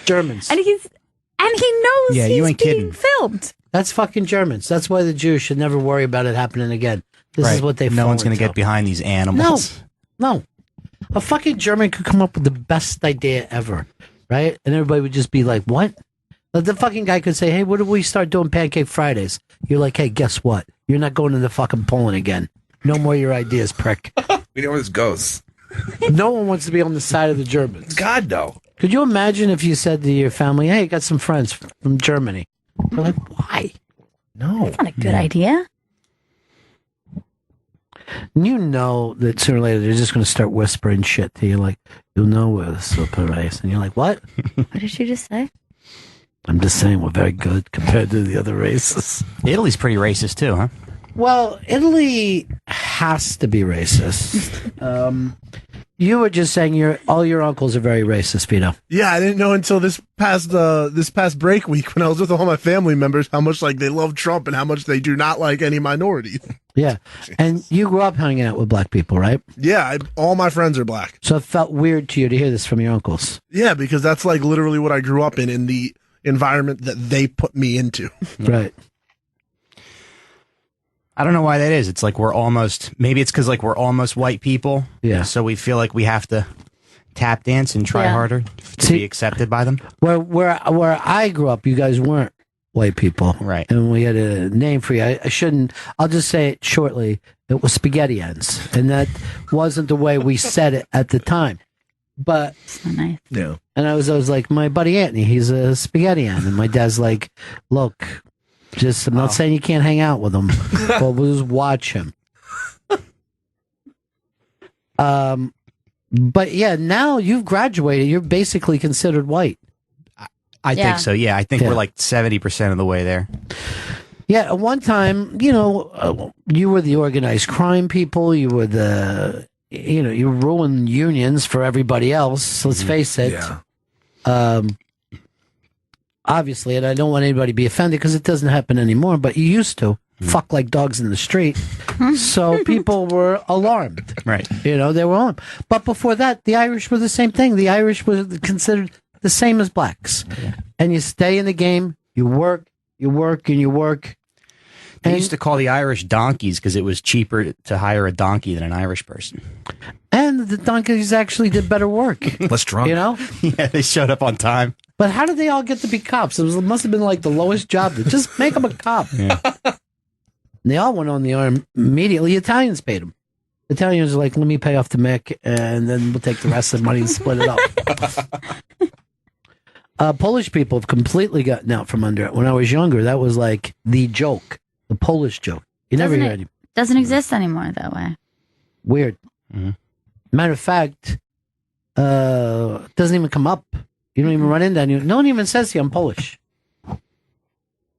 Germans. And he knows Yeah, he's you ain't being kidding. filmed. That's fucking Germans. That's why the Jews should never worry about it happening again. This is Right. what they No one's going going to get behind these animals. No. A fucking German could come up with the best idea ever, right? And everybody would just be like, what? But the fucking guy could say, hey, what if we start doing Pancake Fridays? You're like, hey, guess what? You're not going into fucking Poland again. No more your ideas, prick. We know where this goes. No one wants to be on the side of the Germans. God, no. Could you imagine if you said to your family, hey, I got some friends from Germany? They're like, why? No. That's not a good idea. And you know that sooner or later they're just going to start whispering shit to you, like, you'll know we're the super race. And you're like, what? What did you just say? I'm just saying we're very good compared to the other races. Italy's pretty racist too, huh? Well, Italy has to be racist. You were just saying all your uncles are very racist, Vito. Yeah, I didn't know until this past break week when I was with all my family members how much like they love Trump and how much they do not like any minorities. Yeah. And you grew up hanging out with black people, right? Yeah, all my friends are black. So it felt weird to you to hear this from your uncles. Yeah, because that's like literally what I grew up in the environment that they put me into. Right. I don't know why that is. It's like maybe it's because like we're almost white people. Yeah. So we feel like we have to tap dance and try Yeah. harder to be accepted by them. Where I grew up, you guys weren't white people. Right. And we had a name for you. I shouldn't, I'll just say it shortly. It was spaghettians. And that wasn't the way we said it at the time. But, so nice. Yeah. And I was like, my buddy Anthony, he's a spaghettian. And my dad's like, look, I'm not saying you can't hang out with him, but we'll just watch him. But yeah, now you've graduated. You're basically considered white. I think so. Yeah, I think Yeah. we're like 70% of the way there. Yeah, at one time, you were the organized crime people. You were the you ruin unions for everybody else. Let's face it. Yeah. Obviously, and I don't want anybody to be offended because it doesn't happen anymore, but you used to fuck like dogs in the street. So people were alarmed. Right. They were alarmed. But before that, the Irish were the same thing. The Irish were considered the same as blacks. And you stay in the game, you work, and you work. They used to call the Irish donkeys because it was cheaper to hire a donkey than an Irish person. And the donkeys actually did better work. Less drunk. Yeah, they showed up on time. But how did they all get to be cops? It must have been like the lowest job. Just make them a cop. Yeah. And they all went on the arm immediately. Italians paid them. Italians were like, let me pay off the Mick, and then we'll take the rest of the money and split it up. Polish people have completely gotten out from under it. When I was younger, that was like the joke, the Polish joke. You never hear any. Doesn't exist anymore that way. Weird. Matter of fact, it doesn't even come up. You don't even run into anyone. No one even says to you, I'm Polish.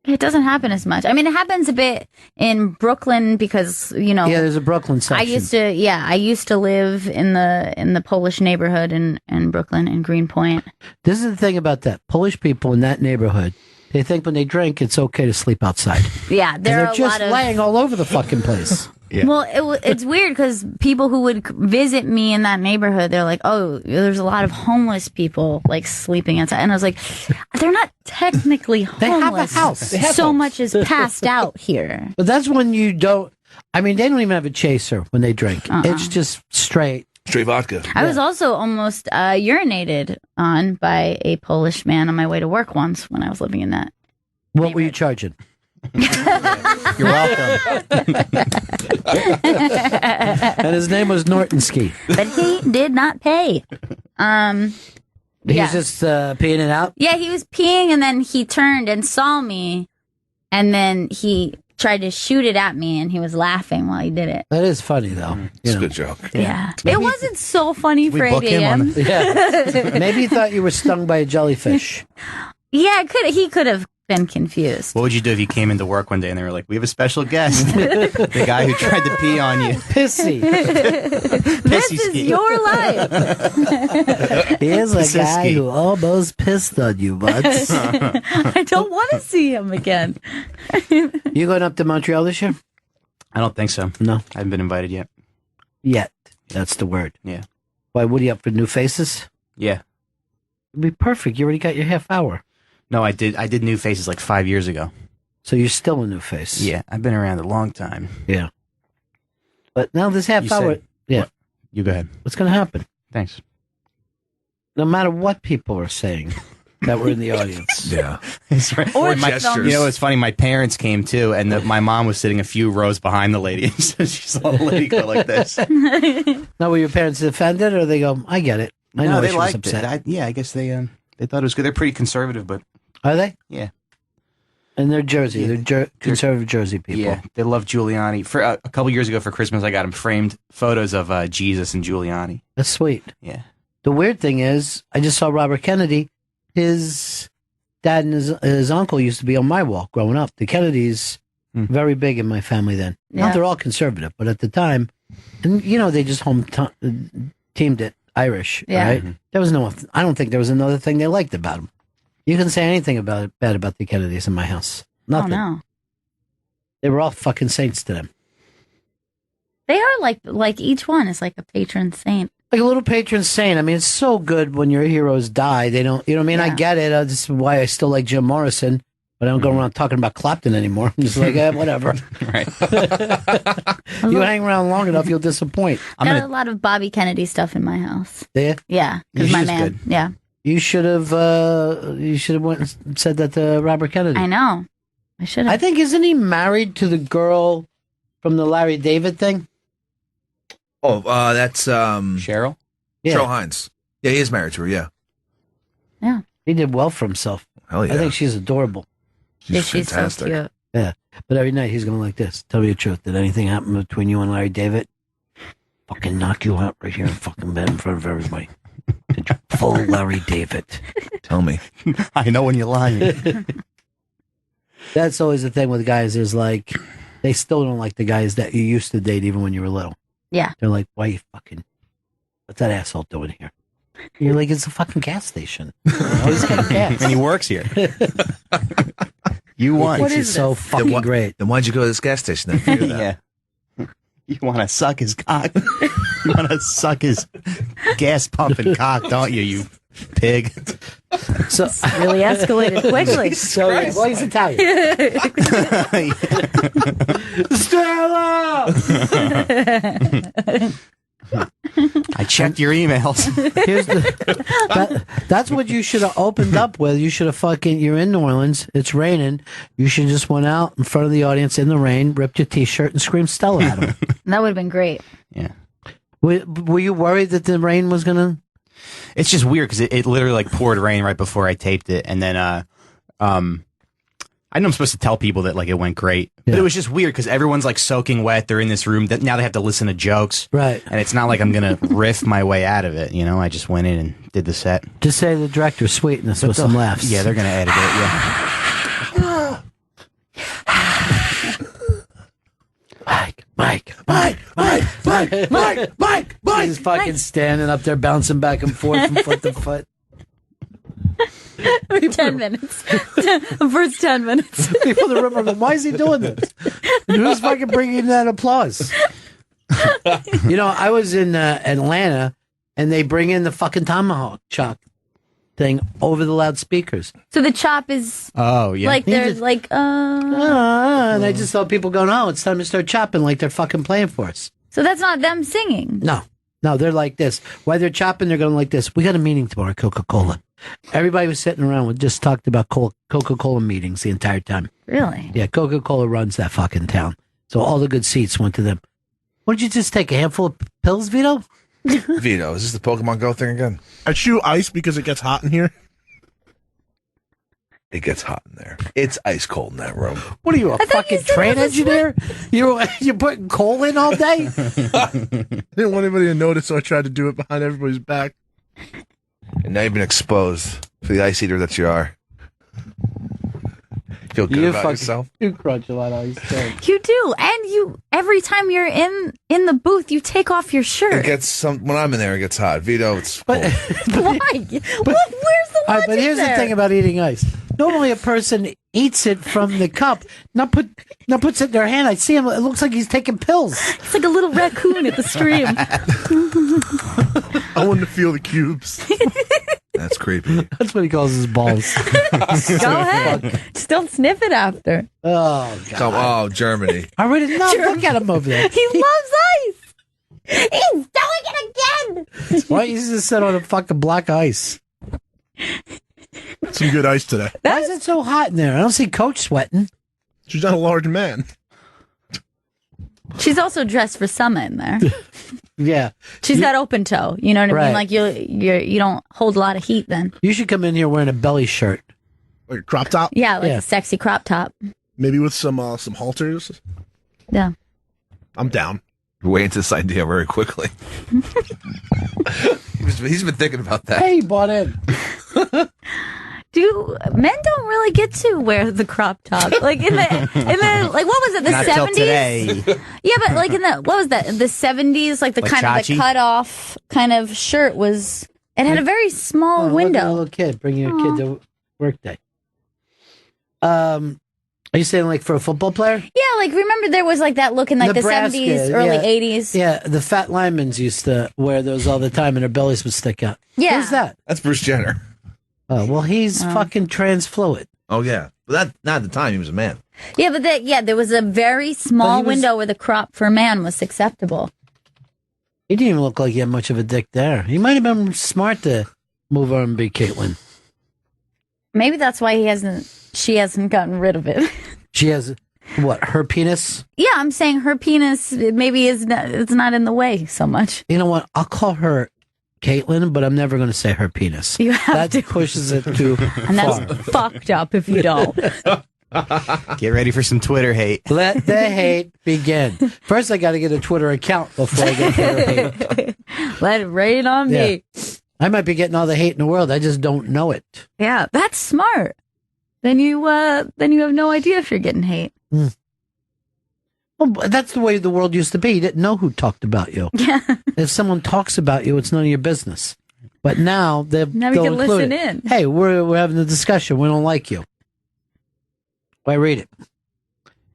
It doesn't happen as much. I mean, it happens a bit in Brooklyn because, Yeah, there's a Brooklyn section. I used to live in the Polish neighborhood in Brooklyn, in Greenpoint. This is the thing about that. Polish people in that neighborhood, they think when they drink, it's okay to sleep outside. Yeah, they're just laying all over the fucking place. Yeah. Well, it's weird because people who would visit me in that neighborhood, they're like, oh, there's a lot of homeless people like sleeping outside. And I was like, they're not technically homeless. They have a house. They have so homes. much is passed out here. But that's when you don't, they don't even have a chaser when they drink. It's just straight vodka. I was also almost urinated on by a Polish man on my way to work once when I was living in that. What were you charging? You're welcome. And his name was Nortonski. But he did not pay. He was just peeing it out? Yeah, he was peeing and then he turned and saw me and then he tried to shoot it at me and he was laughing while he did it. That is funny, though. It's a good joke. Yeah. It wasn't so funny for 8 a.m. Maybe he thought you were stung by a jellyfish. Yeah, he could have been confused. What would you do if you came into work one day and they were like, we have a special guest. The guy who tried to pee on you. Pissy. This is your life. Here's a guy who almost pissed on you, bud. I don't want to see him again. You going up to Montreal this year? I don't think so. No. I haven't been invited yet. Yet. That's the word. Yeah. Why, what are you up for, new faces? Yeah. It'd be perfect. You already got your half hour. No, I did New Faces like 5 years ago. So you're still a new face? Yeah, I've been around a long time. Yeah. But now this half hour... Yeah. You go ahead. What's going to happen? Thanks. No matter what people are saying that were in the audience. Yeah. It's right. Or my, gestures. It's funny. My parents came too, and my mom was sitting a few rows behind the lady. So she saw the lady go like this. Now, were your parents offended, or they go, I get it. I know they she was liked upset. it. I guess they thought it was good. They're pretty conservative, but Are they? yeah. And they're Jersey. They're conservative Jersey people. Yeah, they love Giuliani. For a couple years ago for Christmas, I got him framed photos of Jesus and Giuliani. That's sweet. Yeah. The weird thing is, I just saw Robert Kennedy. His dad and his uncle used to be on my wall growing up. The Kennedys, very big in my family then. Yeah. Not they're all conservative, but at the time, and they just teamed it Irish, Yeah. right? There was I don't think there was another thing they liked about them. You can say anything bad about the Kennedys in my house. Nothing. Oh, no. They were all fucking saints to them. They are like each one is like a patron saint. Like a little patron saint. I mean, it's so good when your heroes die. They don't, you know what I mean? I get it. This is why I still like Jim Morrison, but I don't go around talking about Clapton anymore. I'm just like, whatever. Right. You hang around long enough, you'll disappoint. Got a lot of Bobby Kennedy stuff in my house. Yeah? Yeah, because my man. Good. Yeah, You should have went and said that to Robert Kennedy. I know. I should have. I think, isn't he married to the girl from the Larry David thing? Oh, that's Cheryl? Yeah. Cheryl Hines. Yeah, he is married to her, yeah. Yeah. He did well for himself. Hell yeah. I think she's adorable. She's so cute. Yeah. But every night he's going like this. Tell me the truth. Did anything happen between you and Larry David? Fucking knock you out right here in fucking bed in front of everybody. Did you full Larry David? Tell me. I know when you're lying. That's always the thing with guys is like, they still don't like the guys that you used to date even when you were little. Yeah. They're like, why you fucking, what's that asshole doing here? You're like, it's a fucking gas station. He's got gas. And he works here. You won. Which is so fucking great. Then why'd you go to this gas station then? Figure that. Yeah. You want to suck his cock. You want to suck his gas pumping cock, don't you, you pig? So really escalated quickly. So yeah, well, he's Italian. Stella. I checked your emails. Here's that's what you should have opened up with. You should have you're in New Orleans. It's raining. You should just went out in front of the audience in the rain, ripped your T-shirt, and screamed Stella at him. That would have been great. Yeah. Were you worried that the rain was gonna? It's just weird because it literally like poured rain right before I taped it, and then I know I'm supposed to tell people that like it went great, but it was just weird because everyone's like soaking wet. They're in this room that now they have to listen to jokes, right? And it's not like I'm gonna riff my way out of it. You know, I just went in and did the set. Just say the director sweetened us with some laughs. Yeah, they're gonna edit it. Yeah. Mike. He's fucking standing up there, bouncing back and forth from foot to foot. 10 minutes. First 10 minutes. People are ripping. Why is he doing this? Who's fucking bringing that applause? You know, I was in Atlanta, and they bring in the fucking tomahawk chop thing over the loudspeakers. So the chop is like there's like and I just saw people going, oh, it's time to start chopping, like they're fucking playing for us. So that's not them singing. No, they're like this. While they're chopping, they're going like this. We got a meeting tomorrow at Coca-Cola. Everybody was sitting around with just talked about Coca-Cola meetings the entire time. Really? Yeah, Coca-Cola runs that fucking town. So all the good seats went to them. What did you just take, a handful of pills, Vito? Vito, is this the Pokemon Go thing again? I chew ice because it gets hot in here. It gets hot in there. It's ice cold in that room. What are you, a fucking train engineer? You're putting coal in all day? I didn't want anybody to notice, so I tried to do it behind everybody's back. And now you've been exposed for the ice eater that you are. Feel good about yourself? You crunch a lot of ice. You do, and you every time you're in the booth, you take off your shirt. It gets when I'm in there, it gets hot. Vito, it's cold. Why? Where's the logic but here's there? the thing about eating ice. Normally, a person eats it from the cup, not puts it in their hand. I see him. It looks like he's taking pills. It's like a little raccoon at the stream. I want to feel the cubes. That's creepy. That's what he calls his balls. Go ahead. Just don't sniff it after. Oh, God. Oh, Germany. I already know. Look at him over there. He loves ice. He's doing it again. Why don't you just sit on a fucking black ice? Some good ice today. Why is it so hot in there? I don't see Coach sweating. She's not a large man. She's also dressed for summer in there. Yeah. She's got open toe. You know what I Right. mean? Like you don't hold a lot of heat then. You should come in here wearing a belly shirt. Like a crop top? Yeah, like a sexy crop top. Maybe with some halters. Yeah. I'm down. You're way into this idea very quickly. He's been thinking about that. Hey, he bought in. Men don't really get to wear the crop top. Like in the like what was it, the Not till 70s? today. Yeah, but like in the what was that? The 70s, like the Like kind of the Chachi? cut off kind of shirt was it had a very small Oh, look at a window. little kid. Bring your kid to work day. Are you saying like for a football player? Yeah, like remember there was like that look in like Nebraska, the 70s, early yeah. 80s. Yeah, the fat linemen used to wear those all the time and their bellies would stick out. Yeah. Who's that? That's Bruce Jenner. Oh, well, he's fucking trans fluid. Oh, yeah. But not at the time. He was a man. Yeah, but there was a very small was- window where the crop for a man was acceptable. He didn't even look like he had much of a dick there. He might have been smart to move on and be Caitlyn. Maybe that's why she hasn't gotten rid of it. She has, what, her penis? Yeah, I'm saying her penis maybe it's not in the way so much. You know what? I'll call her Caitlyn, but I'm never going to say her penis. You have that to. pushes it too And that's far. fucked up if you don't. Get ready for some Twitter hate. Let the hate begin. First, I got to get a Twitter account before I get Twitter hate. Let it rain on me. I might be getting all the hate in the world. I just don't know it. Yeah, that's smart. Then you have no idea if you're getting hate. Well, that's the way the world used to be. You didn't know who talked about you. Yeah. If someone talks about you, it's none of your business. But now Now we they'll can include listen it. in. Hey, we're having a discussion. We don't like you. Why read it?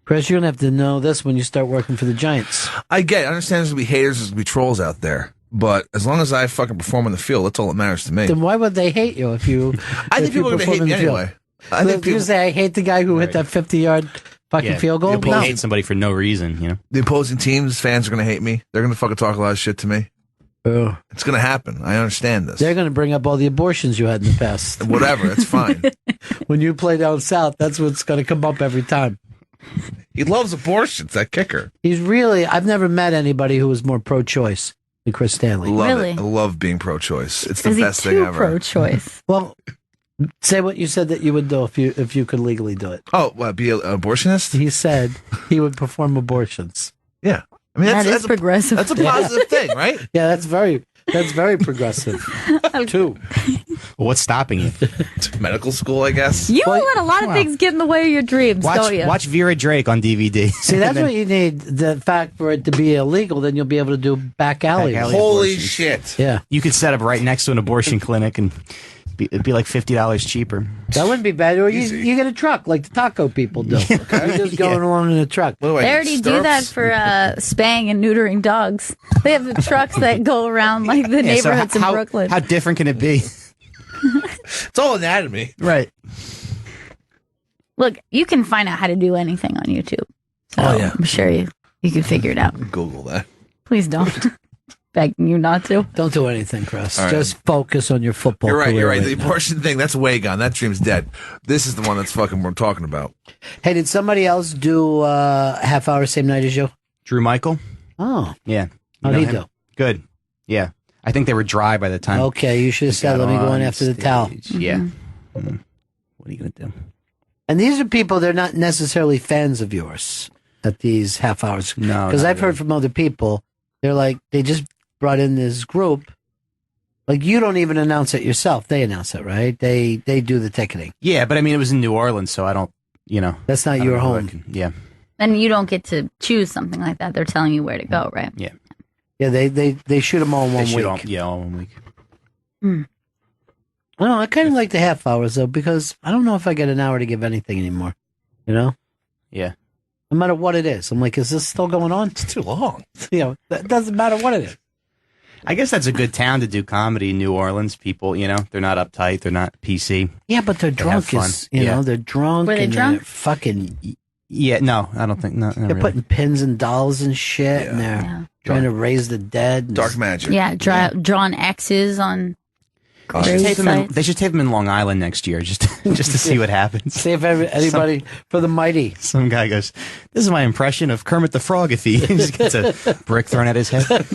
Chris, you're going to have to know this when you start working for the Giants. I understand there's going to be haters, there's going to be trolls out there. But as long as I fucking perform on the field, that's all that matters to me. Then why would they hate you if you? I think people are going to hate me anyway. I think you say I hate the guy who hit that 50-yard fucking field goal. You hate somebody for no reason, you know. The opposing teams, fans are going to hate me. They're going to fucking talk a lot of shit to me. It's going to happen. I understand this. They're going to bring up all the abortions you had in the past. Whatever, it's fine. When you play down south, that's what's going to come up every time. He loves abortions, that kicker. He's really, I've never met anybody who was more pro-choice than Chris Stanley. Love it. I love being pro-choice. It's the best thing ever. Pro-choice. Well, say what you said that you would do if you could legally do it. Oh, be an abortionist? He said he would perform abortions. Yeah. I mean, that's progressive. That's a positive thing, right? Yeah, that's very progressive, too. Well, what's stopping you? Medical school, I guess. You let a lot of things get in the way of your dreams, don't you? Watch Vera Drake on DVD. See, that's what you need. The fact for it to be illegal, then you'll be able to do back alley. Holy shit. Yeah. You could set up right next to an abortion clinic and it'd be like $50 cheaper. That wouldn't be bad. Or you get a truck like the taco people do. Okay? You're just going along in a truck. They already do that for spaying and neutering dogs. They have the trucks that go around like the neighborhoods in Brooklyn. How different can it be? It's all anatomy. Right. Look, you can find out how to do anything on YouTube. So I'm sure you can figure it out. Google that. Please don't. Begging you not to. Don't do anything, Chris. All right. Just focus on your football You're right. career You're right. right The now. abortion thing, that's way gone. That dream's dead. This is the one that's fucking we're talking about. Hey, did somebody else do half hour same night as you? Drew Michael? Oh. Yeah. How'd he do? Good. Yeah. I think they were dry by the time. Okay, you should have said, let me go in after the towel. Yeah. What are you going to do? And these are people, they're not necessarily fans of yours at these half hours. No. Because I've heard from other people, they're like, they just brought in this group. Like, you don't even announce it yourself. They announce it, right? They do the ticketing. Yeah, but I mean, it was in New Orleans, so I don't, That's not your home. Yeah. And you don't get to choose something like that. They're telling you where to go, right? Yeah. Yeah, they shoot them all in one week. All 1 week. I don't know, I kind of like the half hours, though, because I don't know if I get an hour to give anything anymore. You know? Yeah. No matter what it is. I'm like, is this still going on? It's too long. That doesn't matter what it is. I guess that's a good town to do comedy. New Orleans people, they're not uptight, they're not PC. Yeah, but they're drunk. They have fun. You know, they're drunk. Were they and drunk? They're fucking. Yeah, no, I don't think. No, not They're really. putting pins and dolls and shit, and they're trying to raise the dead. Dark magic. Yeah, drawn X's on. They should tape them in Long Island next year, just to see what happens. See if anybody for the mighty. Some guy goes, "This is my impression of Kermit the Frog." If he just gets a brick thrown at his head.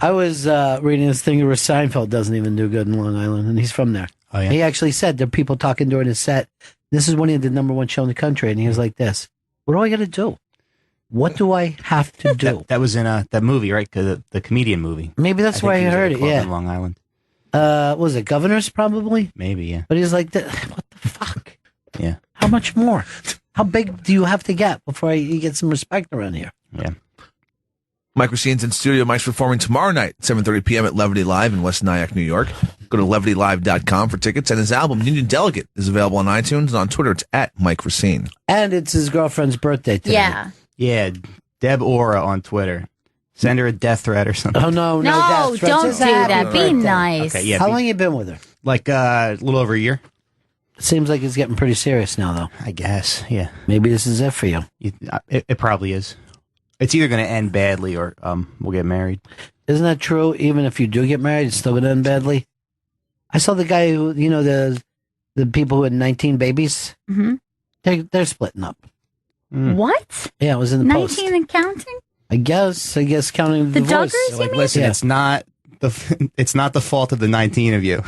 I was reading this thing where Seinfeld doesn't even do good in Long Island, and he's from there. Oh, yeah? He actually said there are people talking during his set. This is when he did the #1 show in the country, and he was like this: "What do I got to do? What do I have to do?" That was in that movie, right? The comedian movie. Maybe that's where I heard it. Yeah, in Long Island. Was it Governors? Probably. Maybe, yeah. But he's like, "What the fuck? Yeah. How much more? How big do you have to get before you get some respect around here?" Yeah. Mike Racine's in studio. Mike's performing tomorrow night, 7:30 p.m. at Levity Live in West Nyack, New York. Go to levitylive.com for tickets. And his album, Union Delegate, is available on iTunes. And on Twitter, it's at Mike Racine. And it's his girlfriend's birthday today. Yeah. Yeah, Deb Aura on Twitter. Send her a death threat or something. Oh, no, No, death threats. don't Just do happy that. Be birthday. nice. Okay, yeah. How long you been with her? Like a little over a year. Seems like it's getting pretty serious now, though. I guess, yeah. Maybe this is it for you. It probably is. It's either going to end badly or we'll get married. Isn't that true? Even if you do get married, it's still going to end badly. I saw the guy who, the people who had 19 babies. Mm-hmm. They're splitting up. What? Yeah, it was in the post. 19 and counting? I guess counting the divorce. Duggars, you Like, mean? listen, Yeah. it's not the fault of the 19 of you.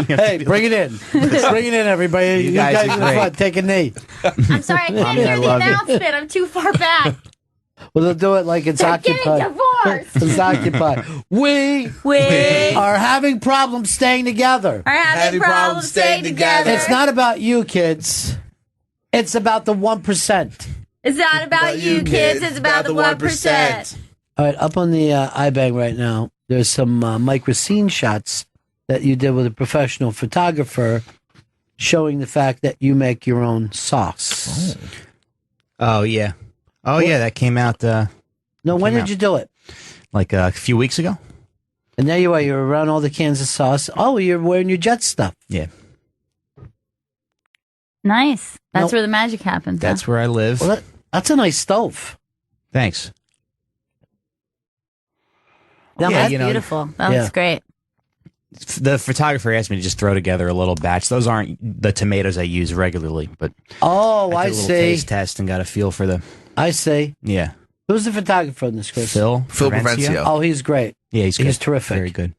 Hey, bring it in. Bring it in, everybody. You guys are in the great. front, take a knee. I'm sorry, I can't hear the love you. announcement. I'm too far back. Well, they'll do it like it's They're occupied. getting divorced. It's occupied. We are having problems staying together. Are having problems staying together. It's not about you, kids. It's about the 1%. It's not about you, kids. It's about the 1%. All right, up on the iBang right now, there's some Mike Racine shots that you did with a professional photographer showing the fact that you make your own sauce. Oh, yeah. Oh, yeah, that came out. When did you do it? Like a few weeks ago. And there you are. You're around all the cans of sauce. Oh, you're wearing your Jet stuff. Yeah. Nice. That's where the magic happens. That's where I live. Well, that's a nice stove. Thanks. That's beautiful. That looks great. The photographer asked me to just throw together a little batch. Those aren't the tomatoes I use regularly, but I did a little taste test and got a feel for the. I see. Yeah. Who's the photographer in this, Chris? Phil Provencio. Oh, he's great. Yeah, he's terrific. Very good.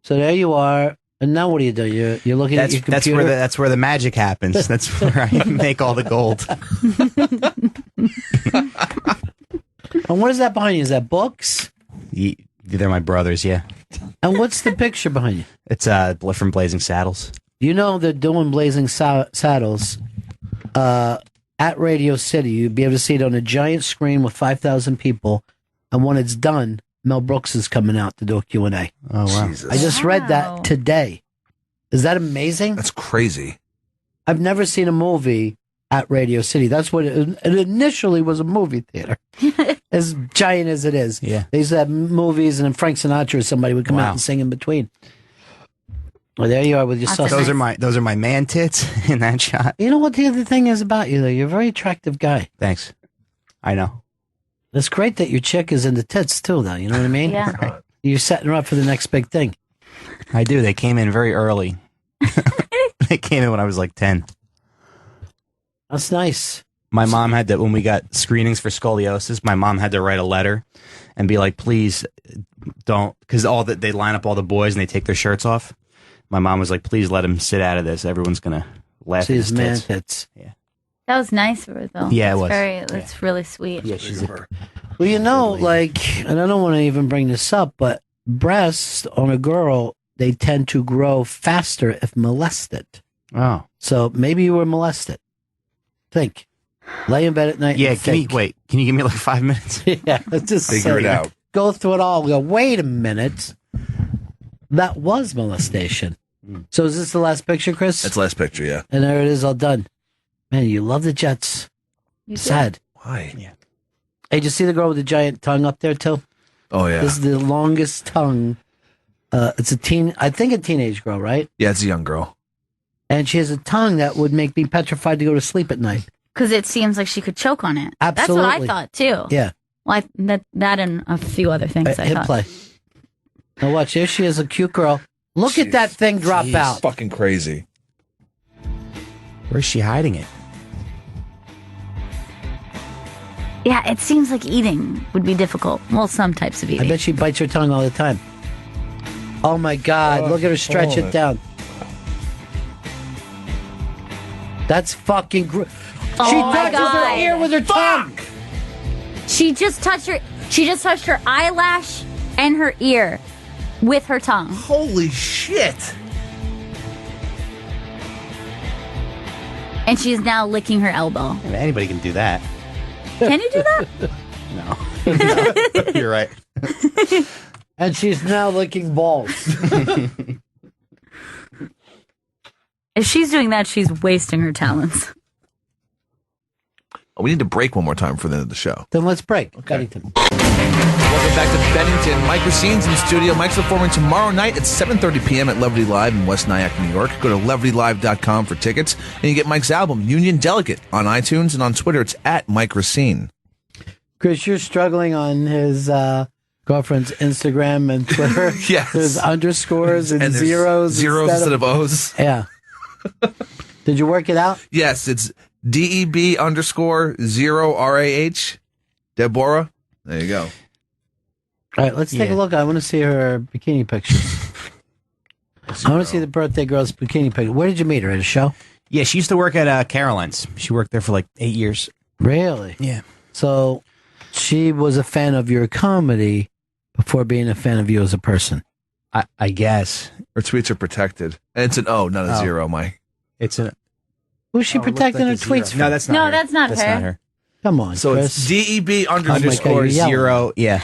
So there you are. And now what do you do? You're looking at your computer? That's where the magic happens. That's where I make all the gold. And what is that behind you? Is that books? They're my brothers, yeah. And what's the picture behind you? It's from Blazing Saddles. You know they're doing Blazing Saddles at Radio City. You'd be able to see it on a giant screen with 5,000 people. And when it's done, Mel Brooks is coming out to do a Q&A. Oh, wow. I just read that today. Is that amazing? That's crazy. I've never seen a movie at Radio City. That's what it initially was, a movie theater. As giant as it is. Yeah. They used to have movies, and then Frank Sinatra or somebody would come out and sing in between. Well, there you are with your sauce. Those are my man tits in that shot. You know what the other thing is about you, though? You're a very attractive guy. Thanks. I know. It's great that your chick is into tits, too, though. You know what I mean? Yeah. You're setting her up for the next big thing. I do. They came in very early. They came in when I was like 10. That's nice. My mom had to, when we got screenings for scoliosis, my mom had to write a letter and be like, please don't, because they line up all the boys and they take their shirts off. My mom was like, please let him sit out of this. Everyone's going to laugh at his man tits. tits. Yeah. That was nice of her, though. Yeah, it was. That's really sweet. Yeah, she's Well, you know, like, and I don't want to even bring this up, but breasts on a girl, they tend to grow faster if molested. Oh. So maybe you were molested. Think. Lay in bed at night. Yeah, and think. Can you give me like 5 minutes? Yeah, let's just Figure it out. Go through it all. Go, wait a minute. That was molestation. So is this the last picture, Chris? That's the last picture, yeah. And there it is, all done. Man, you love the Jets. Sad. Why? Yeah. Hey, did you see the girl with the giant tongue up there, too? Oh, yeah. This is the longest tongue. It's a teenage girl, right? Yeah, it's a young girl. And she has a tongue that would make me petrified to go to sleep at night. Because it seems like she could choke on it. Absolutely. That's what I thought, too. Yeah. Well, that and a few other things I Hit thought. play. Now watch, here she is, a cute girl. Look at that thing drop out. Fucking crazy. Where's she hiding it? Yeah, it seems like eating would be difficult. Well, some types of eating. I bet she bites her tongue all the time. Oh my God, look at her stretch it down. That's fucking she touched her ear with her tongue. She just touched her eyelash and her ear with her tongue. Holy shit. And she's now licking her elbow. I mean, anybody can do that. Can you do that? No. You're right. And she's now licking balls. If she's doing that, she's wasting her talents. We need to break one more time for the end of the show. Then let's break. Bennington. Welcome back to Bennington. Mike Racine's in the studio. Mike's performing tomorrow night at 7:30 p.m. at Levity Live in West Nyack, New York. Go to levitylive.com for tickets, and you get Mike's album, Union Delegate, on iTunes, and on Twitter, it's at Mike Racine. Chris, you're struggling on his girlfriend's Instagram and Twitter. Yes. There's underscores and there's zeros instead of O's. Yeah. Did you work it out? Yes, it's DEB_0RAH. Deborah. There you go. All right, let's take a look. I want to see her bikini pictures. I want to see the birthday girl's bikini picture. Where did you meet her? At a show? Yeah, she used to work at Caroline's. She worked there for like 8 years. Really? Yeah. So she was a fan of your comedy before being a fan of you as a person. I guess. Her tweets are protected. And it's an O, not a zero, Mike. It's an... Who's she protecting her tweets from? No, that's not No, her. that's not her. Come on, So Chris. it's DEB Oh my God, underscore you're yelling. 0. Yeah.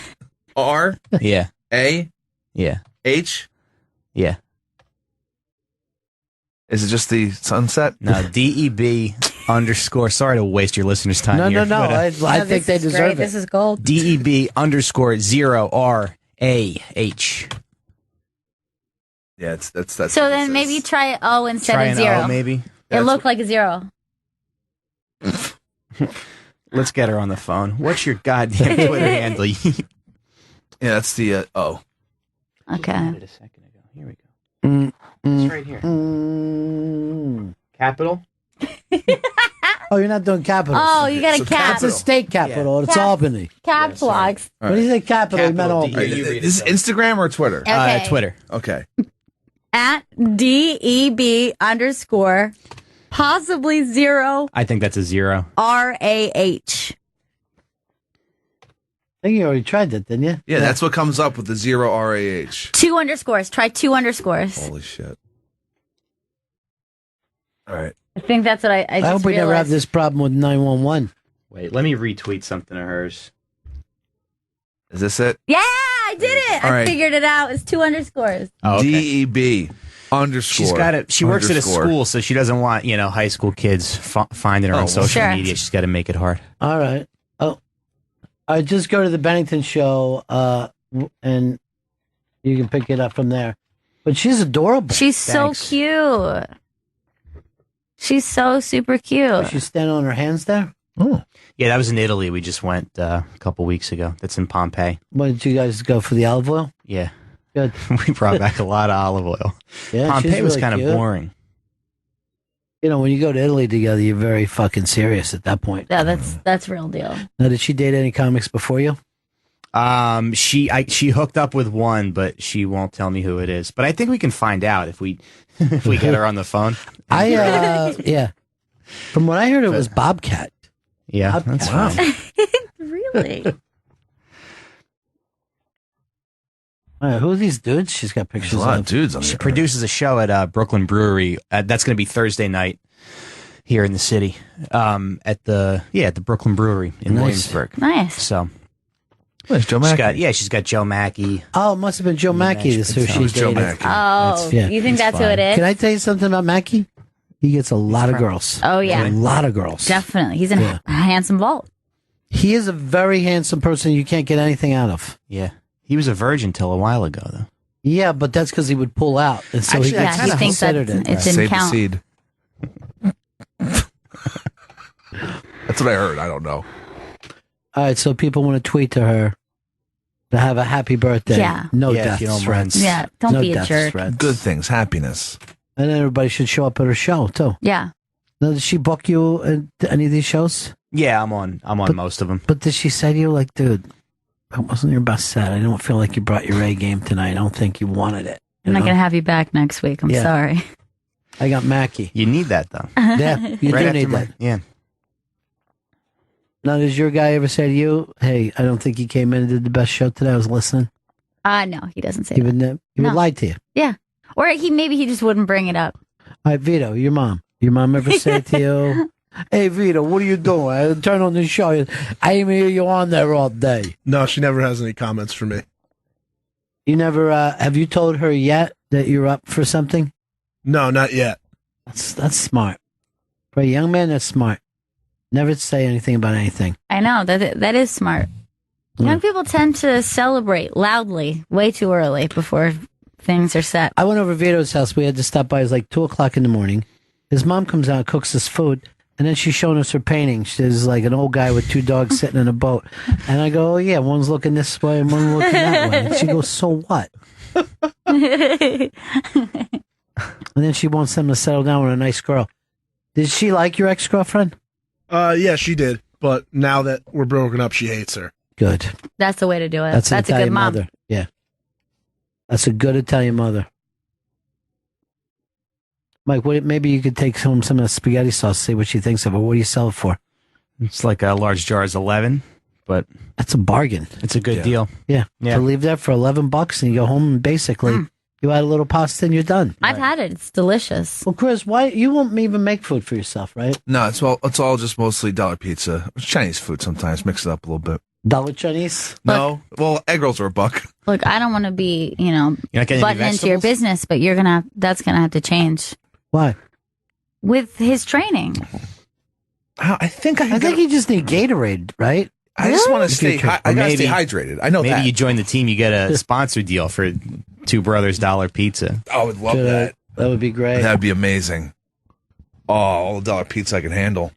R Yeah. A Yeah. H. Yeah. Is it just the sunset? No, DEB underscore. Sorry to waste your listeners' time No, here. no, no. but, I No, think this they is deserve great. it. This is gold. DEB underscore 0 RAH. Yeah, that's So then maybe try O instead Try of an 0. O, maybe. It looked like a 0. Let's get her on the phone. What's your goddamn Twitter handle? Yeah, that's the O. Okay. A second ago. Here we go. It's right here. Capital. Oh, you're not doing capital. Oh, you got a cap. That's a state capital. It's Cap- Albany. Caps locks. When you say capital, you meant Capital Albany. D. This is Instagram or Twitter? Okay. Twitter. Okay. At DEB underscore possibly 0 I think that's a 0. RAH. I think you already tried that, didn't you? Yeah, that's what comes up with the 0 RAH. 2 underscores. Try 2 underscores. Holy shit. All right. I think that's what I I just hope we never have realized. this problem with 911. Wait, let me retweet something of hers. Is this it? Yeah, I did it. All I right. figured it out. It's 2 underscores. Oh, okay. DEB underscore. She's got it. She works at a underscore. school, so she doesn't want high school kids finding her Oh, on social Sure. media. She's got to make it hard. All right. Oh, I just go to the Bennington show, and you can pick it up from there. But she's adorable. She's Thanks. so cute. She's so super cute. She's standing on her hands there. Yeah, that was in Italy. We just went a couple weeks ago. That's in Pompeii. What did you guys go for the olive oil? Yeah. Good. We brought back a lot of olive oil. Yeah, Pompeii she's was really kind of cute. boring. You know, when you go to Italy together, you're very fucking serious at that point. Yeah, that's real deal. Now, did she date any comics before you? She hooked up with one, but she won't tell me who it is. But I think we can find out if we if we get her on the phone. Yeah. From what I heard, it was Bobcat. Yeah, that's fine. Really? Who are these dudes? She's got pictures There's a lot of of. dudes on She there. produces a show at Brooklyn Brewery. That's going to be Thursday night here in the city. At the Brooklyn Brewery in Nice. Williamsburg. Nice. So Where's Joe she's Mackey? got she's got Joe Mackey. Oh, it must have been Joe Mackey. That's who she Who's Joe dated. Mackey? Oh, yeah, you think that's who fine. it is? Can I tell you something about Mackey? He gets a lot of girls. Oh, yeah. A lot of girls. Definitely. He's in Yeah. a handsome vault. He is a very handsome person you can't get anything out of. Yeah, he was a virgin till a while ago, though. Yeah, but that's because he would pull out. And so Actually, he I got kinda he thinks considered that it. it didn't Save count. the seed. That's what I heard. I don't know. All right, so people want to tweet to her to have a happy birthday. Yeah. No Yeah, if death you don't threats. mind. Yeah, don't No be a death jerk. threats. Good things, happiness. And then everybody should show up at her show, too. Yeah. Now, did she book you at any of these shows? Yeah, I'm on most of them. But did she say to you, like, dude, that wasn't your best set. I don't feel like you brought your A game tonight. I don't think you wanted it. I'm not going to have you back next week. I'm Yeah. sorry. I got Mackie. You need that though. Yeah, you Right do after need my- that. Yeah. Now, does your guy ever say to you, hey, I don't think you came in and did the best show today? I was listening. No, he doesn't say He that. would, he No. would lie to you. Yeah. Or maybe he just wouldn't bring it up. All right, Vito, your mom. Your mom ever say to you, hey, Vito, what are you doing? I turn on the show. I didn't hear you on there all day. No, she never has any comments for me. You never, have you told her yet that you're up for something? No, not yet. That's smart. For a young man, that's smart. Never say anything about anything. I know. That is smart. Young people tend to celebrate loudly way too early before things are set. I went over to Vito's house. We had to stop by. It was like 2 o'clock in the morning. His mom comes out, cooks us food, and then she's showing us her painting. She's like an old guy with 2 dogs sitting in a boat. And I go, oh, yeah, one's looking this way and one's looking that way. And she goes, so what? And then she wants them to settle down with a nice girl. Did she like your ex-girlfriend? Yeah, she did. But now that we're broken up, she hates her. Good. That's the way to do it. That's an a Italian good mom. mother. Yeah. That's a good Italian mother. Mike, maybe you could take home some of the spaghetti sauce, see what she thinks of it. What do you sell it for? It's like a large jar is 11, but that's a bargain. It's a good deal. Yeah. Yeah. To leave that for $11 and you go home and basically You add a little pasta and you're done. I've had it. It's delicious. Well, Chris, why you won't even make food for yourself, right? No, it's all just mostly dollar pizza. It's Chinese food sometimes. Mix it up a little bit. Dollar Chinese? No. Well, egg rolls are $1. Look, I don't want to be, You're not getting any butting into your vegetables? business, but that's gonna have to change Why? with his training. I think you just need Gatorade, right? I just want to stay. I gotta maybe- stay hydrated. I know Maybe that. you join the team, you get a sponsor deal for Two Brothers $1 pizza. I would love that. That would be great. That'd be amazing. Oh, all the dollar pizza I can handle.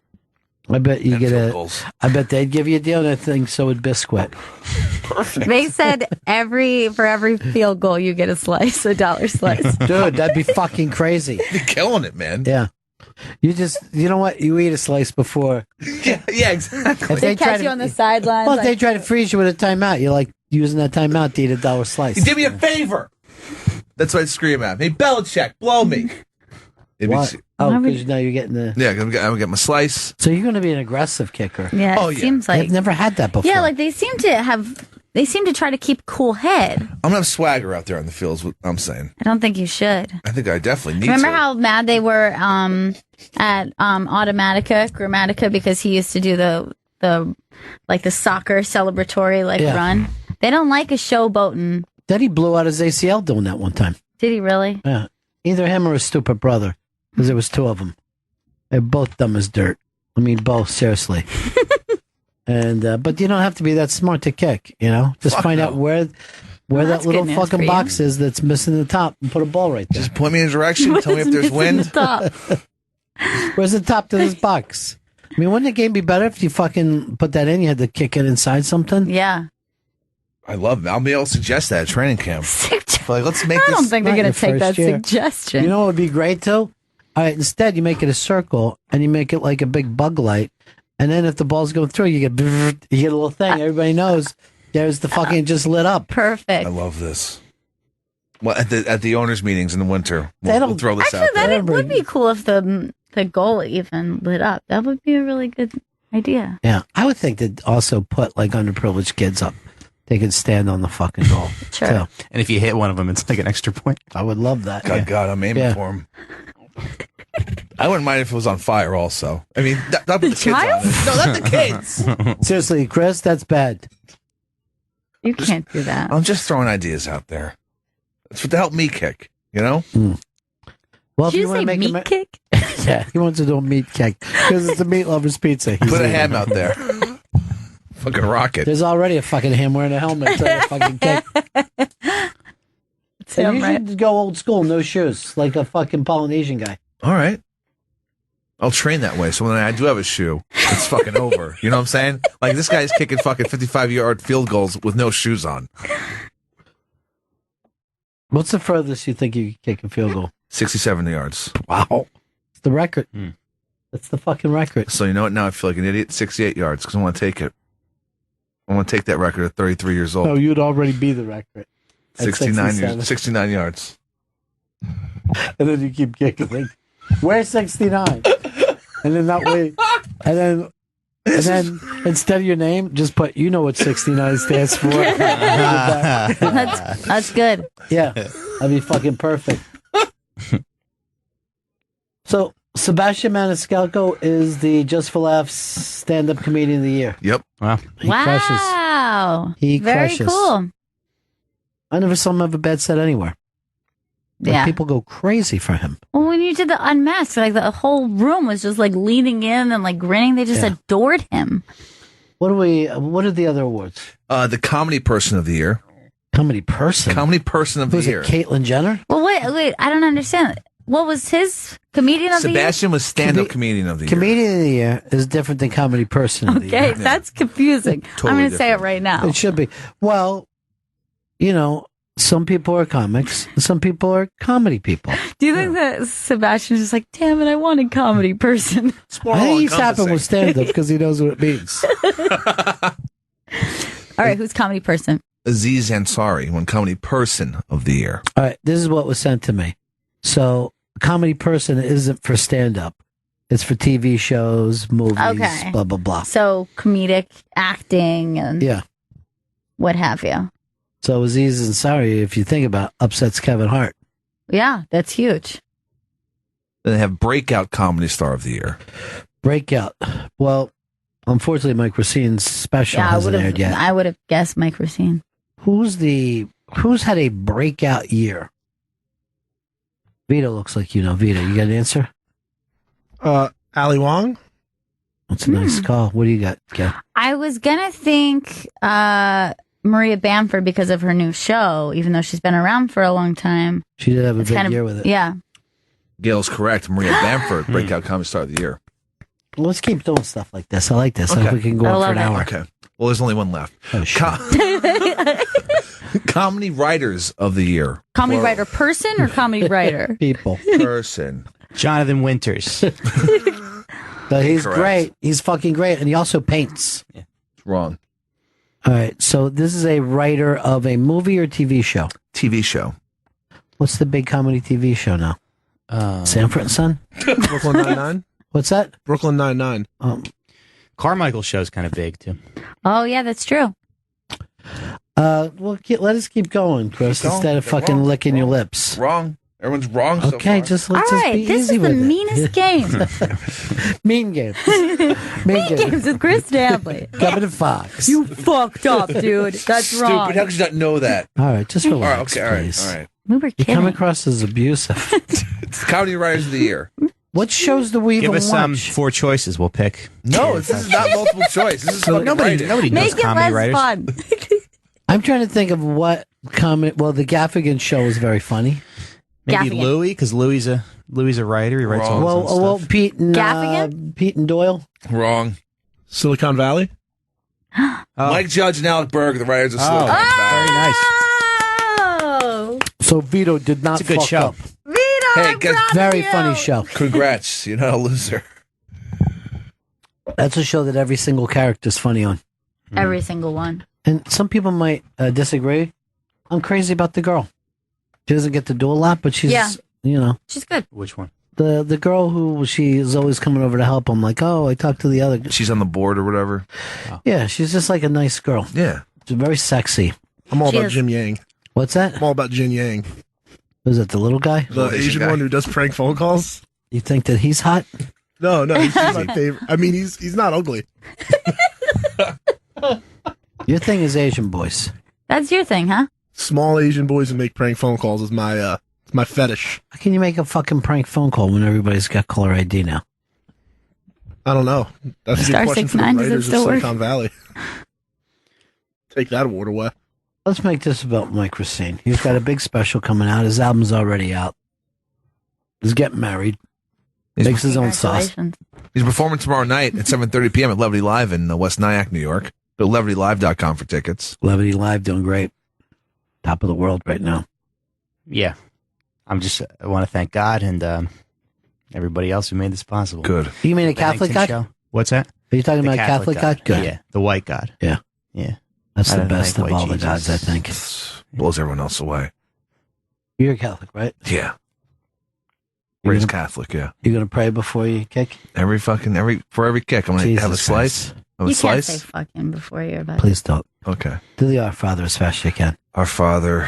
I bet you And get field a. goals. I bet they'd give you a deal, and I think so would Biscuit. Perfect. They said for every field goal you get a slice, $1 slice. Dude, that'd be fucking crazy. You're killing it, man. Yeah. You know what? You eat a slice before. Yeah, exactly. If They try catch to- you on the sidelines. Well, if they like, try to freeze you with a timeout, you're like using that timeout to eat $1 slice. You did me a favor. That's what I'd scream at. Hey, Belichick, blow me. It'd be- What? Oh, because now you're getting the. Yeah, I'm gonna get my slice. So you're going to be an aggressive kicker. yeah, Oh, it yeah. seems like I've never had that before. yeah, like they seem to try to keep cool head. I'm gonna have swagger out there on the fields. What I'm saying. I don't think you should. I think I definitely need Remember to. how mad they were at Grammatica because he used to do the soccer celebratory Yeah. run. They don't like a showboating. Daddy blew out his ACL doing that one time. Did he really? Yeah. Either him or his stupid brother, because there was two of them. They're both dumb as dirt. I mean, both, seriously. And but you don't have to be that smart to kick, Just Fuck find no. out where that that's little good news for fucking you. box is that's missing the top and put a ball right there. Just point me in a direction. Tell me if there's wind. Where's the top to this box? I mean, wouldn't the game be better if you fucking put that in? You had to kick it inside something? Yeah. I love it. I'll be able to suggest that at training camp. Like, let's make I this. don't think they're Not going your to take that first year. suggestion. You know what would be great, too? All right, instead, you make it a circle, and you make it like a big bug light. And then if the ball's going through, you get a little thing. Everybody knows there's the fucking just lit up. Perfect. I love this. Well, at the owners' meetings in the winter, They we'll don't- throw this Actually, out there. it would be cool if the goal even lit up. That would be a really good idea. Yeah, I would think they'd also put like underprivileged kids up. They could stand on the fucking goal. Sure. too. And if you hit one of them, it's like an extra point. I would love that. God, I'm aiming Yeah. for him. I wouldn't mind if it was on fire. Also, I mean, not the kids child? on it. No, not the kids. Seriously, Chris, that's bad. You can't do that. I'm just throwing ideas out there. It's to help me kick. Well, Did if you you want say to make meat a kick? yeah, he wants to do a meat kick because it's a meat lover's pizza. He's Put a eating. ham out there. Fucking rocket. There's already a fucking ham wearing a helmet. Trying to fucking kick. It's And him, you right? should go old school, no shoes, like a fucking Polynesian guy. All right. I'll train that way. So when I do have a shoe, it's fucking over. You know what I'm saying? Like this guy's kicking fucking 55-yard field goals with no shoes on. What's the furthest you think you could kick a field goal? 67 yards. Wow, it's the record. That's the fucking record. So you know what? Now I feel like an idiot. 68 yards because I want to take it. I want to take that record at 33 years old. No, you'd already be the record. At 69 yards. And then you keep kicking. Like, where's 69? And then that way, and then instead of your name, just put, you know what 69 stands for. That's good. Yeah, that'd be fucking perfect. So, Sebastian Maniscalco is the Just for Laughs stand-up comedian of the year. Yep. Wow. He crushes. Wow. He Very crushes. cool. I never saw him have a bad set anywhere. Like, Yeah. people go crazy for him. Well, when you did the unmasked, like the whole room was just like leaning in and like grinning. They just Yeah. adored him. What are the other awards? The comedy person of the year. Comedy person? Comedy person of the Who's year. it, Caitlyn Jenner? Well, wait, I don't understand. What was his comedian of Sebastian was stand-up comedian of the year. Comedian of the year is different than comedy person of the the year? year. Okay, that's confusing. Totally I'm going to say it right now. It should be. Well, some people are comics, and some people are comedy people. Do you think that Sebastian's just like, damn it, I wanted comedy person? I think he's happy with stand-up because he knows what it means. All right, who's comedy person? Aziz Ansari won comedy person of the year. All right, this is what was sent to me. So, comedy person isn't for stand-up. It's for TV shows, movies, Okay. blah, blah, blah. So comedic acting and Yeah. what have you. So, Aziz Ansari, if you think about it, upsets Kevin Hart. Yeah, that's huge. Then they have Breakout Comedy Star of the Year. Breakout. Well, unfortunately, Mike Racine's special Yeah, hasn't aired yet. I would have guessed Mike Racine. Who's had a breakout year? Vito looks like you know. Vito, you got an answer? Ali Wong? That's a nice call. What do you got, Gail? I was gonna think Maria Bamford because of her new show, even though she's been around for a long time. She did have a It's big kind of- year with it. Yeah. Gail's correct. Maria Bamford, Breakout Comedy Star of the Year. Well, let's keep doing stuff like this. I like this. I Okay. hope we can go on for an hour. Okay. Well, there's only one left. Oh, shit. Comedy Writers of the Year. Comedy writer person or comedy writer? People. Person. Jonathan Winters. But he's Correct. great. He's fucking great. And he also paints. Wrong. All right. So this is a writer of a movie or TV show? TV show. What's the big comedy TV show now? Sanford and Son? Brooklyn Nine-Nine? What's that? Brooklyn Nine-Nine. Carmichael's show's kind of big, too. Oh, yeah, that's true. Well, let us keep going, Chris, Keep going. instead of They're fucking wrong. licking your lips. Wrong. Everyone's wrong so Okay, far. let's All just right, be this easy is the with it. meanest game. Mean games. Mean games with Chris Stanley. Kevin and Fox. You fucked up, dude. That's Stupid. wrong. How could you not know that? All right, just All right. relax, Okay. All right. please. All right. We were You kidding. come across as abusive. It's Comedy Writers of the Year. What shows do we Give even us watch? 4 choices. We'll pick. No, this is not multiple choice. This is fucking Nobody writing. knows Make it comedy less writers. fun. I'm trying to think of what comedy. Well, the Gaffigan show is very funny. Maybe Gaffigan. Louis, because Louis a writer. He writes all his Well, own well, stuff. Pete and Gaffigan? Pete and Doyle. Wrong. Silicon Valley? Mike Judge and Alec Berg, the writers of Silicon Valley. Very nice. Oh, So Vito did not. It's a good fuck show. up. Vito, Hey, I'm guys, proud of Very you. funny show. Congrats. You're not a loser. That's a show that every single character is funny on. Every single one. And some people might disagree. I'm crazy about the girl. She doesn't get to do a lot, but she's, Yeah. you know, She's good. Which one? the girl who she is always coming over to help. I'm like, oh, I talked to the other. She's on the board or whatever. Yeah, she's just like a nice girl. Yeah. She's very sexy. I'm all She about is. Jim Yang. What's that? I'm all about Jin Yang. Was it the little guy? The Asian one who does prank phone calls. You think that he's hot? No, he's my favorite. I mean, he's not ugly. Your thing is Asian boys. That's your thing, huh? Small Asian boys who make prank phone calls is my fetish. How can you make a fucking prank phone call when everybody's got caller ID now? I don't know. That's a Star good question for the 69, does it writers of still work? Silicon Valley. Take that award away. Let's make this about Mike Racine. He's got a big special coming out. His album's already out. He's getting married. Makes his own sauce. Congratulations. He's performing tomorrow night at 7:30 p.m. at Levity Live in West Nyack, New York. Go to levitylive.com for tickets. Levity Live doing great. Top of the world right now. Yeah. I want to thank God and everybody else who made this possible. Good. You mean a Catholic Bennington God? show. What's that? Are you talking The about Catholic God? Good. Yeah, the white God. Yeah. Yeah. That's I the don't best like of white all the Jesus. gods, I think. Blows everyone else away. You're a Catholic, right? Yeah. You're Raised gonna- Catholic, yeah. You going to pray before you kick? For every kick, I'm going to Jesus have a slice. Christ. Have a You can't slice. say fucking before you're about Please don't. Okay. Do the Our Father as fast as you can. Our Father,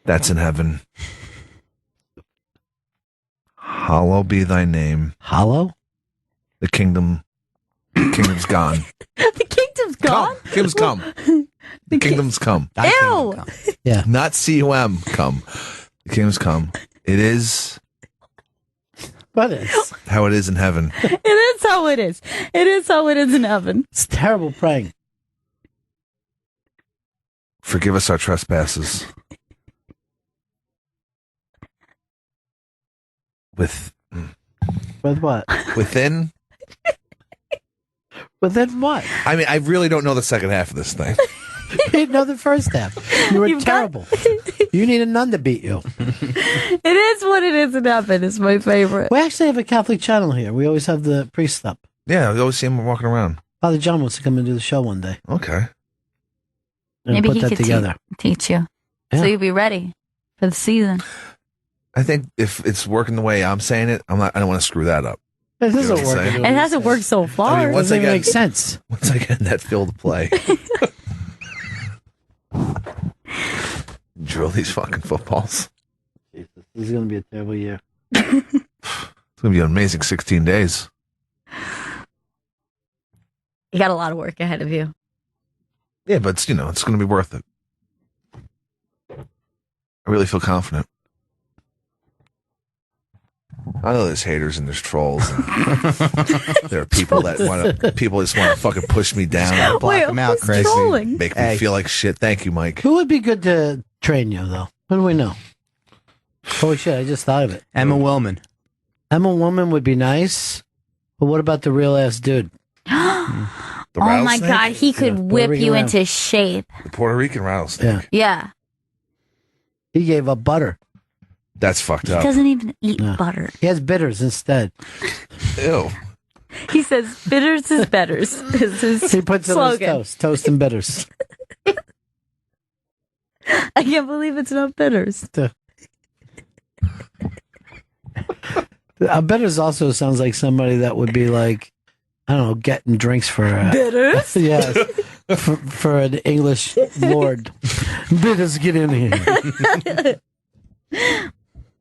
that's in heaven. Hallowed be thy name. Hollow? The kingdom's gone. The kingdom's gone? Kingdom's come. The kingdom's come. Ew. Yeah. Not C-U-M, come. The kingdom's come. It is What is? how it is in heaven. It is how it is. It is how it is in heaven. It's terrible praying. Forgive us our trespasses. With With what? within. Within what? I mean, I really don't know the second half of this thing. You didn't know the first half. You were You've terrible. You need a nun to beat you. It is what it is in heaven. It's my favorite. We actually have a Catholic channel here. We always have the priest up. Yeah, we always see him walking around. Father John wants to come and do the show one day. Okay. And Maybe put he that could together. teach you. Yeah. So you'll be ready for the season. I think if it's working the way I'm saying it, I don't want to screw that up. It You know doesn't what I'm work. saying? It hasn't worked so far. I mean, once Doesn't I even get make sense. once I get in that field of play, drill these fucking footballs. This is going to be a terrible year. It's going to be an amazing 16 days. You got a lot of work ahead of you. Yeah, but it's going to be worth it. I really feel confident. I know there's haters and there's trolls. And there are people that people just want to fucking push me down. Wait, them out, Chris. Trolling? Make me feel like shit. Thank you, Mike. Who would be good to train you, though? What do we know? Holy shit, I just thought of it. Emma Willman. Emma Willman would be nice, but what about the real ass dude? Oh my God, he could whip you into shape. The Puerto Rican rattlesnake. Yeah. He gave up butter. That's fucked He up. doesn't even eat butter. He has bitters instead. Ew. He says bitters is betters. Is his He puts slogan. it on his toast and bitters. I can't believe it's not bitters. Bitters also sounds like somebody that would be like, I don't know, getting drinks for bitters. Yes, for an English lord. Bitters, get in here.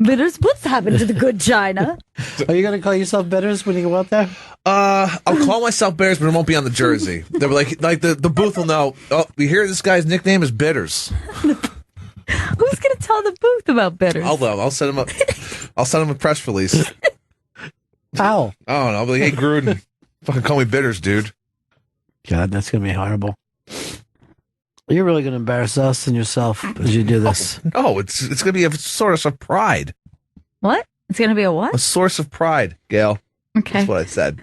Bitters, what's happened to the good China? Are you gonna call yourself Bitters when you go out there? I'll call myself Bitters, but it won't be on the jersey. They're like the booth will know. Oh, we hear this guy's nickname is Bitters. Who's gonna tell the booth about bitters? I'll send him I'll send him a press release. How? I don't know. I'll be like, hey Gruden, fucking call me Bitters, dude. God, that's gonna be horrible. You're really gonna embarrass us and yourself as you do this. No, it's gonna be a source of pride. What? It's gonna be a what? A source of pride, Gail. Okay. That's what I said.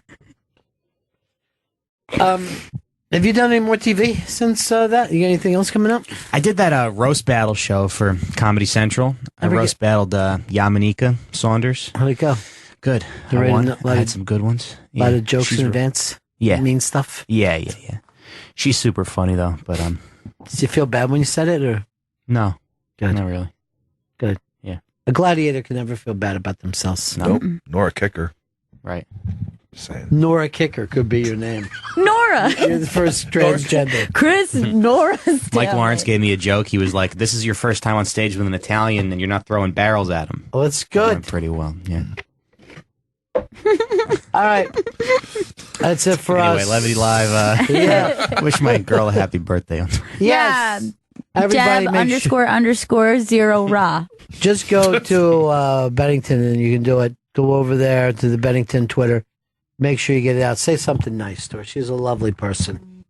Have you done any more TV since that? You got anything else coming up? I did that roast battle show for Comedy Central. I roast battled Yamanika Saunders. How'd it go? Good. You I ready won. to- I had some good ones. A lot of jokes in advance? Yeah. Mean stuff? Yeah. She's super funny though, but Did you feel bad when you said it, or? no. Good. Not really. Good. Yeah. A gladiator can never feel bad about themselves. No. Nor a kicker. Right. Just saying. Nora Kicker could be your name. Nora. You're the first transgender. Chris, Nora's Mike Lawrence gave me a joke. He was like, "This is your first time on stage with an Italian, and you're not throwing barrels at him." Well, that's That good. went pretty well. Yeah. All right. That's it for Anyway, us. Levity Live. Yeah. Wish my girl a happy birthday. Yes. Yeah. Everybody Deb make sure- __0 raw. Just go to Bennington and you can do it. Go over there to the Bennington Twitter. Make sure you get it out. Say something nice to her. She's a lovely person.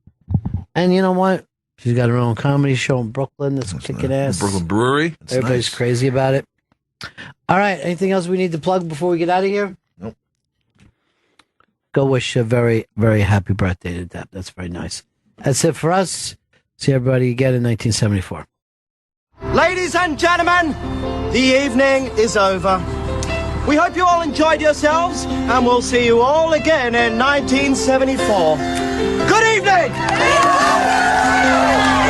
And you know what? She's got her own comedy show in Brooklyn that's kicking ass. Brooklyn Brewery. That's Everybody's nice. crazy about it. All right. Anything else we need to plug before we get out of here? Nope. Go wish a very, very happy birthday to Deb. That's very nice. That's it for us. See everybody again in 1974. Ladies and gentlemen, the evening is over. We hope you all enjoyed yourselves, and we'll see you all again in 1974. Good evening!